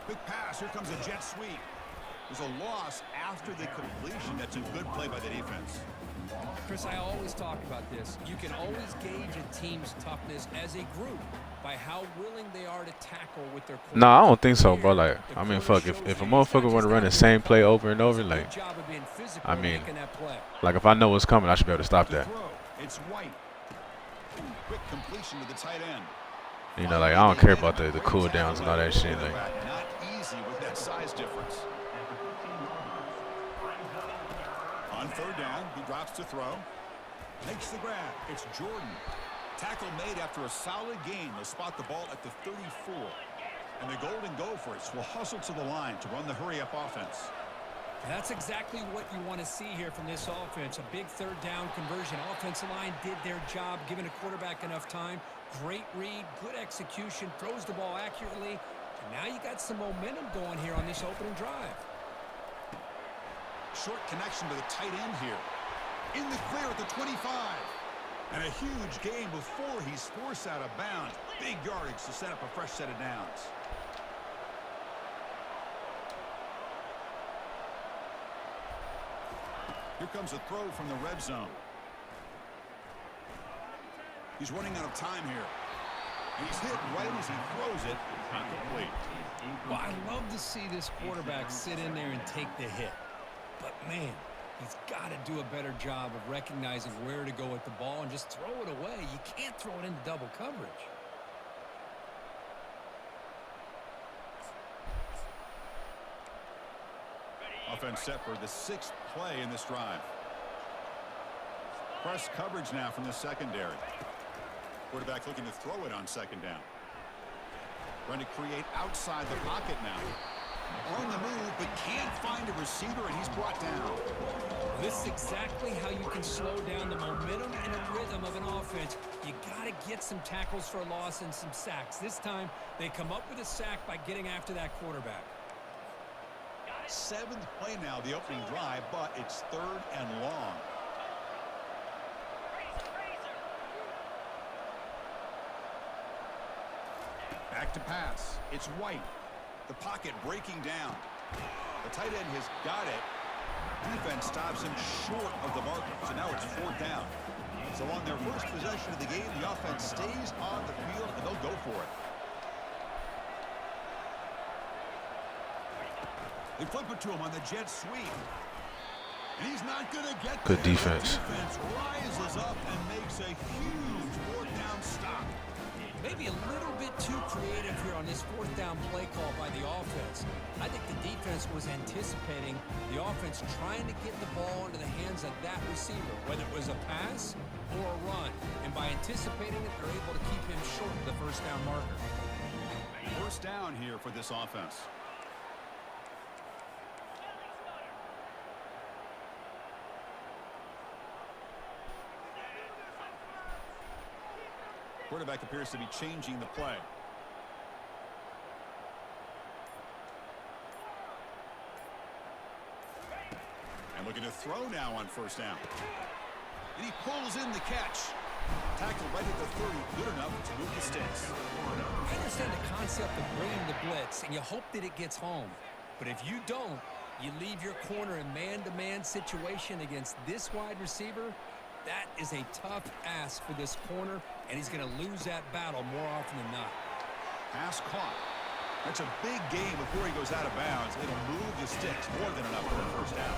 Quick pass. Here comes a jet sweep. There's a loss after the completion. That's a good play by the defense. Chris, I always talk about this. You can always gauge a team's toughness as a group by how willing they are to tackle with their quarterback. Nah, I don't think so, bro. Like, I mean, fuck, if a motherfucker want to run the same play over and over, like, I mean, like if I know what's coming, I should be able to stop that. It's White. Quick completion to the tight end. You know, like, I don't care about the cool downs and all that shit. Like, Not easy with that size difference. On third down, he drops to throw. Makes the grab. It's Jordan. Tackle made after a solid gain. They'll spot the ball at the 34. And the Golden Gophers will hustle to the line to run the hurry-up offense. That's exactly what you want to see here from this offense. A big third down conversion. Offensive line did their job, giving a quarterback enough time. Great read, good execution, throws the ball accurately. And now you got some momentum going here on this opening drive. Short connection to the tight end here. In the clear at the 25. And a huge gain before he's forced out of bounds. Big yardage to set up a fresh set of downs. Here comes a throw from the red zone. He's running out of time here. And he's hit right as he throws it. Incomplete. Well, I love to see this quarterback sit in there and take the hit. But, man, he's got to do a better job of recognizing where to go with the ball and just throw it away. You can't throw it into double coverage. Offense set for the 6th play in this drive. Press coverage now from the secondary. Quarterback looking to throw it on second down. Trying to create outside the pocket now. On the move, but can't find a receiver, and he's brought down. This is exactly how you can slow down the momentum and a rhythm of an offense. You got to get some tackles for a loss and some sacks. This time, they come up with a sack by getting after that quarterback. 7th play now, the opening drive, but it's 3rd and long. Back to pass. It's White. The pocket breaking down. The tight end has got it. Defense stops him short of the marker. So now it's 4th down. So on their first possession of the game, the offense stays on the field, and they'll go for it. They flip it to him on the jet sweep. And he's not going to get good there. defense. The defense rises up and makes a huge 4th down stop. Maybe a little bit too creative here on this 4th down play call by the offense. I think the defense was anticipating the offense trying to get the ball into the hands of that receiver, whether it was a pass or a run. And by anticipating it, they're able to keep him short of the 1st down marker. 1st down here for this offense. Quarterback appears to be changing the play. And looking to throw now on 1st down. And he pulls in the catch. Tackled right at the 30, good enough to move the sticks. I understand the concept of bringing the blitz, and you hope that it gets home. But if you don't, you leave your corner in man-to-man situation against this wide receiver. That is a tough ask for this corner, and he's going to lose that battle more often than not. Pass caught. That's a big gain before he goes out of bounds. It'll move the sticks more than enough for a 1st down.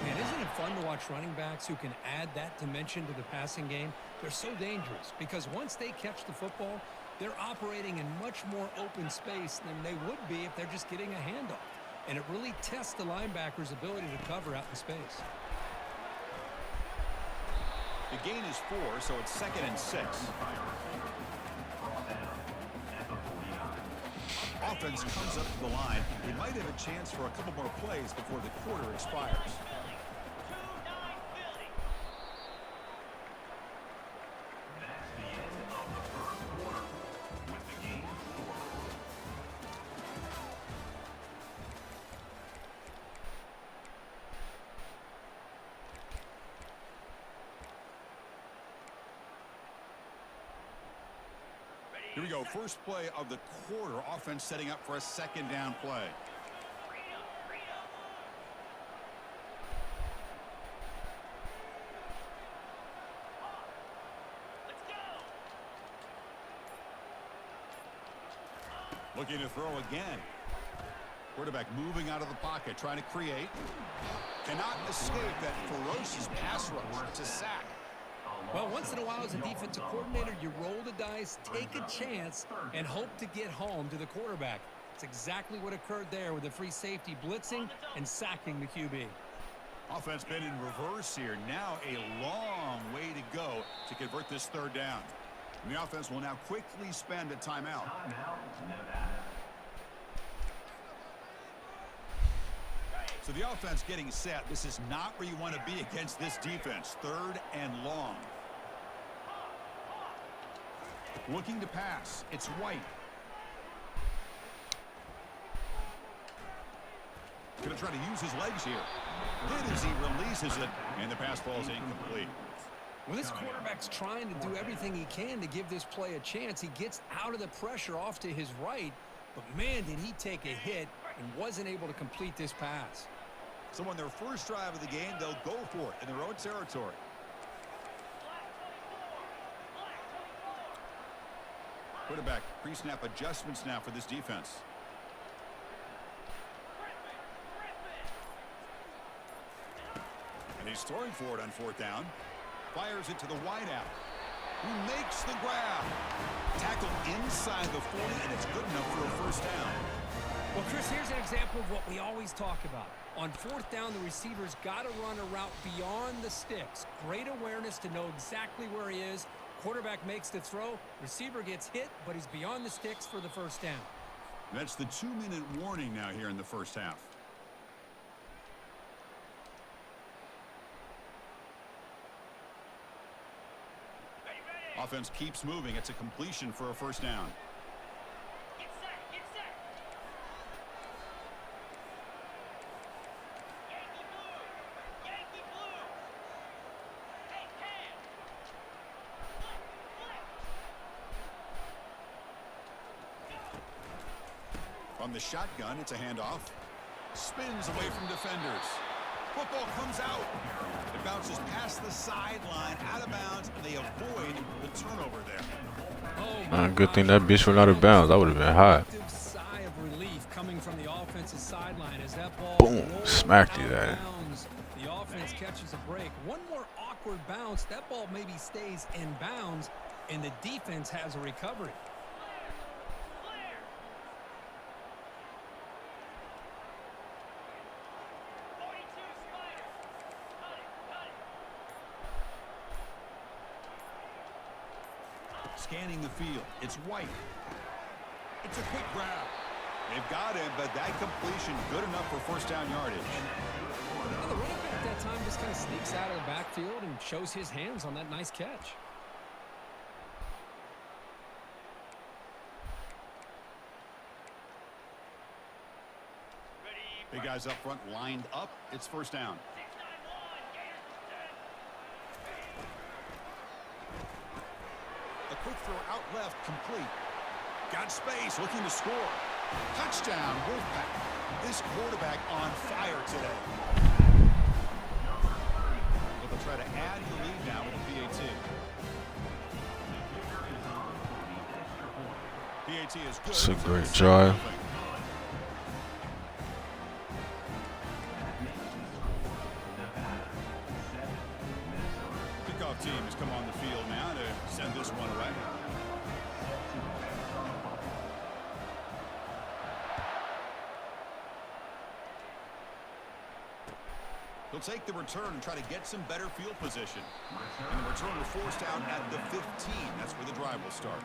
Man, isn't it fun to watch running backs who can add that dimension to the passing game? They're so dangerous because once they catch the football, they're operating in much more open space than they would be if they're just getting a handoff. And it really tests the linebacker's ability to cover out in space. The gain is 4, so it's 2nd and 6. Offense comes up to the line. They might have a chance for a couple more plays before the quarter expires. That's the end of the 1st quarter with the game score. Here we go. First play of the quarter. Offense setting up for a second down play. Looking to throw again. Quarterback moving out of the pocket, trying to create. Cannot escape that ferocious pass rush. It's a sack. Well, once in a while as a defensive coordinator, you roll the dice, take a chance, and hope to get home to the quarterback. It's exactly what occurred there with the free safety blitzing and sacking the QB. Offense been in reverse here. Now a long way to go to convert this third down. And the offense will now quickly spend a timeout. So the offense getting set. This is not where you want to be against this defense. Third and long. Looking to pass. It's White. Going to try to use his legs here. Good as he releases it. And the pass ball is incomplete. When this quarterback's trying to do everything he can to give this play a chance, he gets out of the pressure off to his right. But, man, did he take a hit and wasn't able to complete this pass. So on their first drive of the game, they'll go for it in their own territory. Quarterback pre-snap adjustments now for this defense. And he's throwing for it on fourth down. Fires it to the wideout, who makes the grab. Tackle inside the 40, and it's good enough for a first down. Well, Chris, here's an example of what we always talk about. On fourth down, the receiver's got to run a route beyond the sticks. Great awareness to know exactly where he is. Quarterback makes the throw. Receiver gets hit, but he's beyond the sticks for the first down. That's the 2-minute warning now here in the first half. Offense keeps moving. It's a completion for a first down. Get set, get set. Yankee blue. Yankee blue. Hey, Cam. From the shotgun, it's a handoff. Spins away from defenders. Football comes out. It bounces past the sideline, out of bounds, and they avoid the turnover there. Oh, Man, good thing that bitch went out of bounds. I would have been hot. Sigh of relief coming from the offensive sideline as that ball Boom, rolls smacked you out there. of bounds. The offense catches a break. One more awkward bounce. That ball maybe stays in bounds, and the defense has a recovery. Scanning the field. It's White. It's a quick grab. They've got him, but that completion good enough for first down yardage. Well, the running back at that time just kind of sneaks out of the backfield and shows his hands on that nice catch. Big guys up front lined up. It's first down. A quick throw out left, complete. Got space, looking to score. Touchdown, Wolfpack. This quarterback on fire today. They'll try to add the lead now with the PAT. PAT is good. It's a great drive. Kickoff team has come on the field now to send this one away. He'll take the return and try to get some better field position. And the return will force down at the 15. That's where the drive will start.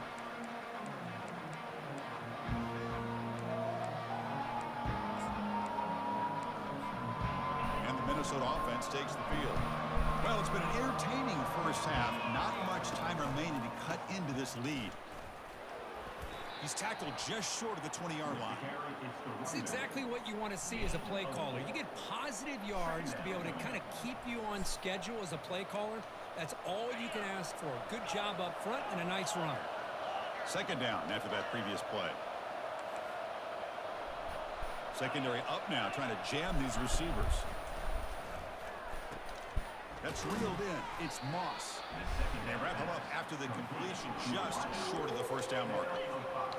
And the Minnesota offense takes the field. Well, it's been an entertaining first half. Not much time remaining to cut into this lead. He's tackled just short of the 20-yard line. It's exactly what you want to see as a play caller. You get positive yards to be able to kind of keep you on schedule as a play caller. That's all you can ask for. Good job up front and a nice run. Second down after that previous play. Secondary up now, trying to jam these receivers. That's reeled in. It's Moss. They wrap him up after the completion, just short of the first down marker.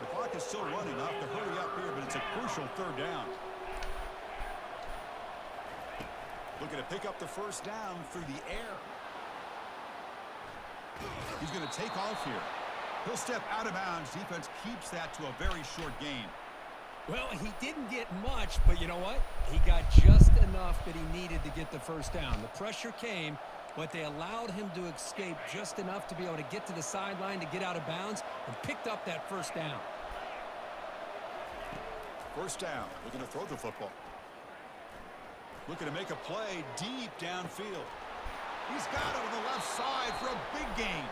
The clock is still running. Off to hurry up here, but it's a crucial third down. Looking to pick up the first down through the air. He's going to take off here. He'll step out of bounds. Defense keeps that to a very short gain. Well, he didn't get much, but you know what? He got just enough that he needed to get the first down. The pressure came, but they allowed him to escape just enough to be able to get to the sideline, to get out of bounds, and picked up that first down. First down. Looking to throw the football. Looking to make a play deep downfield. He's got it on the left side for a big gain.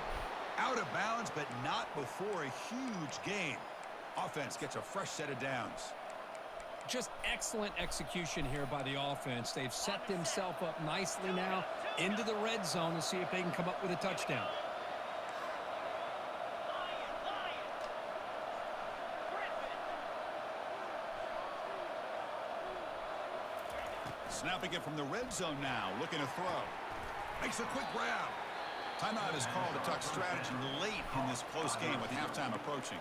Out of bounds, but not before a huge gain. Offense gets a fresh set of downs. Just excellent execution here by the offense. They've set themselves up nicely now into the red zone to see if they can come up with a touchdown. Snapping it from the red zone now, looking to throw. Makes a quick grab. Timeout is called to tuck strategy late in this close game with halftime approaching.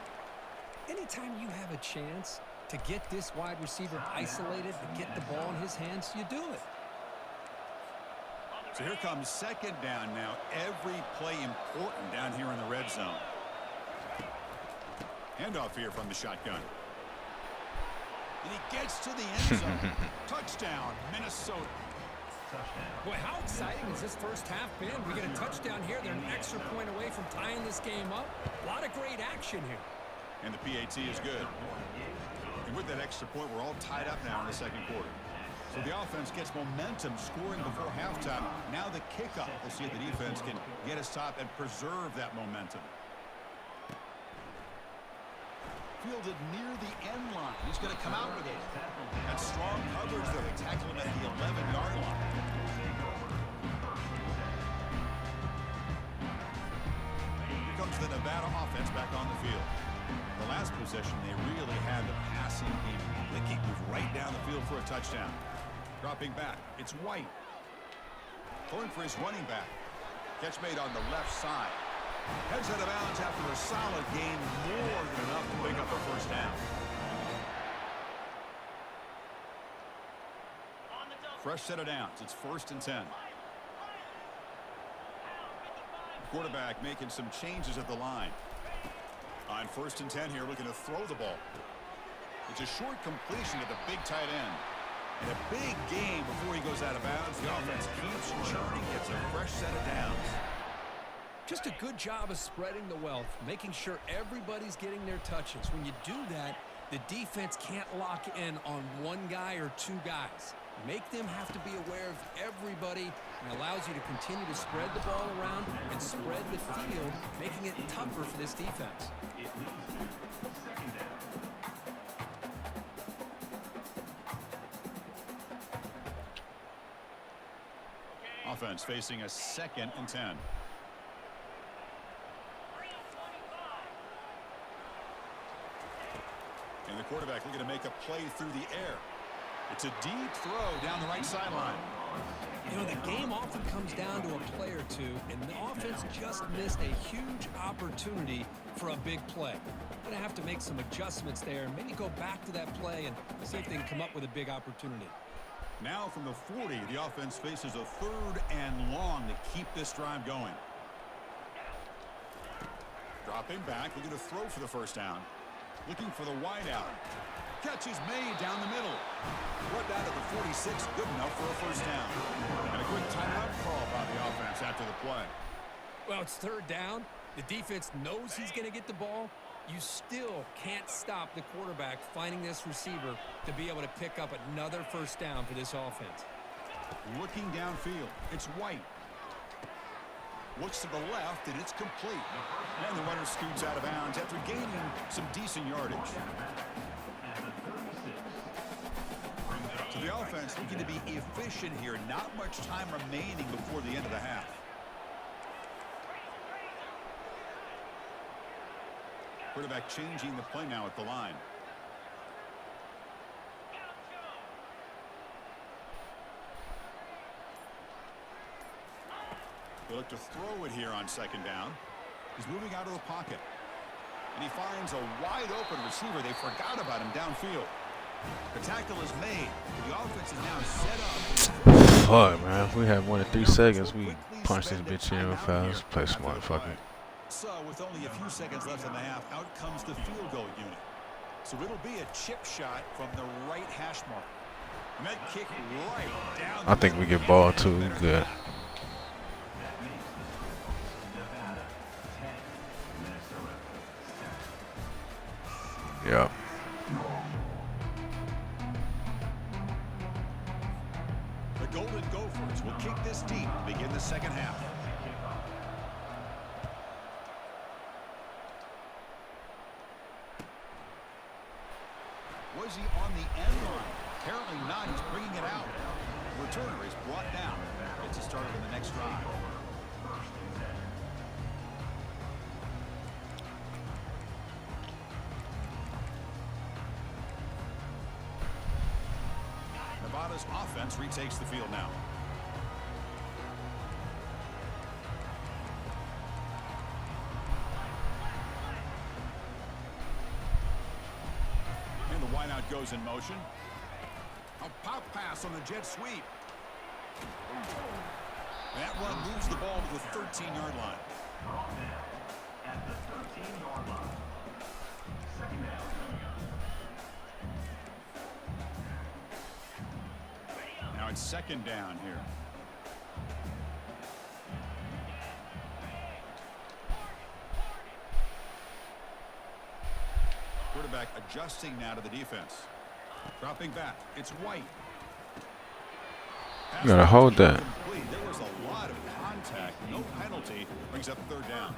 Anytime you have a chance to get this wide receiver isolated, to get the ball in his hands, you do it. So here comes second down now. Every play important down here in the red zone. Handoff here from the shotgun. And he gets to the end zone. Touchdown, Minnesota. Boy, how exciting has this first half been? We get a touchdown here. They're an extra point away from tying this game up. A lot of great action here. And the PAT is good. And with that extra point, we're all tied up now in the second quarter. So the offense gets momentum scoring before halftime. Now the kickoff. We'll see if the defense can get a stop and preserve that momentum. Fielded near the end line. He's going to come out with it. That's strong coverage there. They tackle him at the 11-yard line. Here comes the Nevada offense back on the field. The last possession, they really had the passing game. The kick moved right down the field for a touchdown. Dropping back, it's White. Going for his running back. Catch made on the left side. Heads out of bounds after a solid gain, more than enough to pick up a first down. Fresh set of downs. It's 1st and 10. Quarterback making some changes at the line. On 1st and 10 here, looking to throw the ball. It's a short completion to the big tight end. And a big gain before he goes out of bounds. The offense keeps churning, gets a fresh set of downs. Just a good job of spreading the wealth, making sure everybody's getting their touches. When you do that, the defense can't lock in on one guy or two guys. Make them have to be aware of everybody, and allows you to continue to spread the ball around and spread the field, making it tougher for this defense. Offense facing a 2nd and 10. And the quarterback looking to make a play through the air. It's a deep throw down the right sideline. You know, the game often comes down to a play or two, and the offense just missed a huge opportunity for a big play. Going to have to make some adjustments there, and maybe go back to that play and see if they can come up with a big opportunity. Now from the 40, the offense faces a 3rd and long to keep this drive going. Dropping back, looking to throw for the first down. Looking for the wideout. Catch is made down the middle. Brought down to the 46, good enough for a first down. And a quick timeout call by the offense after the play. Well, it's 3rd down. The defense knows he's going to get the ball. You still can't stop the quarterback finding this receiver to be able to pick up another first down for this offense. Looking downfield, it's White. Looks to the left, and it's complete. And the runner scoots out of bounds after gaining some decent yardage. So the offense looking to be efficient here. Not much time remaining before the end of the half. Quarterback changing the play now at the line. They look to throw it here on second down. He's moving out of the pocket. And he finds a wide-open receiver. They forgot about him downfield. The tackle is made. The offense is now set up. Fuck, man. If we had 1 in 3 seconds, we punch this bitch in real fast. Play some motherfucker. So, with only a few seconds left in the half, out comes the field goal unit. So it'll be a chip shot from the right hash mark. And that kick right down. I think we get ball too. We good. Yeah. The Golden Gophers will kick this deep to begin the second half. Was he on the end line? Apparently not. He's bringing it out. Returner is brought down. Gets it started in the next drive. Nevada's offense retakes the field now. And the wideout goes in motion. A pop pass on the jet sweep. That run moves the ball to the 13-yard line. At the 13-yard line. Second down. Now it's second down here. Quarterback adjusting now to the defense. Dropping back. It's White. You gotta hold that. There was a lot of contact. No penalty. Brings up third down.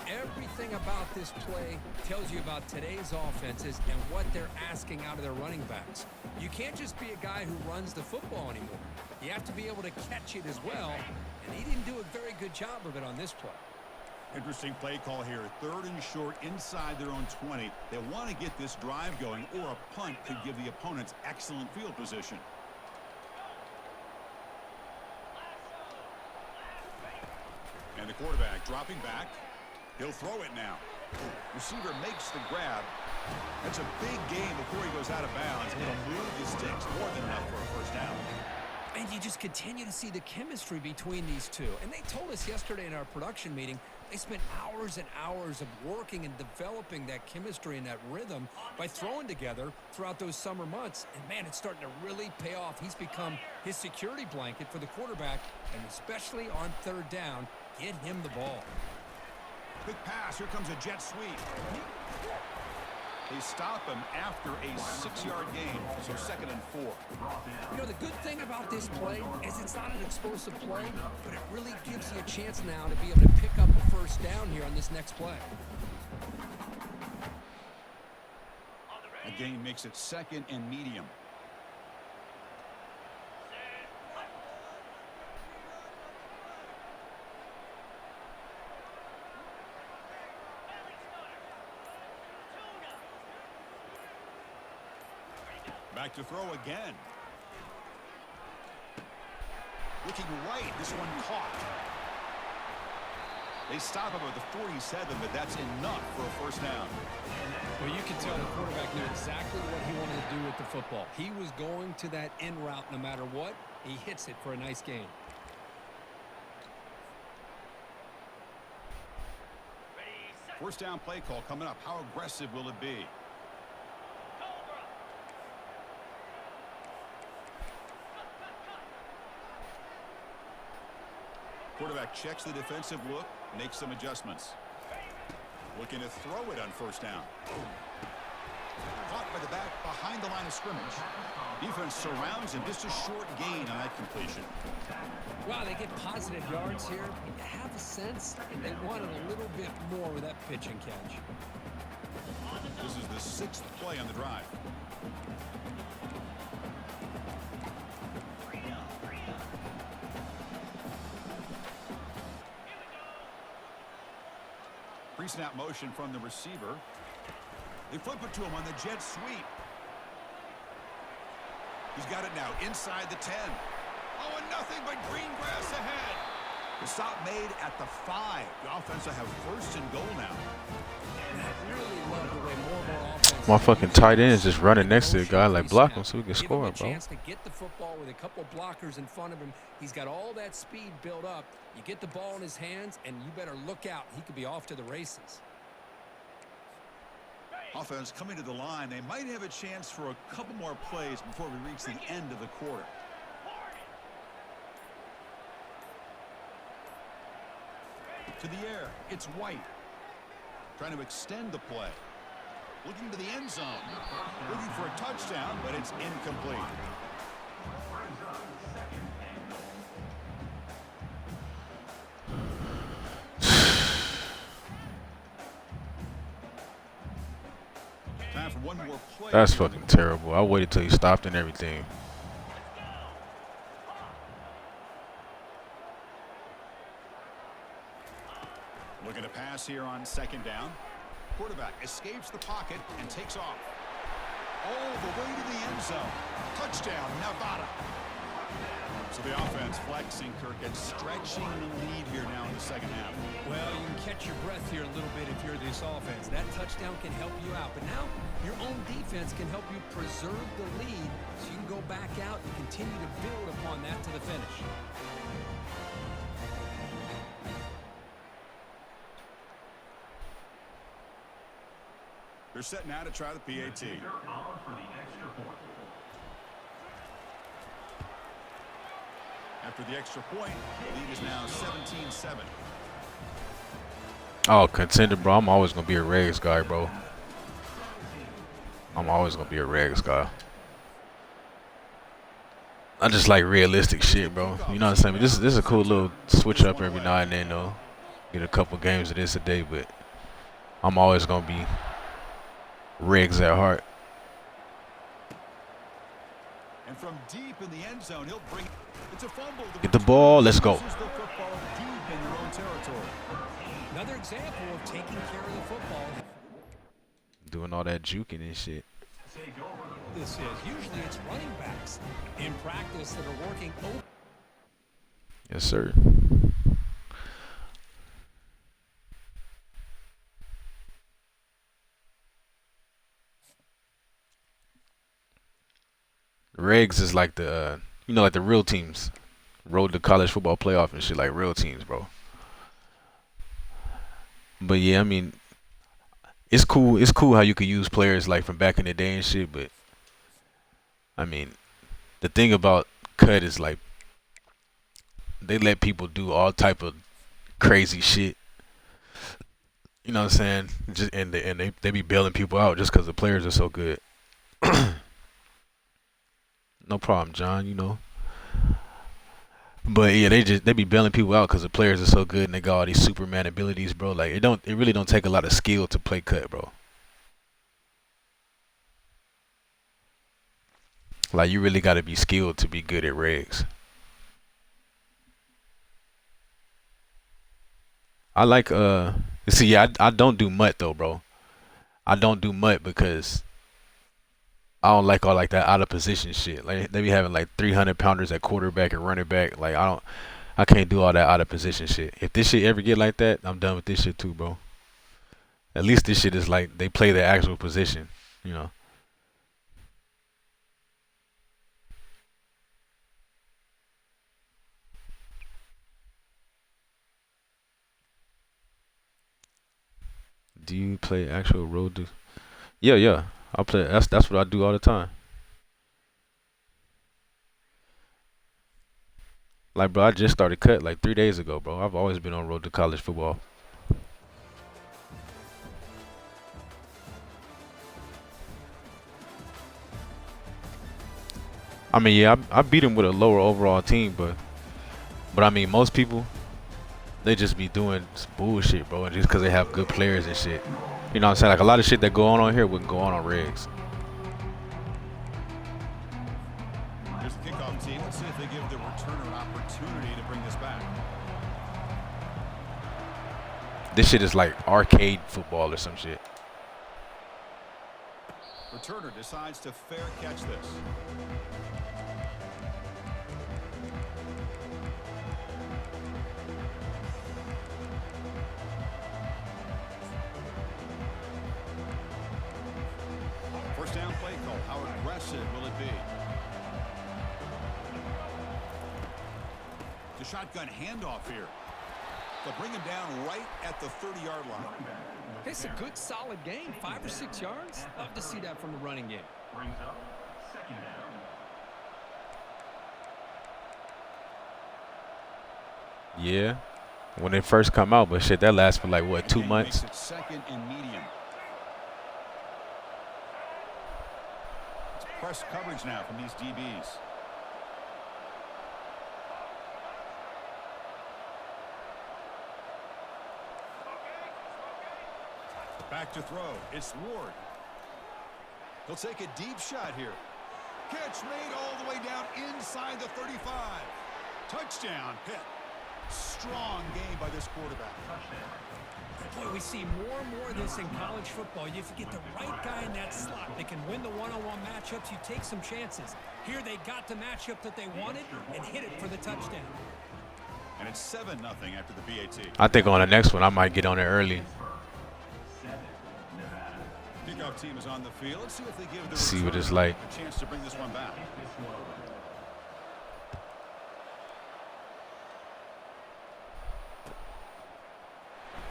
Everything about this play tells you about today's offenses and what they're asking out of their running backs. You can't just be a guy who runs the football anymore. You have to be able to catch it as well, and he didn't do a very good job of it on this play. Interesting play call here. Third and short inside their own 20. They want to get this drive going, or a punt could give the opponents excellent field position. And the quarterback dropping back. He'll throw it now. Receiver makes the grab. That's a big gain before he goes out of bounds. It'll move the sticks more than enough for a first down. And you just continue to see the chemistry between these two. And they told us yesterday in our production meeting, they spent hours and hours of working and developing that chemistry and that rhythm by throwing together throughout those summer months. And, man, it's starting to really pay off. He's become his security blanket for the quarterback, and especially on third down, get him the ball. Big pass. Here comes a jet sweep. They stop him after a 6-yard gain, so 2nd and 4. You know, the good thing about this play is it's not an explosive play, but it really gives you a chance now to be able to pick up a first down here on this next play. The gain makes it 2nd and medium. Back to throw again. Looking right. This one caught. They stop him at the 47, but that's enough for a first down. Well, you can tell the quarterback knew exactly what he wanted to do with the football. He was going to that in route no matter what. He hits it for a nice gain. First down play call coming up. How aggressive will it be? Quarterback checks the defensive look, makes some adjustments. Looking to throw it on first down. Caught by the back behind the line of scrimmage. Defense surrounds him. Just a short gain on that completion. Wow, they get positive yards here. You have a sense that they wanted a little bit more with that pitch and catch. This is the 6th play on the drive. Pre-snap motion from the receiver. They flip it to him on the jet sweep. He's got it now inside the 10. Oh, and nothing but green grass ahead. The stop made at the 5. The offense will have first and goal now. My fucking tight end is just running next to the guy, like block him so we can score, bro. Chance to get the football with a couple blockers in front of him. He's got all that speed built up. You get the ball in his hands, and you better look out. He could be off to the races. Offense coming to the line. They might have a chance for a couple more plays before we reach the end of the quarter. To the air, it's White. Trying to extend the play. Looking to the end zone. Looking for a touchdown, but it's incomplete. Time for one more play. That's fucking terrible. I waited till he stopped and everything. Looking to pass here on second down. Quarterback escapes the pocket and takes off. All the way to the end zone. Touchdown, Nevada. So the offense flexing, Kirk, and stretching the lead here now in the second half. Well, you can catch your breath here a little bit if you're this offense. That touchdown can help you out. But now your own defense can help you preserve the lead so you can go back out and continue to build upon that to the finish. They're set now to try the PAT. After the extra point, the lead is now 17-7. Oh, contender, bro. I'm always going to be a regs guy, bro. I'm always going to be a regs guy. I just like realistic shit, bro. You know what I'm saying? This is a cool little switch up every now and then, though. Get a couple games of this a day, but I'm always going to be regs at heart. And from deep in the end zone, he'll bring it's a fumble. Get the ball, let's go. Another example of taking care of the football. Doing all that juking and shit. This is usually it's running backs in practice that are working open. Yes, sir. Regs is like the, you know, like the real teams. Road to college football playoff and shit, like real teams, bro. But yeah, I mean, it's cool. It's cool how you could use players like from back in the day and shit. But I mean, the thing about cut is like they let people do all type of crazy shit. You know what I'm saying? Just and they be bailing people out just because the players are so good. No problem, John. You know. But yeah, they be bailing people out because the players are so good and they got all these Superman abilities, bro. Like it really don't take a lot of skill to play cut, bro. Like you really got to be skilled to be good at regs. I like see, yeah, I don't do mutt though, bro. I don't do mutt because I don't like all like that out of position shit. Like they be having like 300-pounders at quarterback and running back. Like I can't do all that out of position shit. If this shit ever get like that, I'm done with this shit too, bro. At least this shit is like they play their actual position, you know. Do you play actual road to? Yeah. I play. That's what I do all the time. Like, bro, I just started cut like 3 days ago, bro. I've always been on road to college football. I mean, yeah, I beat him with a lower overall team, but I mean, most people, they just be doing bullshit, bro, just because they have good players and shit. You know what I'm saying? Like a lot of shit that go on here wouldn't go on regs. Here's the kickoff team. Let's see if they give the returner an opportunity to bring this back. This shit is like arcade football or some shit. Returner decides to fair catch this. First down play call. How aggressive will it be? The shotgun handoff here. They'll bring him down right at the 30-yard line. It's a good, solid game. 5 or 6 yards. Love to see that from the running game. Brings up second down. Yeah, when they first come out, but shit, that lasts for like what, 2 months? Makes it second and medium. It's press coverage now from these DBs. Back to throw. It's Ward. He'll take a deep shot here. Catch made all the way down inside the 35. Touchdown, Pitt. Strong game by this quarterback. Boy, we see more and more of this in college football. If you get the right guy in that slot, they can win the one-on-one matchups. You take some chances. Here they got the matchup that they wanted and hit it for the touchdown. And it's 7-0 after the BAT. I think on the next one, I might get on it early. Kickoff team is on the field. Let's see if they give the See what returner it's like. a chance to bring this one back.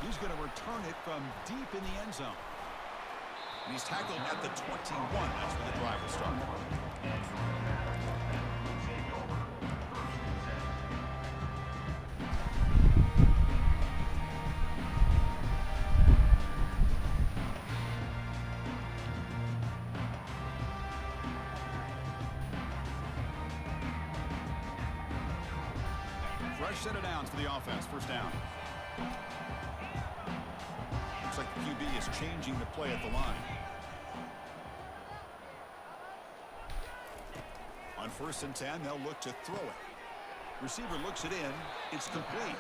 He's going to return it from deep in the end zone. And he's tackled at the 21. That's where the drive will start. Fresh set of downs for the offense. First down. Looks like the QB is changing the play at the line. On 1st and 10, they'll look to throw it. Receiver looks it in. It's complete.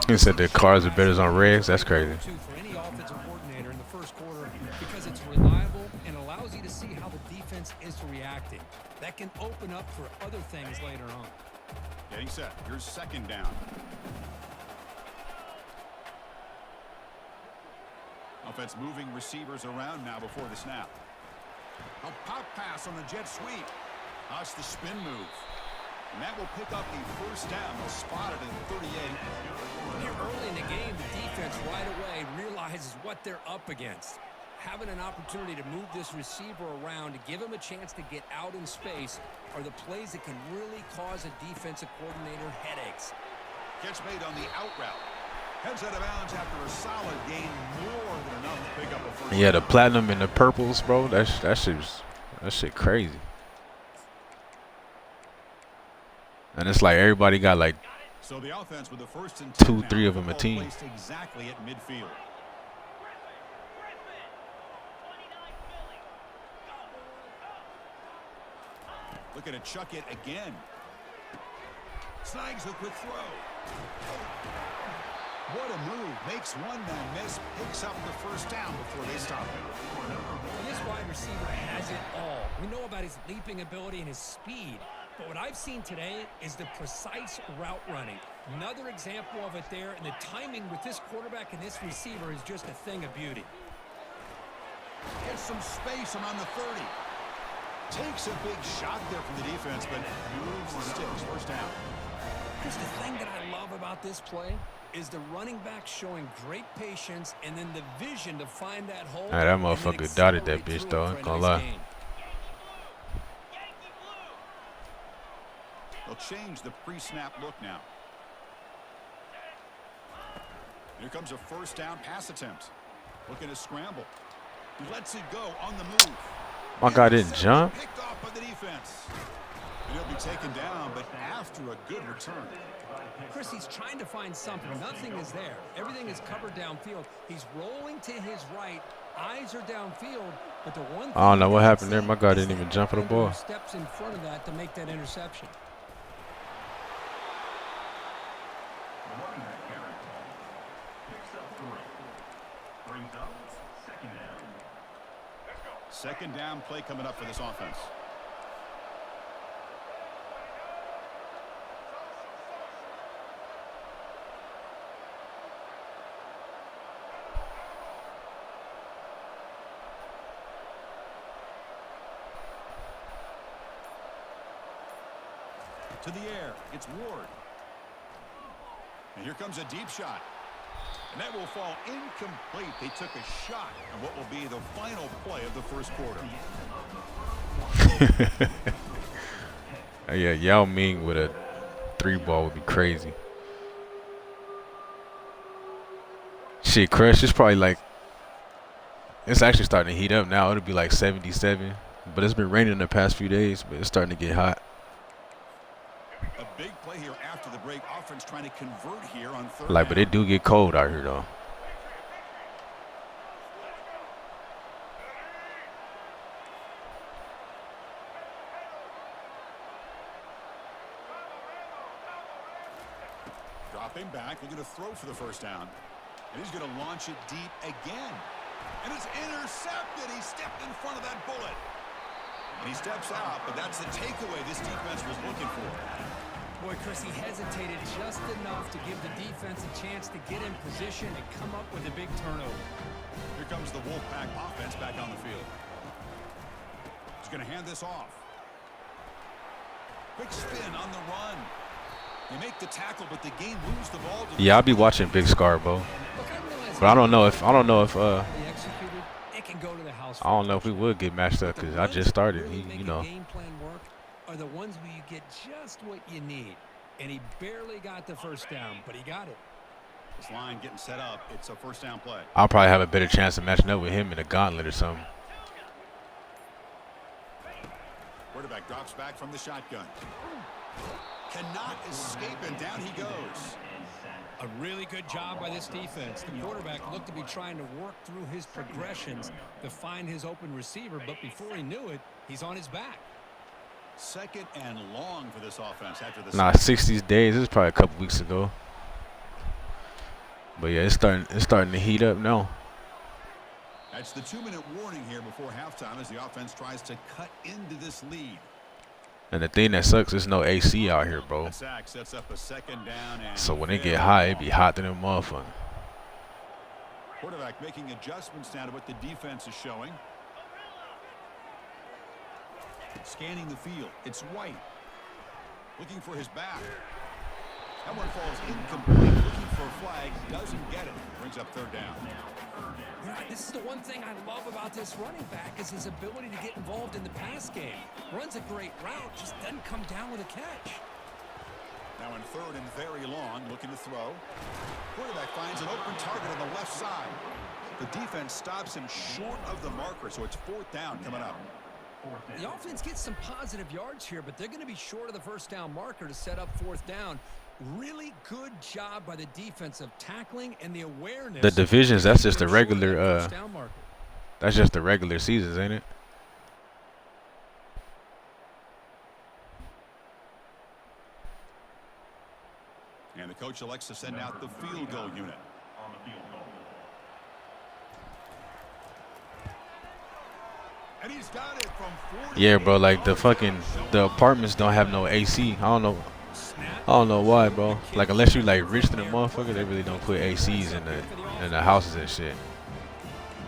He said the cars are better on regs. That's crazy. For any offensive coordinator in the first quarter because it's reliable and allows you to see how the defense is reacting. That can open up for other things later on. Getting set. Here's second down. Offense moving receivers around now before the snap. A pop pass on the jet sweep. That's the spin move. And that will pick up a first down. They'll spot it at the 38. Here early in the game, the defense right away realizes what they're up against. Having an opportunity to move this receiver around to give him a chance to get out in space are the plays that can really cause a defensive coordinator headaches. Catch made on the out route. Heads out of bounds after a solid gain, more than enough to pick up a first Yeah, the down. platinum and the purples, bro. That shit crazy. And it's like everybody got like So the offense with the first and 2, 10 3 now, of them a football team. placed exactly at midfield. Looking to chuck it again. Snags a quick throw. What a move. Makes one man miss. Picks up the first down before they stop him. This wide receiver has it all. We know about his leaping ability and his speed. But what I've seen today is the precise route running. Another example of it there. And the timing with this quarterback and this receiver is just a thing of beauty. Gets some space around the 30. Takes a big shot there from the defense, but moves the sticks. First down. Here's the thing that I love about this play is the running back showing great patience and then the vision to find that hole. That and then motherfucker dotted that accelerate bitch, through though. it Ain't for a gonna nice lie. gain. They'll change the pre-snap look now. Here comes a first down pass attempt. Looking to scramble. He lets it go on the move. My guy didn't jump. Picked off by the defense. And he'll be taken down, but after a good return. Chris, he's trying to find something. Nothing is there. Everything is covered downfield. He's rolling to his right. Eyes are downfield. But the one thing I don't know he what doesn't happened there. see My guy is didn't even jump for the defender who ball. steps in front of that to make that interception. The running back carry. Picks up 3. Brings up second down. Second down play coming up for this offense. To the air, it's Ward. And here comes a deep shot. And that will fall incomplete. They took a shot on what will be the final play of the first quarter. Yeah, Yao Ming with a 3-ball would be crazy. Shit, Crush is probably like, it's actually starting to heat up now. It'll be like 77. But it's been raining the past few days, but it's starting to get hot. A big play here after the break. Offense trying to convert here on third Like, but down. it do get cold out here, though. Dropping back, looking to throw for the first down. And he's going to launch it deep again. And it's intercepted. He stepped in front of that bullet. And he steps out, but that's the takeaway this defense was looking for. Boy, Chris, he hesitated just enough to give the defense a chance to get in position and come up with a big turnover. Here comes the Wolfpack offense back on the field. He's going to hand this off. Quick spin on the run. They make the tackle, but the game moves the ball. Yeah, I'll be watching Big Scarborough. Look, I realize But I don't know if they executed, it can go to the house. I don't know if we would get matched up because I just started. Really You make know. a game plan work are the ones where you get just what you need. And he barely got the first down, but he got it. This line getting set up. It's a first down play. I'll probably have a better chance of matching up with him in a gauntlet or something. Quarterback drops back from the shotgun. Cannot escape, and down he goes. A really good job by this defense. The quarterback looked to be trying to work through his progressions to find his open receiver, but before he knew it, he's on his back. Second and long for this offense after the Nah, 60 days. This is probably a couple weeks ago. But yeah, it's starting to heat up now. That's the 2-minute warning here before halftime as the offense tries to cut into this lead. And the thing that sucks is no AC out here, bro. That sack sets up a second down. And So when it get hot, it be hot than a motherfucker. Quarterback making adjustments now to what the defense is showing. Scanning the field. It's White. Looking for his back. That one falls incomplete. Looking for a flag. Doesn't get it. Brings up third down. This is the one thing I love about this running back is his ability to get involved in the pass game. Runs a great route, just doesn't come down with a catch. Now in third and very long, looking to throw. Quarterback finds an open target on the left side. The defense stops him short of the marker, so it's fourth down coming up. The offense gets some positive yards here, but they're going to be short of the first down marker to set up fourth down. Really good job by the defense of tackling and the awareness. The divisions, that's just the regular first down marker. that's just the regular seasons, ain't it? And the coach elects to send out the field goal unit. And he's got it from 40. Yeah, bro, like the apartments don't have no AC. I don't know why, bro. Like unless you like rich than a motherfucker, they really don't put ACs in the houses and shit.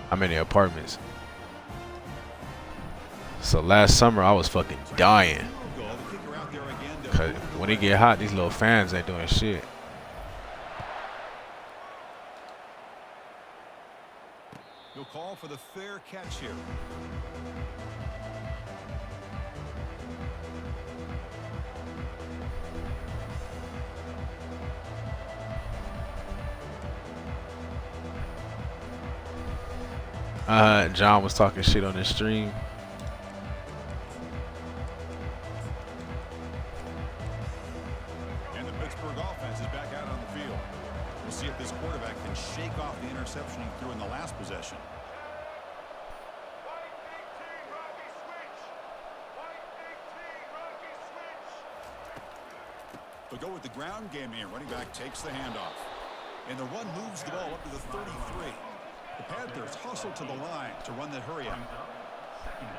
I mean the apartments. So last summer I was fucking dying. Cause when it get hot, these little fans ain't doing shit. He'll call for the fair catch here. John was talking shit on his stream. And the Pittsburgh offense is back out on the field. We'll see if this quarterback can shake off the interception he threw in the last possession. They'll go with the ground game here. Running back takes the handoff. And the run moves the ball up to the 33. The Panthers hustle to the line to run the hurry out. second down.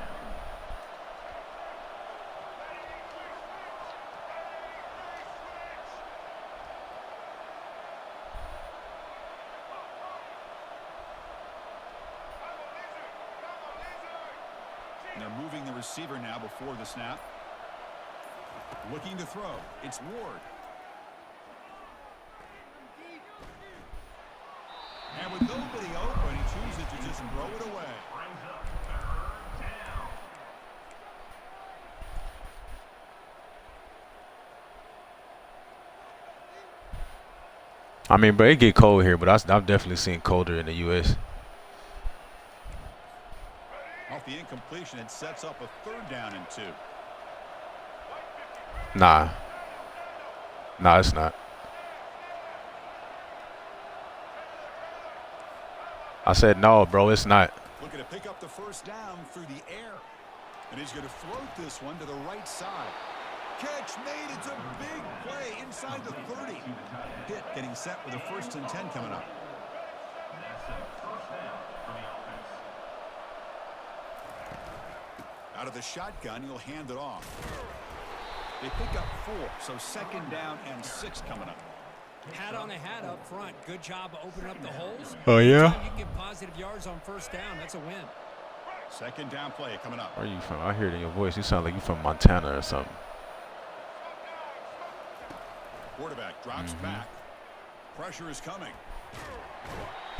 And they're moving the receiver now before the snap. Looking to throw. It's Ward. And with nobody open, he chooses to just throw it away. Brings up third down. I mean, bro, it get cold here, but I've definitely seen colder in the U.S. Off the incompletion, it sets up a 3rd down and 2. Nah, it's not. I said no, bro, it's not. Looking to pick up the 1st down through the air. And he's going to float this one to the right side. Catch made. It's a big play inside the 30. Pitt getting set with a 1st and 10 coming up. That's a first down for the offense. Out of the shotgun, he'll hand it off. They pick up 4, so 2nd down and 6 coming up. Hat on a hat up front. Good job of opening up the holes. Oh, yeah? Anytime you can get positive yards on 1st down, that's a win. 2nd down play coming up. Where are you from? I hear it in your voice. You sound like you from Montana or something. Quarterback drops back. Pressure is coming.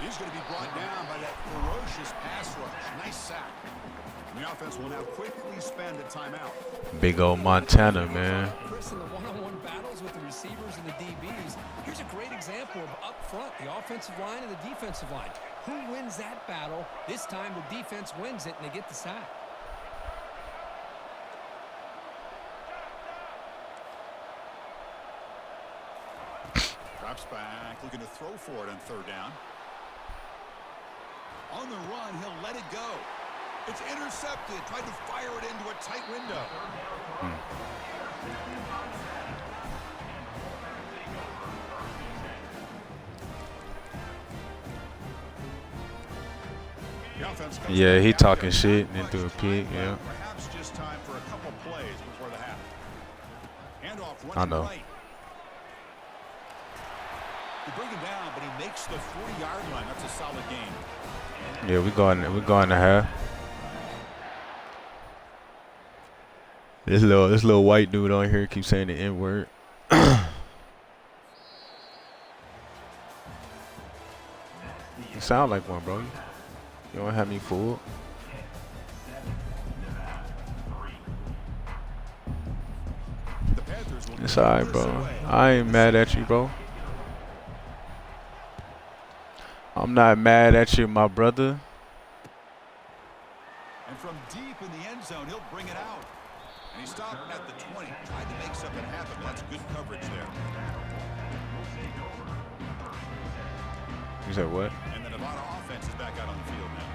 He's going to be brought down by that ferocious pass rush. Nice sack. And the offense will now quickly spend a timeout. Big old Montana, man. Chris, in the one-on-one battles with the receivers and the DBs, here's a great example of up front, the offensive line and the defensive line. Who wins that battle? This time the defense wins it and they get the sack. Drops back, looking to throw for it on 3rd down. On the run, he'll let it go. It's intercepted. Tried to fire it into a tight window. The offense comes Yeah, he back talking after shit not and threw a much pick, time yeah. left. Perhaps just time for a couple plays before the half. Handoff I running know. right. They bring him down, but he makes the 40-yard line. That's a solid gain. Yeah, we're going to half. This little white dude on here keeps saying the N-word. You sound like one, bro. You don't have me fooled. The Panthers will It's alright, bro. I ain't mad at you, bro. I'm not mad at you, my brother. And from deep in the end zone, he'll bring it out. And he stopped at the 20. Tried to make something happen, but that's good coverage there. You said what? And the Nevada offense is back out on the field now.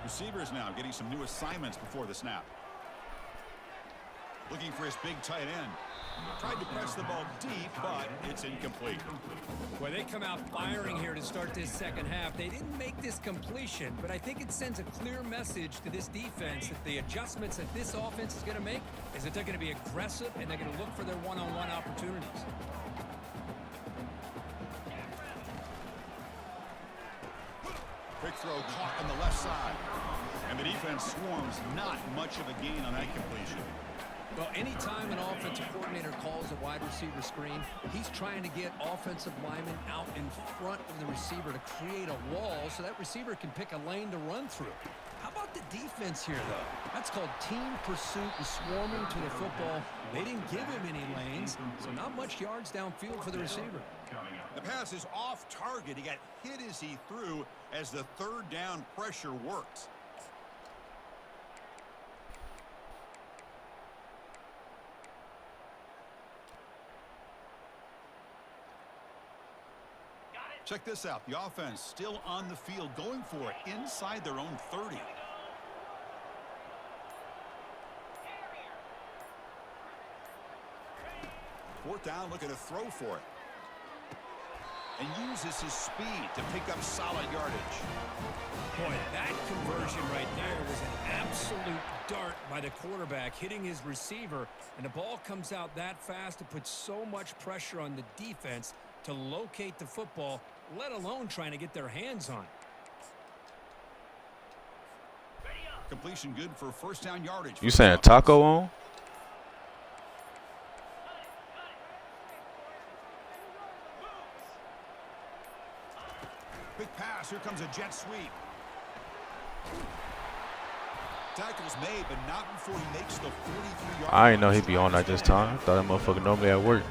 Receivers now getting some new assignments before the snap. Looking for his big tight end. Tried to press the ball deep, but it's incomplete. Boy, they come out firing here to start this 2nd half. They didn't make this completion, but I think it sends a clear message to this defense that the adjustments that this offense is going to make is that they're going to be aggressive and they're going to look for their one-on-one opportunities. Quick throw caught on the left side. And the defense swarms. Not much of a gain on that completion. Well, anytime an offensive coordinator calls a wide receiver screen, he's trying to get offensive linemen out in front of the receiver to create a wall so that receiver can pick a lane to run through. How about the defense here, though? That's called team pursuit and swarming to the football. They didn't give him any lanes, so not much yards downfield for the receiver. The pass is off target. He got hit as he threw as the 3rd down pressure worked. Check this out. The offense still on the field, going for it inside their own 30. Fourth down, looking to throw for it. and uses his speed to pick up solid yardage. Boy, that conversion right there was an absolute dart by the quarterback, hitting his receiver, and the ball comes out that fast. It puts so much pressure on the defense to locate the football, let alone trying to get their hands on it. Completion good for first down yardage. You saying taco on? Big pass. Here comes a jet sweep. Tackle's made, but not before he makes the 43-yard. I didn't know he'd be on at this time. I thought that motherfucker normally at work.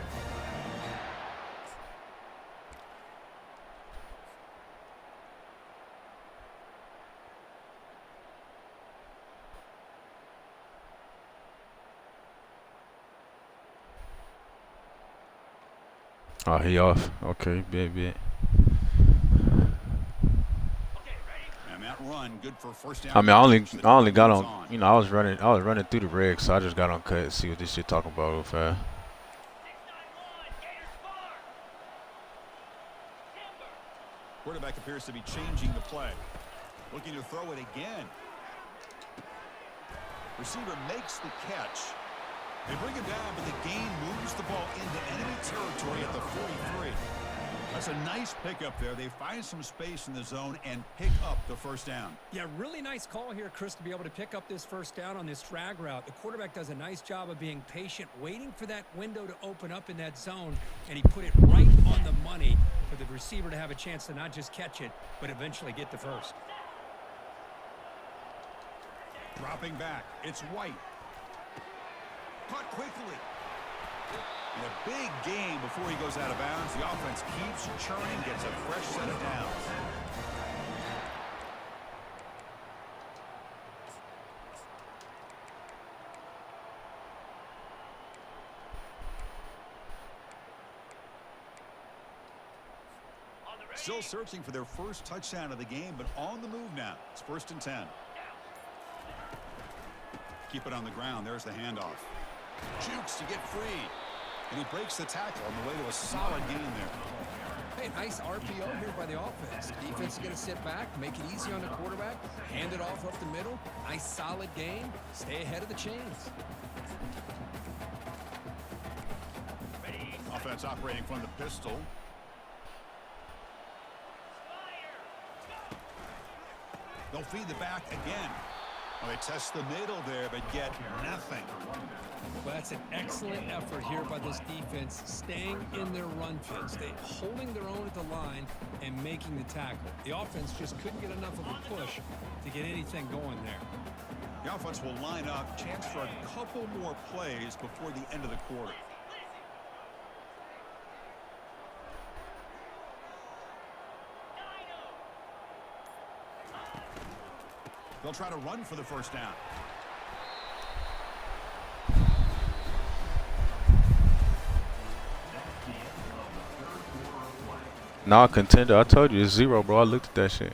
Oh, he off. Okay, bit. And that run good for first down. I mean, I only got on. You know, I was running through the regs, so I just got on cut to see what this shit talking about real fast. Quarterback appears to be changing the play. Looking to throw it again. Receiver makes the catch. They bring him down, but the gain moves the ball into enemy territory at the 43. That's a nice pickup there. They find some space in the zone and pick up the first down. Yeah, really nice call here, Chris, to be able to pick up this first down on this drag route. The quarterback does a nice job of being patient, waiting for that window to open up in that zone, and he put it right on the money for the receiver to have a chance to not just catch it, but eventually get the first. Dropping back, it's White. Caught quickly. In a big game before he goes out of bounds. The offense keeps churning, gets a fresh set of downs. Still searching for their first touchdown of the game, but on the move now. It's 1st and 10. Keep it on the ground. There's the handoff. Jukes to get free. And he breaks the tackle on the way to a solid gain there. Hey, nice RPO here by the offense. Defense is going to sit back, make it easy on the quarterback, hand it off up the middle. Nice solid game. Stay ahead of the chains. Offense operating from the pistol. They'll feed the back again. Well, they test the middle there, but get nothing. Well, that's an excellent effort here by this defense, staying in their run fit, holding their own at the line and making the tackle. The offense just couldn't get enough of a push to get anything going there. The offense will line up, chance for a couple more plays before the end of the quarter. They'll try to run for the first down. Nah, contender. I told you it's 0, bro. I looked at that shit.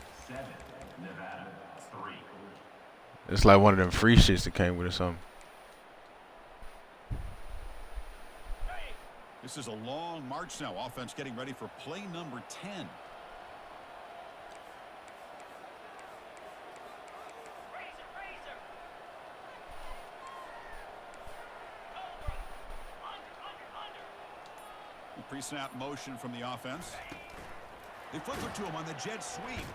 It's like one of them free shits that came with it or something. This is a long march now. Offense getting ready for play number 10. Pre-snap motion from the offense. They flip it to him on the jet sweep.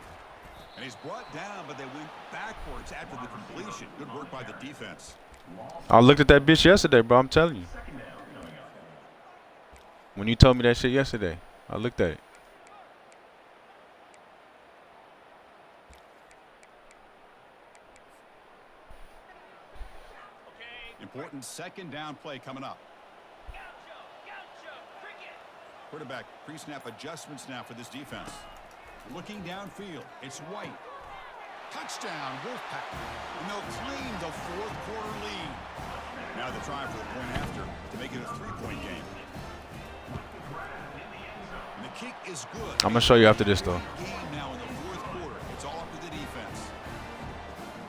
And he's brought down, but they went backwards after the completion. Good work by the defense. I looked at that bitch yesterday, bro. I'm telling you. When you told me that shit yesterday, I looked at it. Important second down play coming up. Quarterback pre-snap adjustments now for this defense. Looking downfield, it's White. Touchdown, Wolfpack. And they'll claim the fourth quarter lead. Now the try for the point after to make it a 3-point game. And the kick is good. I'm gonna show you after this though. Game now in the fourth quarter. It's all up to the defense.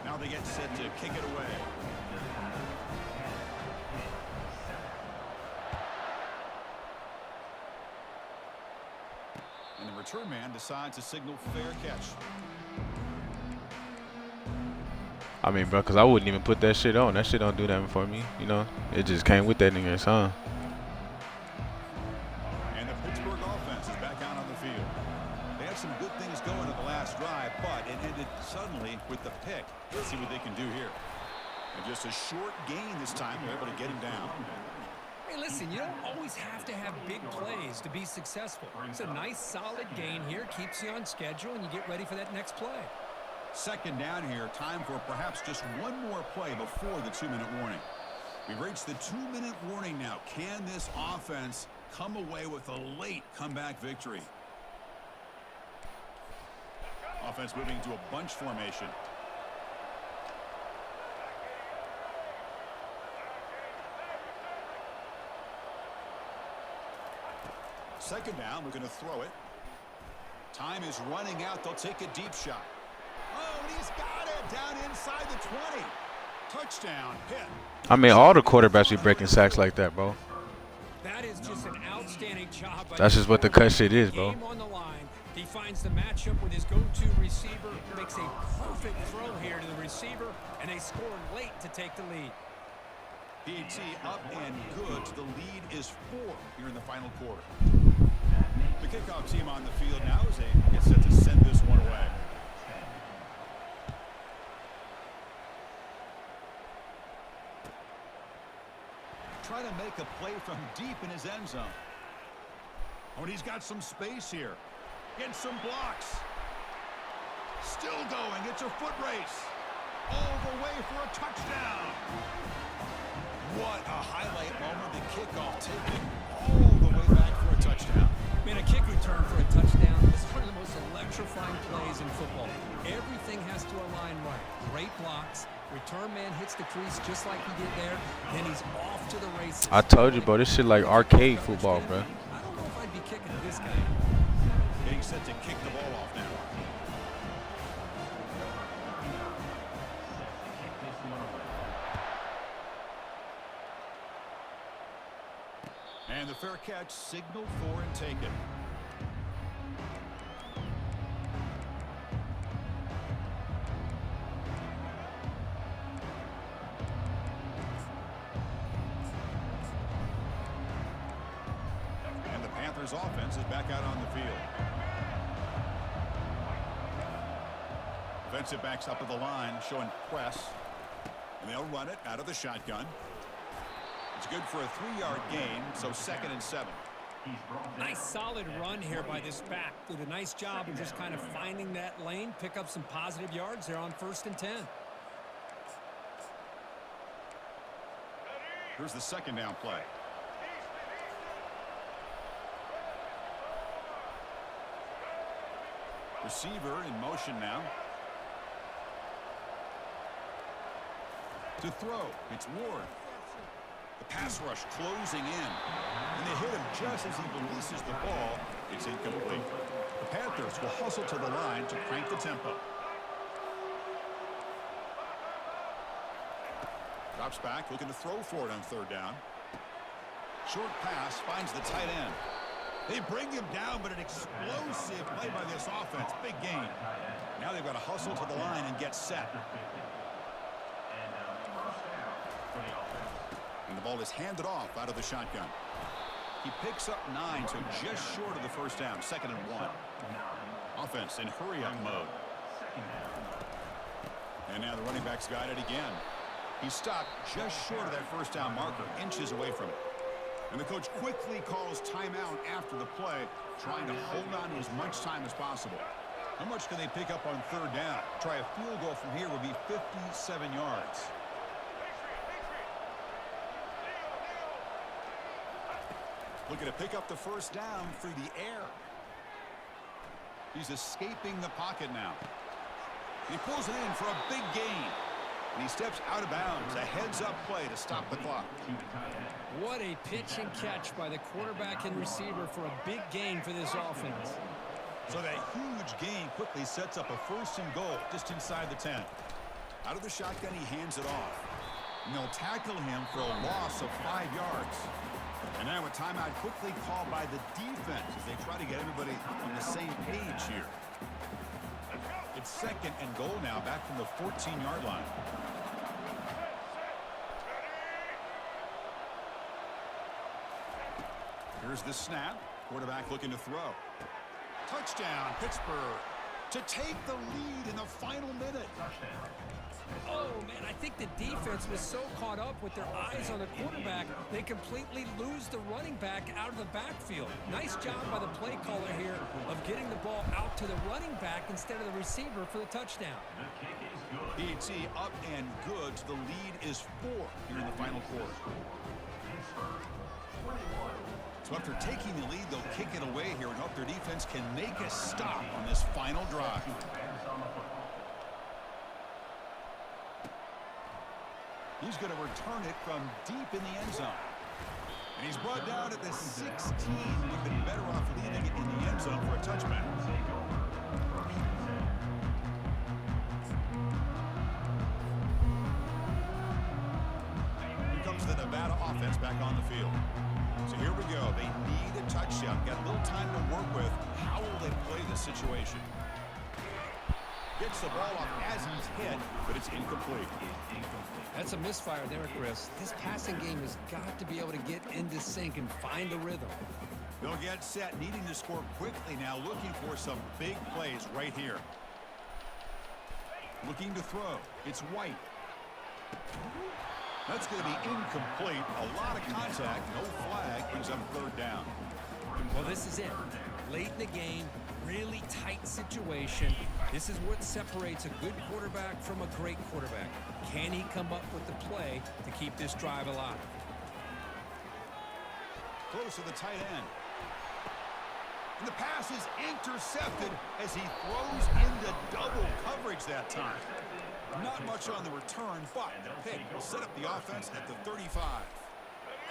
Now they get set to kick it away. return man decides to signal fair catch. I mean, bro, because I wouldn't even put that shit on. That shit don't do nothing for me, you know? It just came with that nigga, son. And the Pittsburgh offense is back out on the field. They had some good things going in the last drive, but it ended suddenly with the pick. Let's see what they can do here. And just a short gain this time. They're able to get him down. Hey, listen, you don't always have to have big plays to be successful. It's a nice, solid gain here. Keeps you on schedule, and you get ready for that next play. Second down here. Time for perhaps just one more play before the 2-minute warning. We've reached the 2-minute warning now. Can this offense come away with a late comeback victory? Offense moving to a bunch formation. Second down, we're going to throw it. Time is running out. They'll take a deep shot. Oh, and he's got it down inside the 20. Touchdown, Pitt. I mean, all the quarterbacks be breaking sacks like that, bro. That is just an outstanding job. That's just what the cut shit is, bro. Game on the line. He finds the matchup with his go-to receiver, makes a perfect throw here to the receiver, and they score late to take the lead. PAT up and good. The lead is 4 here in the final quarter. The kickoff team on the field now as they get set to send this one away. Trying to make a play from deep in his end zone. Oh, and he's got some space here. Getting some blocks. Still going. It's a foot race. All the way for a touchdown. What a highlight moment. The kickoff taken all the way back for a touchdown. Man, a kick return for a touchdown is one of the most electrifying plays in football. Everything has to align right. Great blocks. Return man hits the crease just like he did there. Then he's off to the races. I told you, bro, this shit like arcade football, bro. I don't know if I'd be kicking to this guy. Getting set to kick the ball off now. And the fair catch signaled for and taken. And the Panthers offense is back out on the field. Defensive backs up at the line showing press. And they'll run it out of the shotgun. It's good for a 3-yard gain, so 2nd and 7. Nice solid run here by this back. Did a nice job of just kind of finding that lane, pick up some positive yards there on 1st and 10. Here's the 2nd down play. Receiver in motion now. To throw, it's Ward. The pass rush closing in. And they hit him just as he releases the ball. It's incomplete. The Panthers will hustle to the line to crank the tempo. Drops back, looking to throw for it on 3rd down. Short pass finds the tight end. They bring him down, but an explosive play by this offense. Big gain. Now they've got to hustle to the line and get set. And the ball is handed off out of the shotgun. He picks up 9, so just short of the 1st down. 2nd and 1. Offense in hurry-up mode. And now the running back's got it again. He stopped just short of that 1st down marker, inches away from it. And the coach quickly calls timeout after the play, trying to hold on to as much time as possible. How much can they pick up on 3rd down? Try a field goal from here would be 57 yards. Looking to pick up the 1st down through the air. He's escaping the pocket now. He pulls it in for a big gain. And he steps out of bounds. A heads-up play to stop the clock. What a pitch and catch by the quarterback and receiver for a big gain for this offense. So that huge gain quickly sets up a 1st and goal just inside the 10. Out of the shotgun, he hands it off. And they'll tackle him for a loss of 5 yards. And now a timeout quickly called by the defense as they try to get everybody on the same page here. It's second and goal now, back from the 14-yard line. Here's the snap. Quarterback looking to throw. Touchdown, Pittsburgh, to take the lead in the final minute. Oh, man, I think the defense was so caught up with their eyes on the quarterback, they completely lose the running back out of the backfield. Nice job by the play caller here of getting the ball out to the running back instead of the receiver for the touchdown. PT up and good. The lead is 4 here in the final quarter. So after taking the lead, they'll kick it away here and hope their defense can make a stop on this final drive. He's going to return it from deep in the end zone. And he's brought down at the 16. We've been better off leaving it in the end zone for a touchback. Here comes the Nevada offense back on the field. So here we go. They need a touchdown. Got a little time to work with. How will they play this situation? Gets the ball off as he's hit, but it's incomplete. That's a misfire there, Chris. This passing game has got to be able to get into sync and find a rhythm. They'll get set, needing to score quickly now, looking for some big plays right here. Looking to throw. It's White. That's going to be incomplete. A lot of contact, no flag, brings up third down. Well, this is it. Late in the game, really tight situation. This is what separates a good quarterback from a great quarterback. Can he come up with the play to keep this drive alive? Close to the tight end. And the pass is intercepted as he throws into double coverage that time. Not much on the return, but the pick will set up the offense at the 35.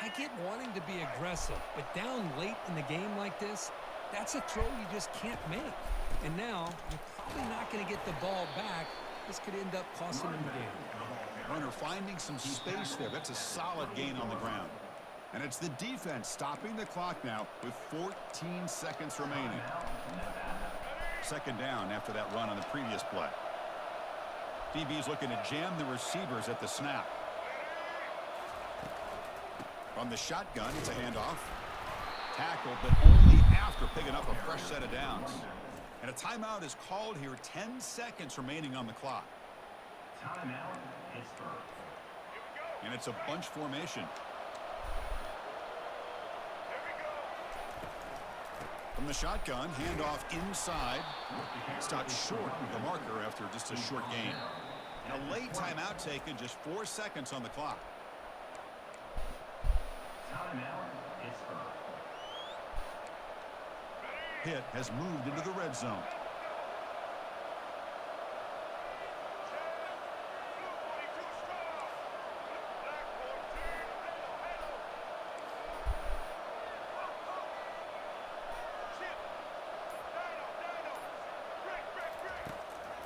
I get wanting to be aggressive, but down late in the game like this, that's a throw you just can't make. And now, you're probably not going to get the ball back. This could end up costing him the game. Runner finding some space there. That's a solid gain on the ground. And it's the defense stopping the clock now with 14 seconds remaining. Second down after that run on the previous play. DB's looking to jam the receivers at the snap. From the shotgun, it's a handoff. Tackle, but only after picking up a fresh set of downs. And a timeout is called here. 10 seconds remaining on the clock. Timeout, Pittsburgh. And it's a bunch formation. From the shotgun, handoff inside. Stopped short of the marker after just a short gain. And a late timeout taken, just 4 seconds on the clock. Timeout, Pittsburgh. Pitt has moved into the red zone.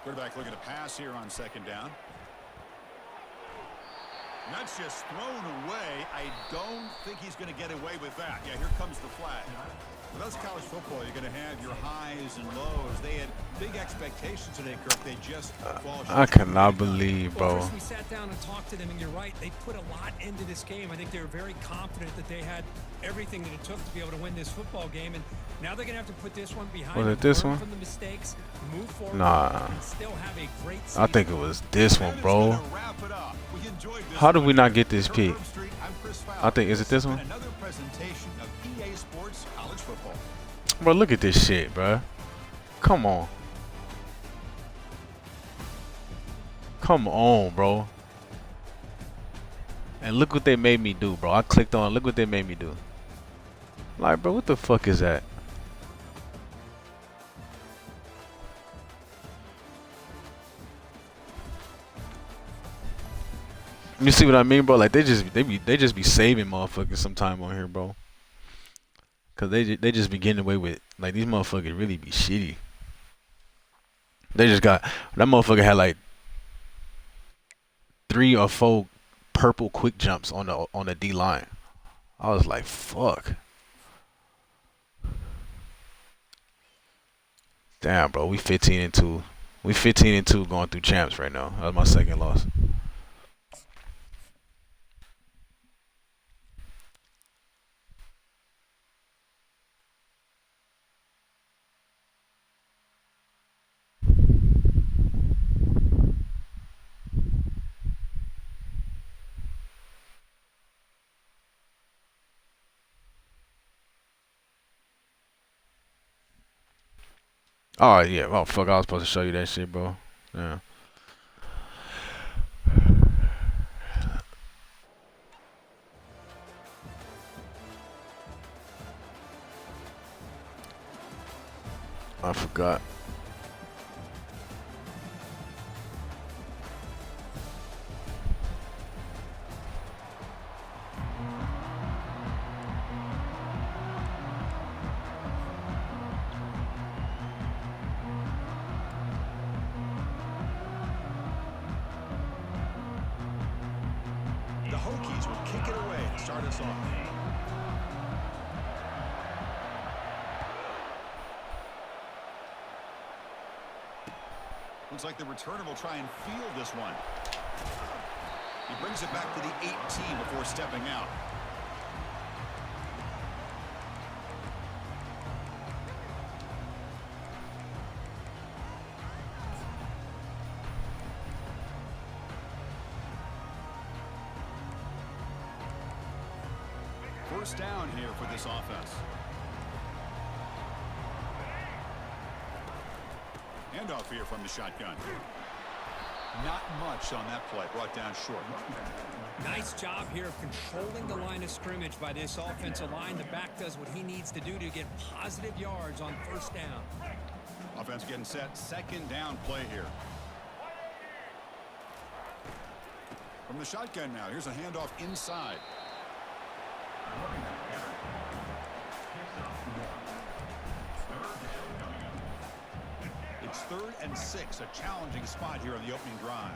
Quarterback looking to pass here on second down. And that's just thrown away. I don't think he's going to get away with that. Yeah, here comes the flag. Well, that's college football. You're going to have your highs and lows. They had big expectations today, Kirk. They just fall short. I cannot believe, Well, bro. Chris, we sat down and talked to them, and you're right. They put a lot into this game. I think they were very confident that they had everything that it took to be able to win this football game. And now they're going to have to put this one behind Was them, it this learn one? from the mistakes, move forward, Nah. and still have a great I season. think it was this one, That is bro. gonna wrap it up. We enjoyed this How did one. we not get this For pick? Herb Street, I'm Chris Fowler. I think, is it this one? Another presentation of EA Sports College Football. Bro, look at this shit, bro. Come on. Come on, bro. And look what they made me do, bro. I clicked on, look what they made me do. Like, bro, what the fuck is that? You see what I mean, bro? Like they just be saving motherfuckers sometime on here, bro. Cause they just be getting away with, like, these motherfuckers really be shitty. They just got, that motherfucker had like 3 or 4 purple quick jumps on the D line. I was like, fuck. Damn, bro, we 15-2. We 15-2 going through champs right now. That was my second loss. Oh yeah, oh fuck, I was supposed to show you that shit, bro. Yeah. I forgot. The Hokies will kick it away to start us off. Looks like the returner will try and field this one. He brings it back to the 18 before stepping out. First down here for this offense. Handoff here from the shotgun. Not much on that play. Brought down short. Nice job here of controlling the line of scrimmage by this offensive line. The back does what he needs to do to get positive yards on first down. Offense getting set. Second down play here. From the shotgun now. Here's a handoff inside. It's 3rd and 6, a challenging spot here on the opening drive.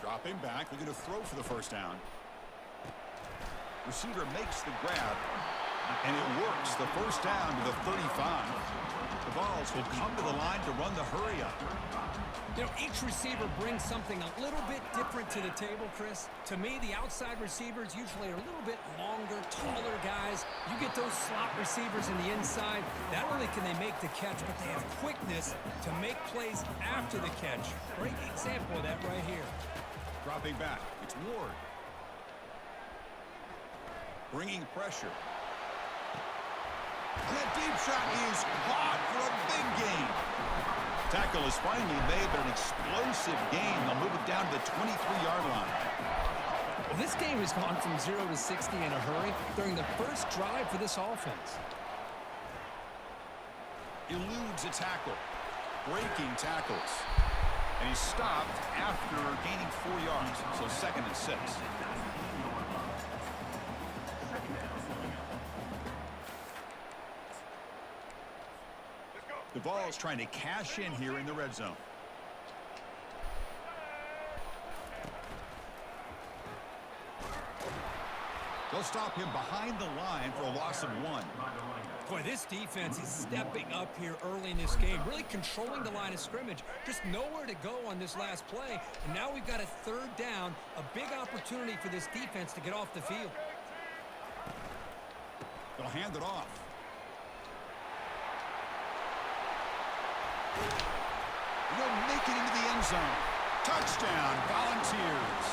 Dropping back, looking to throw for the first down. Receiver makes the grab, and it works. The first down to the 35. The Vols will come to the line to run the hurry up. You know, each receiver brings something a little bit different to the table, Chris. To me, the outside receivers usually are a little bit longer, taller guys. You get those slot receivers in the inside. Not only can they make the catch, but they have quickness to make plays after the catch. Great example of that right here. Dropping back, it's Ward. Bringing pressure. And that deep shot is caught for a big gain. Tackle is finally made, but an explosive gain. They'll move it down to the 23-yard line. Well, this game has gone from 0 to 60 in a hurry during the first drive for this offense. Eludes a tackle. Breaking tackles. And he's stopped after gaining 4 yards. So 2nd and 6. The Vols trying to cash in here in the red zone. They'll stop him behind the line for a loss of 1. Boy, this defense is stepping up here early in this game, really controlling the line of scrimmage. Just nowhere to go on this last play. And now we've got a 3rd down, a big opportunity for this defense to get off the field. They'll hand it off. They'll make it into the end zone. Touchdown, Volunteers.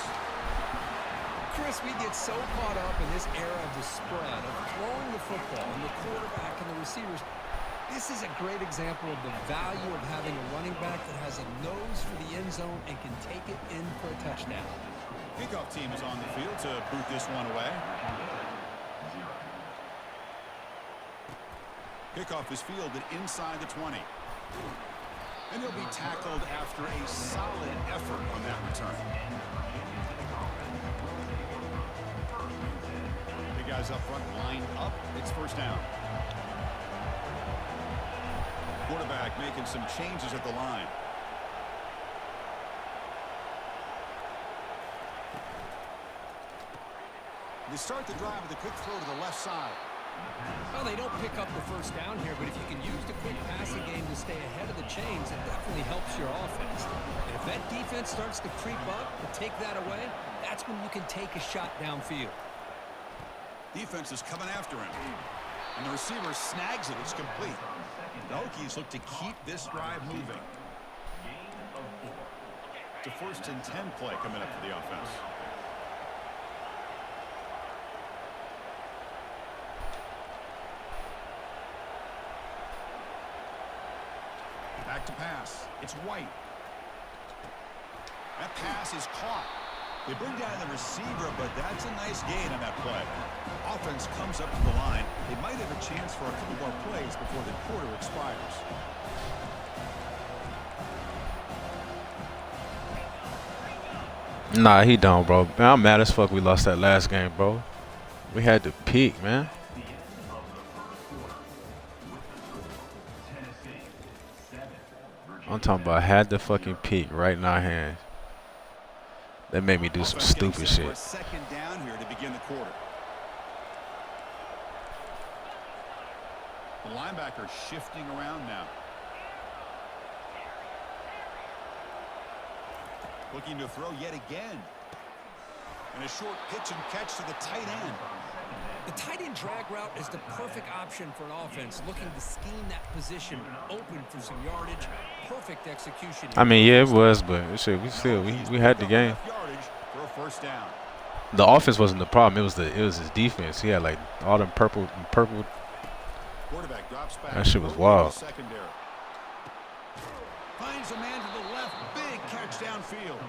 Chris, we get so caught up in this era of the spread, of throwing the football, and the quarterback and the receivers. This is a great example of the value of having a running back that has a nose for the end zone and can take it in for a touchdown. Kickoff team is on the field to boot this one away. Kickoff is fielded inside the 20. And he'll be tackled after a solid effort on that return. The guys up front line up. It's first down. Quarterback making some changes at the line. They start the drive with a quick throw to the left side. Well, they don't pick up the first down here, but if you can use the quick passing game to stay ahead of the chains, it definitely helps your offense. And if that defense starts to creep up and take that away, that's when you can take a shot downfield. Defense is coming after him. And the receiver snags it. It's complete. The Hokies look to keep this drive moving. It's a 1st and 10 play coming up for the offense. Back to pass. It's White. That pass is caught. They bring down the receiver, but that's a nice gain on that play. Offense comes up to the line. They might have a chance for a couple more plays before the quarter expires. Nah, he don't, bro. Man, I'm mad as fuck we lost that last game, bro. We had to peak, man. I'm talking about had the fucking peak right in our hands. That made me do some stupid shit. Second down here to begin the quarter. The linebacker shifting around now. Looking to throw yet again. And a short pitch and catch to the tight end. The tight end drag route is the perfect option for an offense looking to scheme that position open for some yardage. Perfect execution. I mean, yeah, it was, but shit, we had the game. Yardage for a first down. The offense wasn't the problem. It was his defense. He had like all them purple. Quarterback drops back. That shit was wild. Secondary. Finds a man to the left. Big catch downfield.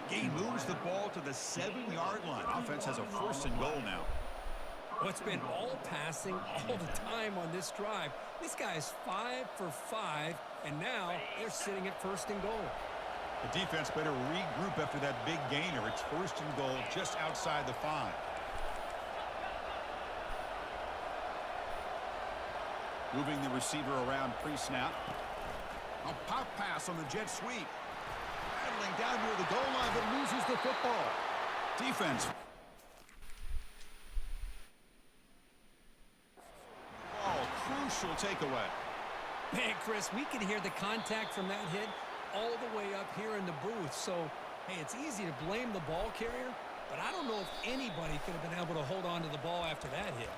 He moves the ball to the 7-yard line. Offense has a 1st and goal now. Well, it's been all passing all the time on this drive. This guy is 5 for 5, and now they're sitting at 1st and goal. The defense better regroup after that big gainer. It's 1st and goal just outside the 5. Moving the receiver around pre-snap. A pop pass on the jet sweep. Battling down near the goal line, but loses the football. Defense. Crucial takeaway. Man, Chris, we can hear the contact from that hit all the way up here in the booth. So, hey, it's easy to blame the ball carrier, but I don't know if anybody could have been able to hold on to the ball after that hit.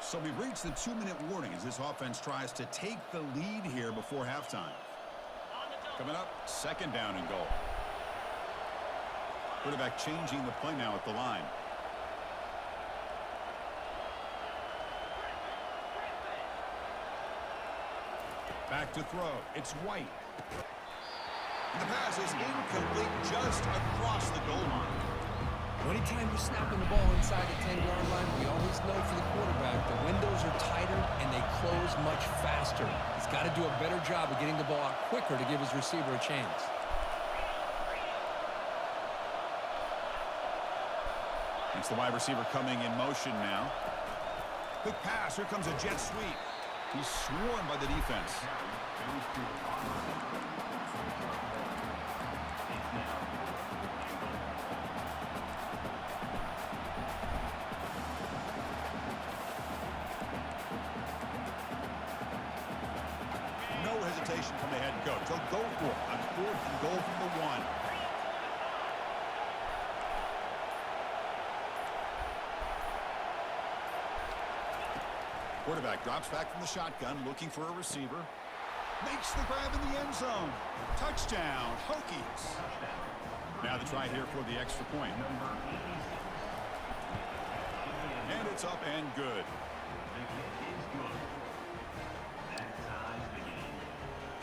So we've reached the 2-minute warning as this offense tries to take the lead here before halftime. Coming up, 2nd down and goal. Quarterback changing the play now at the line. Back to throw. It's White. And the pass is incomplete just across the goal line. Anytime you're snapping the ball inside the 10-yard line, we always know for the quarterback the windows are tighter and they close much faster. He's got to do a better job of getting the ball out quicker to give his receiver a chance. It's the wide receiver coming in motion now. Quick pass. Here comes a jet sweep. He's swarmed by the defense. No hesitation from the head coach. He'll go for it on 4th and goal from the 1. Quarterback drops back from the shotgun, looking for a receiver. Makes the grab in the end zone. Touchdown, Hokies. Now the try here for the extra point. And it's up and good.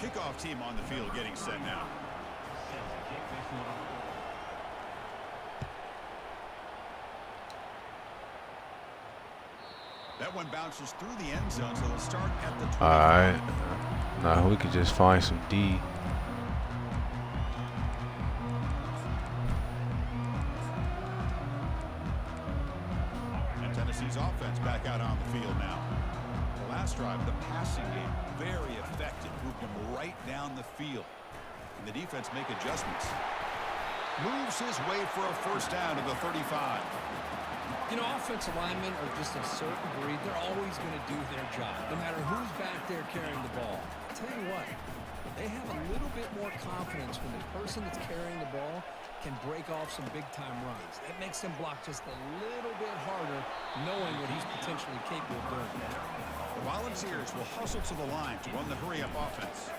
Kickoff team on the field getting set now. That one bounces through the end zone, so it'll start at the 25. All right. Nah, we could just find some D. And Tennessee's offense back out on the field now. last drive, the passing game, very effective. Moved him right down the field. And the defense make adjustments. Moves his way for a first down to the 35. You know, offensive linemen are just a certain breed. They're always going to do their job, no matter who's back there carrying the ball. I'll tell you what, they have a little bit more confidence when the person that's carrying the ball can break off some big-time runs. It makes them block just a little bit harder, knowing what he's potentially capable of doing. The Volunteers will hustle to the line to run the hurry-up offense.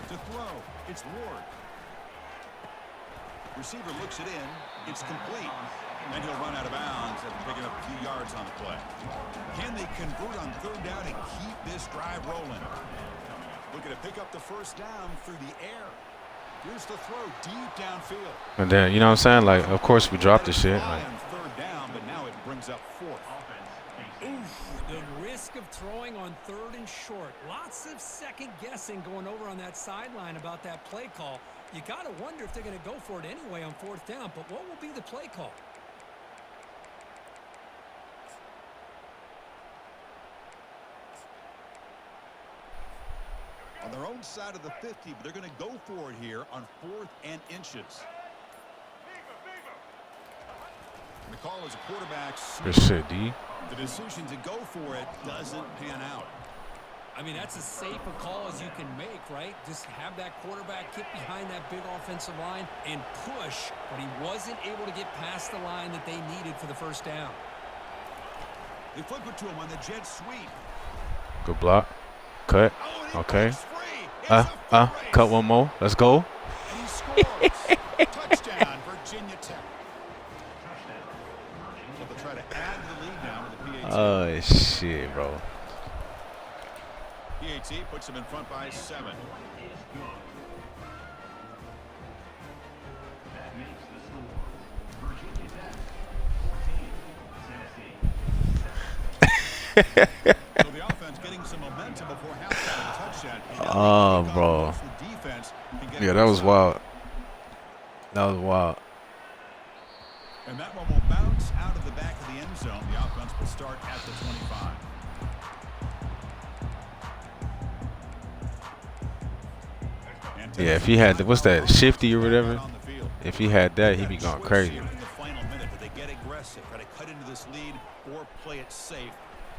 To throw, it's Ward. Receiver looks it in. It's complete. And he'll run out of bounds after picking up a few yards on the play. Can they convert on third down and keep this drive rolling? Looking to pick up the first down through the air. Here's the throw deep downfield. And then, you know what I'm saying? Like, of course we dropped the shit. Like, Third down, but now it brings up fourth. Oof, the risk of throwing on third and short. Lots of second guessing going over on that sideline about that play call. You got to wonder if they're going to go for it anyway on fourth down, but what will be the play call? On their own side of the 50, but they're going to go for it here on 4th and inches. And the call is a quarterback good sneak. shit, D. The decision to go for it doesn't pan out. I mean, that's as safe a call as you can make, right? Just have that quarterback get behind that big offensive line and push, but he wasn't able to get past the line that they needed for the first down. They flip it to him on the jet sweep. Good block. Cut. Oh, and he Okay. breaks free. It's a foot race. Cut one more. Let's go. And he scores. Touchdown, Virginia Tech. So they'll try to add the lead now with the PAT. Oh, shit, bro. PAT puts him in front by 7. That makes the score. Virginia Tech 14, Tennessee. So the offense getting some momentum before halftime. Touchdown. Oh, bro. The defense can get Yeah, it that was inside. wild. That was wild. And that one will bounce out of the back of the end zone. The offense will start at the 25. Yeah, if he had the, what's that, shifty or whatever? If he had that, he'd be going crazy. In the final minute, do they get aggressive, try to cut into this lead, or play it safe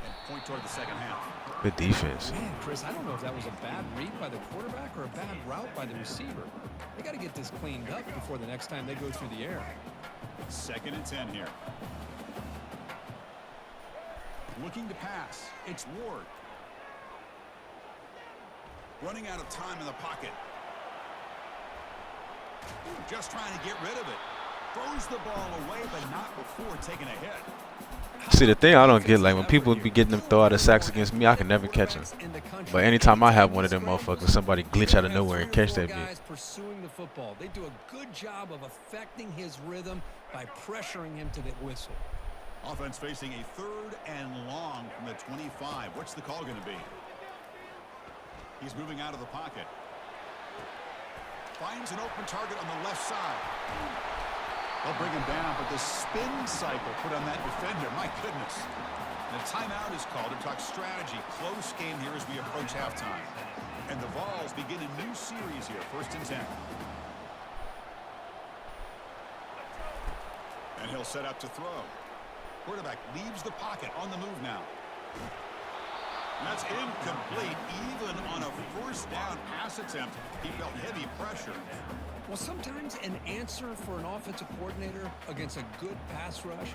and point toward the second half? Good defense. Man, Chris, I don't know if that was a bad read by the quarterback or a bad route by the receiver. They got to get this cleaned up before the next time they go through the air. 2nd and 10 here. Looking to pass. It's Ward. Running out of time in the pocket. Just trying to get rid of it. Throws the ball away, but not before taking a hit. See, the thing I don't get, like, when people be getting them throw out of sacks against me, I can never catch them. But anytime I have one of them motherfuckers, somebody glitch out of nowhere and catch that bitch. Pursuing the football. They do a good job of affecting his rhythm by pressuring him to the whistle. Offense facing a 3rd and long from the 25. What's the call going to be? He's moving out of the pocket. Finds an open target on the left side. They'll bring him down, but the spin cycle put on that defender, my goodness. And a timeout is called to talk strategy. Close game here as we approach halftime. And the Vols begin a new series here, 1st and 10. And he'll set up to throw. Quarterback leaves the pocket on the move now. That's incomplete. Even on a first down pass attempt, he felt heavy pressure. Well, sometimes an answer for an offensive coordinator against a good pass rush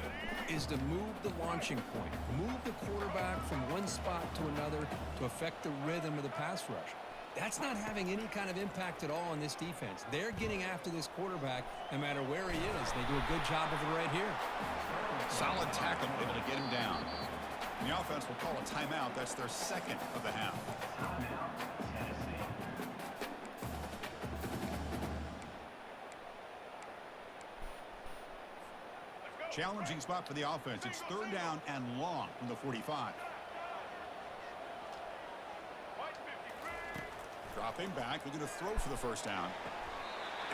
is to move the launching point, move the quarterback from one spot to another to affect the rhythm of the pass rush. That's not having any kind of impact at all on this defense. They're getting after this quarterback no matter where he is. They do a good job of it right here. Solid tackle, able to get him down. And the offense will call a timeout. That's their 2nd of the half. Challenging spot for the offense. It's 3rd down and long from the 45. Dropping back, looking to throw for the first down.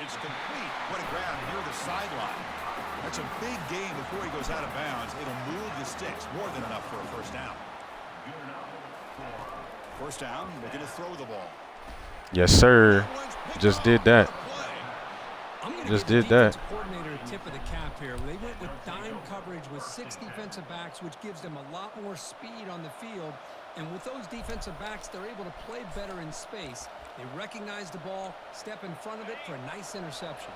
It's complete. What a grab near the sideline. That's a big gain before he goes out of bounds. It'll move the sticks. More than enough for a first down. First down, they're going to throw the ball. Yes, sir. Just did that. I'm going Just to give did the that. defensive coordinator a tip of the cap here. They went with dime coverage with 6 defensive backs, which gives them a lot more speed on the field. And with those defensive backs, they're able to play better in space. They recognize the ball, step in front of it for a nice interception.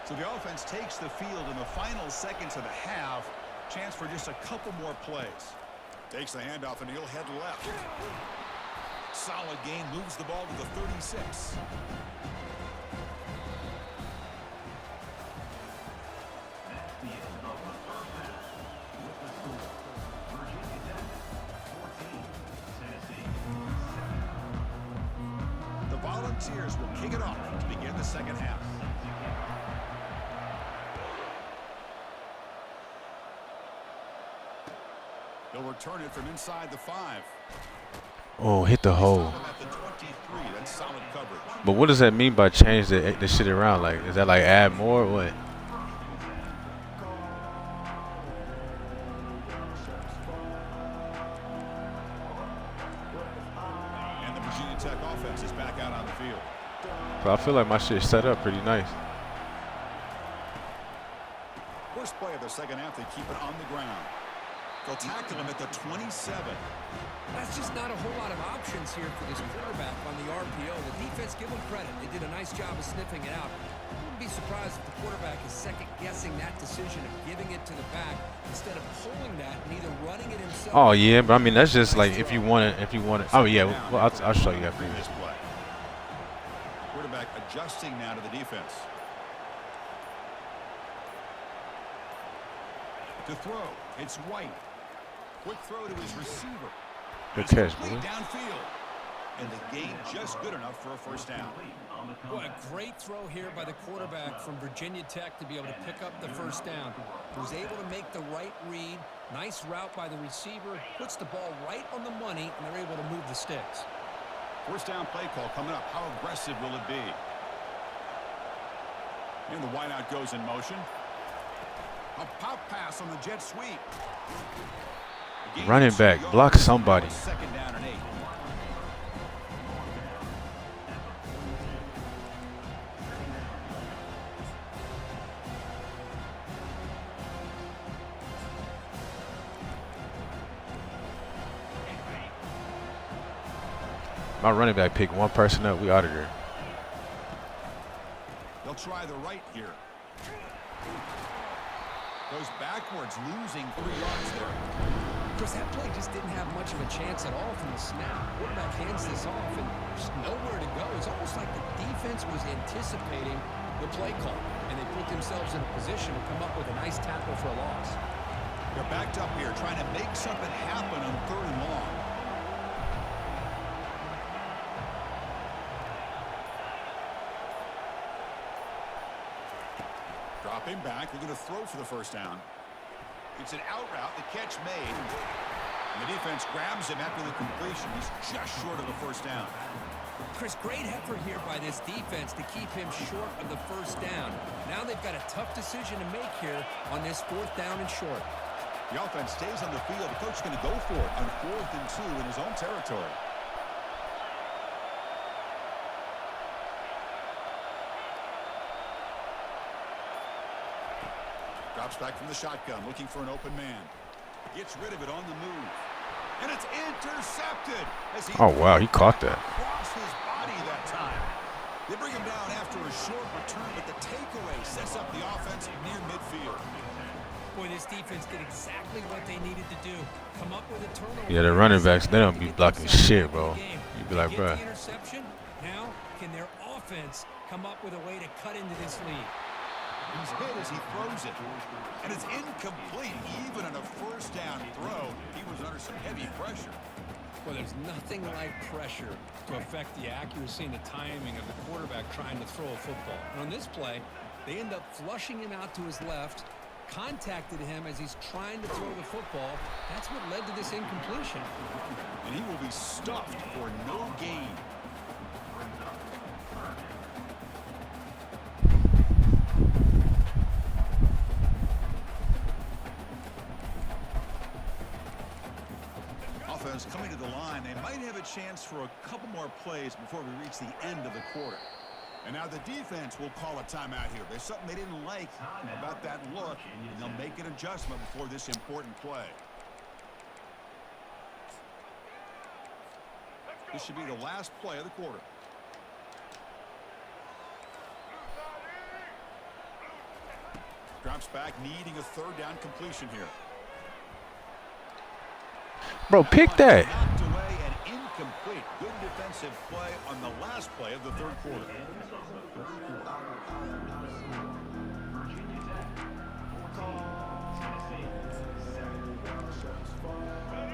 So the offense takes the field in the final seconds of the half. Chance for just a couple more plays. Takes the handoff and he'll head left. Solid gain, moves the ball to the 36. The Volunteers will kick it off to begin the second half. He'll return it from inside the 5. Oh, hit the hole. At the 23, that's solid coverage. But what does that mean by change the shit around? Like, is that like add more or what? And the Virginia Tech offense is back out on the field. So I feel like my shit's set up pretty nice. First play of the second half, they keep it on the ground. They'll tackle him at the 27. That's just not a whole lot of options here for this quarterback on the RPO. The defense, give them credit. They did a nice job of sniffing it out. I wouldn't be surprised if the quarterback is second-guessing that decision of giving it to the back instead of pulling that and either running it himself. Oh yeah, but I mean that's just like if you want it. Oh yeah, well I'll show you after Previous this. play. Quarterback adjusting now to the defense. To throw, it's White. Quick throw to his receiver. Good catch, boy. Downfield. And the gain just good enough for a first down. Boy, a great throw here by the quarterback from Virginia Tech to be able to pick up the first down. He was able to make the right read. Nice route by the receiver. Puts the ball right on the money, and they're able to move the sticks. First down play call coming up. How aggressive will it be? And the wideout goes in motion. A pop pass on the jet sweep. Running back, block somebody. Second down and 8. My running back picked one person up. We out of there. They'll try the right here. Goes backwards, losing 3 yards there. Chris, that play just didn't have much of a chance at all from the snap. Quarterback hands this off and just nowhere to go. It's almost like the defense was anticipating the play call, and they put themselves in a position to come up with a nice tackle for a loss. They're backed up here, trying to make something happen on 3rd and long. Dropping back, they're going to throw for the first down. It's an out route, the catch made. And the defense grabs him after the completion. He's just short of a first down. Chris, great effort here by this defense to keep him short of the first down. Now they've got a tough decision to make here on this 4th down and short. The offense stays on the field. The coach is going to go for it on 4th and 2 in his own territory. Drops back from the shotgun, looking for an open man. Gets rid of it on the move. And it's intercepted. As he Oh wow, he caught that. across his body that time. They bring him down after a short return, but the takeaway sets up the offense near midfield. Boy, this defense did exactly what they needed to do. Come up with a turnover. Yeah, the running backs, they don't be blocking shit, bro. You be like, Get bro. the interception. Now, can their offense come up with a way to cut into this lead? He's hit as he throws it. And it's incomplete. Even on a first down throw, he was under some heavy pressure. Well, there's nothing like pressure to affect the accuracy and the timing of the quarterback trying to throw a football. And on this play, they end up flushing him out to his left, contacted him as he's trying to throw the football. That's what led to this incompletion. And he will be stuffed for no gain. offense coming to the line. They might have a chance for a couple more plays before we reach the end of the quarter. And now the defense will call a timeout here. There's something they didn't like about that look, and they'll make an adjustment before this important play. This should be the last play of the quarter. Drops back, needing a third down completion here. Bro, pick that. Knocked away and incomplete. Good defensive play on the last play of the third quarter.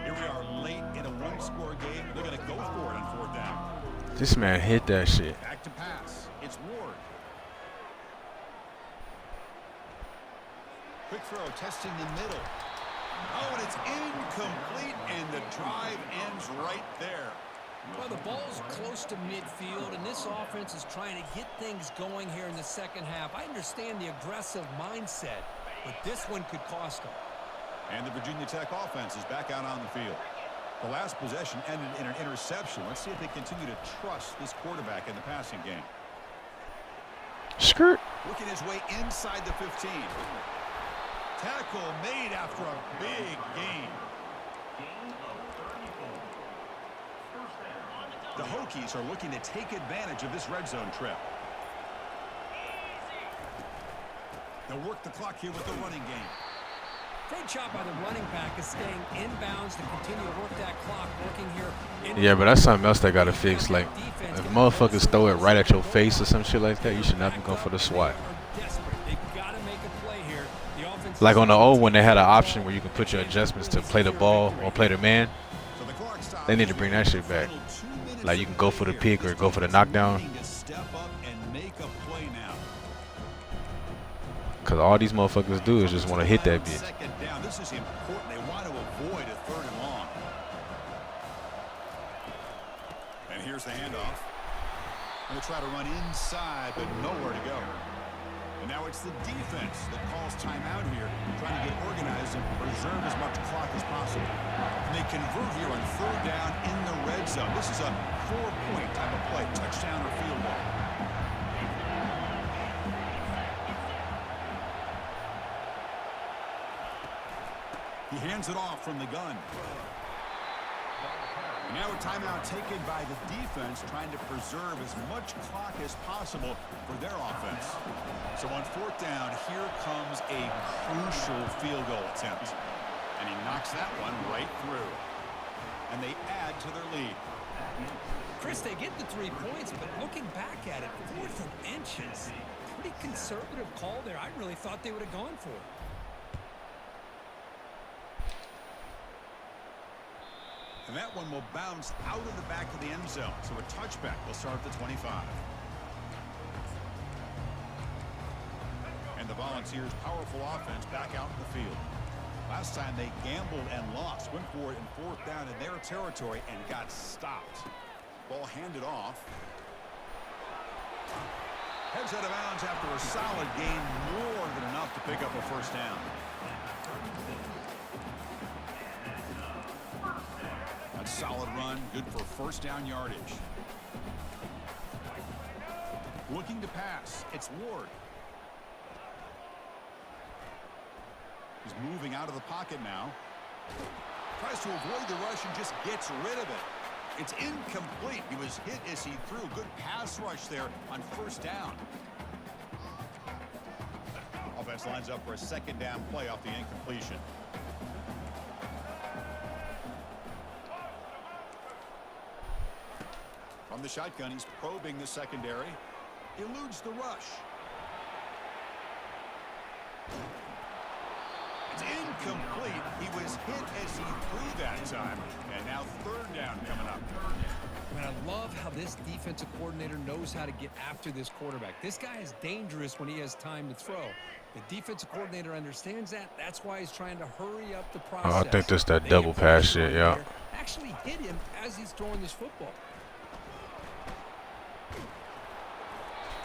Here we are late in a one-score game. They're going to go for it on fourth down. This man hit that shit. Back to pass. It's Ward. Quick throw, testing the middle. Oh, and it's incomplete, and the drive ends right there. Well, the ball's close to midfield, and this offense is trying to get things going here in the second half. I understand the aggressive mindset, but this one could cost them. And the Virginia Tech offense is back out on the field. The last possession ended in an interception. Let's see if they continue to trust this quarterback in the passing game. Skirt. Working his way inside the 15. Tackle made after a big gain. The Hokies are looking to take advantage of this red zone trip. They'll work the clock here with the running game. Great job by the running back is staying inbounds to continue to work that clock, working here. Yeah, but that's something else they got to fix. Like, if motherfuckers throw it right at your face or some shit like that, you should not be going for the swat. Like on the old one, they had an option where you can put your adjustments to play the ball or play the man. They need to bring that shit back. Like you can go for the pick or go for the knockdown. Because all these motherfuckers do is just want to hit that bitch. This is important. They want to avoid a third and long. And here's the handoff. And they'll try to run inside, but nowhere to go. And now it's the defense that calls timeout here, trying to get organized and preserve as much clock as possible. And they convert here on third down in the red zone. This is a 4-point type of play, touchdown or field goal. He hands it off from the gun. And now a timeout taken by the defense, trying to preserve as much clock as possible for their offense. So on fourth down, here comes a crucial field goal attempt. And he knocks that one right through. And they add to their lead. Chris, they get the 3 points, but looking back at it, 4th and inches. Pretty conservative call there. I really thought they would have gone for it. And that one will bounce out of the back of the end zone. So a touchback will start at the 25. And the Volunteers' powerful offense back out in the field. Last time they gambled and lost. Went for it in fourth down in their territory and got stopped. Ball handed off. Heads out of bounds after a solid gain. More than enough to pick up a first down. Solid run, good for first down yardage. Looking to pass, it's Ward. He's moving out of the pocket now. Tries to avoid the rush and just gets rid of it. It's incomplete. He was hit as he threw. Good pass rush there on first down. Offense lines up for a second down play off the incompletion. From the shotgun, he's probing the secondary. Eludes the rush. It's incomplete. He was hit as he threw that time. And now third down coming up. Man, I love how this defensive coordinator knows how to get after this quarterback. This guy is dangerous when he has time to throw. The defensive coordinator understands that. That's why he's trying to hurry up the process. Oh, I think that's that double pass shit, yeah. Actually hit him as he's throwing this football.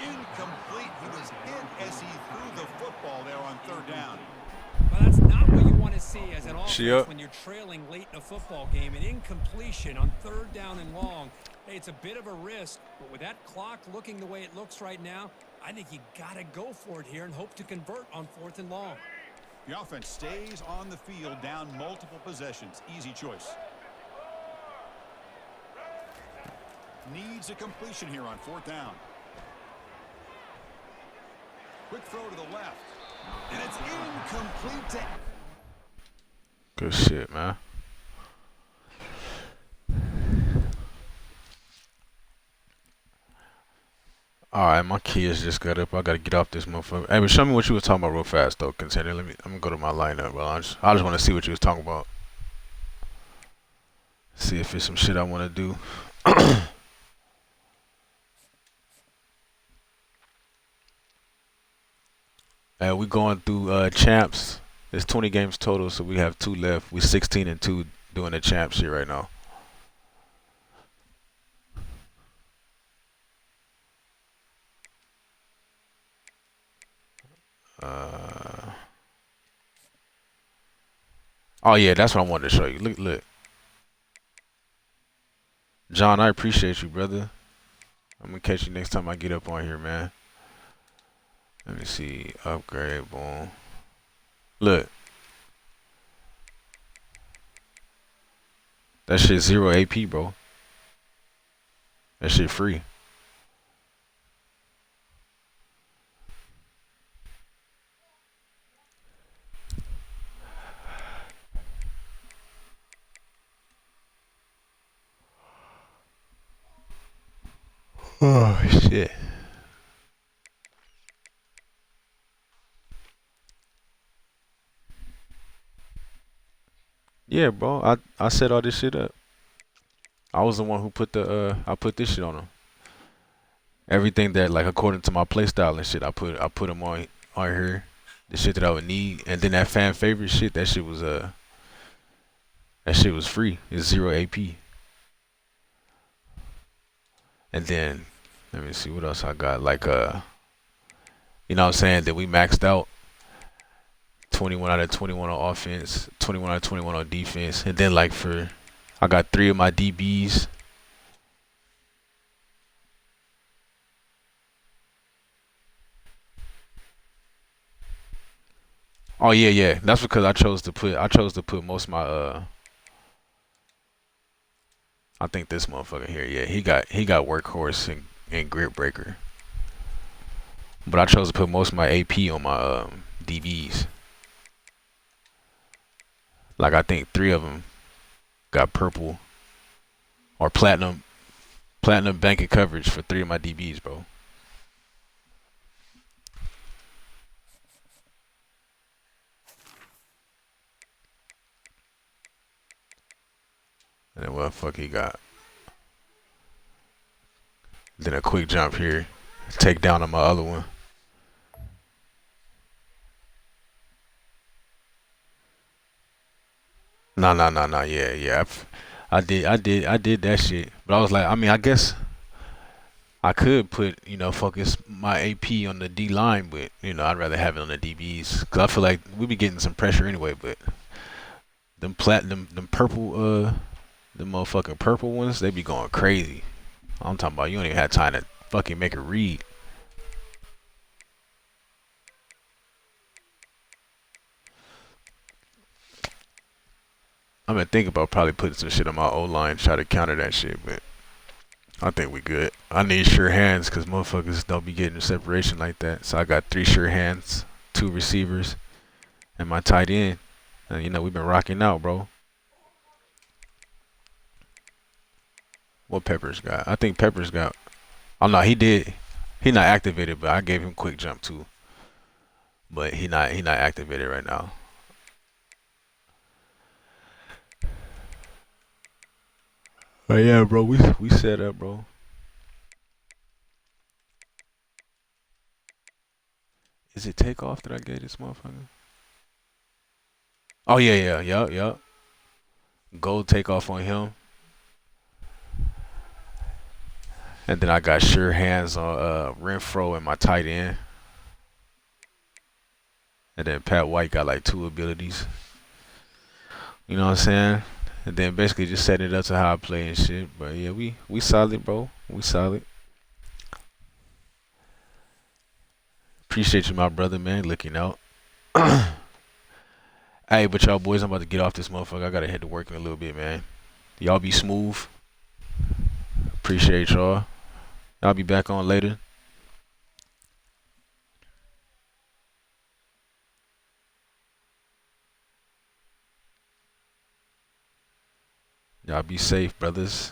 Incomplete. He was hit as he threw the football there on third down. Well, that's not what you want to see as an offense. Yup. when you're trailing late in a football game. An incompletion on 3rd down and long. Hey, it's a bit of a risk, but with that clock looking the way it looks right now, I think you got to go for it here and hope to convert on 4th and long. The offense stays on the field down multiple possessions. Easy choice. Needs a completion here on 4th down. Quick throw to the left. And it's incomplete. Good shit, man. Alright, my kids just got up. I gotta get off this motherfucker. Hey, but show me what you was talking about real fast though, contender. I'm gonna go to my lineup, bro. I just wanna see what you was talking about. See if it's some shit I wanna do. We going through champs. There's 20 games total, so we have 2 left. We 16-2 doing the champs shit right now. Oh yeah, that's what I wanted to show you. Look. John, I appreciate you, brother. I'm gonna catch you next time I get up on here, man. Let me see. Upgrade, boom. Look. That shit 0 AP, bro. That shit free. Oh shit. Yeah, bro. I set all this shit up. I was the one who put I put this shit on them. Everything that like according to my play style and shit, I put them on here. The shit that I would need, and then that fan favorite shit. That shit was free. It's 0 AP. And then let me see what else I got. Like you know what I'm saying, that we maxed out 21 out of 21 on offense, 21 out of 21 on defense, and then like I got 3 of my DBs. Oh yeah. That's because I chose to put most of my I think this motherfucker here, yeah, he got workhorse and grit breaker. But I chose to put most of my AP on my DBs. Like I think 3 of them got purple or platinum banking coverage for 3 of my DBs, bro. And then what the fuck he got? Then a quick jump here. Take down on my other one. No. Yeah. I did that shit. But I was like, I mean, I guess I could put, focus my AP on the D line, but I'd rather have it on the DBs because I feel like we be getting some pressure anyway. But them purple, the motherfucking purple ones, they be going crazy. I'm talking about you don't even have time to fucking make a read. I've been thinking about probably putting some shit on my O-line, try to counter that shit, but I think we good. I need sure hands because motherfuckers don't be getting separation like that. So I got 3 sure hands, 2 receivers, and my tight end. And we've been rocking out, bro. What Peppers got? I think Peppers got. Oh no, he did. He not activated, but I gave him quick jump too. But he not activated right now. But yeah, bro, we set up, bro. Is it takeoff that I gave this motherfucker? Oh yeah, yup. Gold takeoff on him. And then I got sure hands on Renfro and my tight end. And then Pat White got like 2 abilities. You know what I'm saying? And then basically just setting it up to how I play and shit. But yeah, we solid, bro. We solid. Appreciate you, my brother, man. Looking out. Hey, but y'all boys, I'm about to get off this motherfucker. I gotta head to work in a little bit, man. Y'all be smooth. Appreciate y'all. I'll be back on later. Y'all be safe, brothers.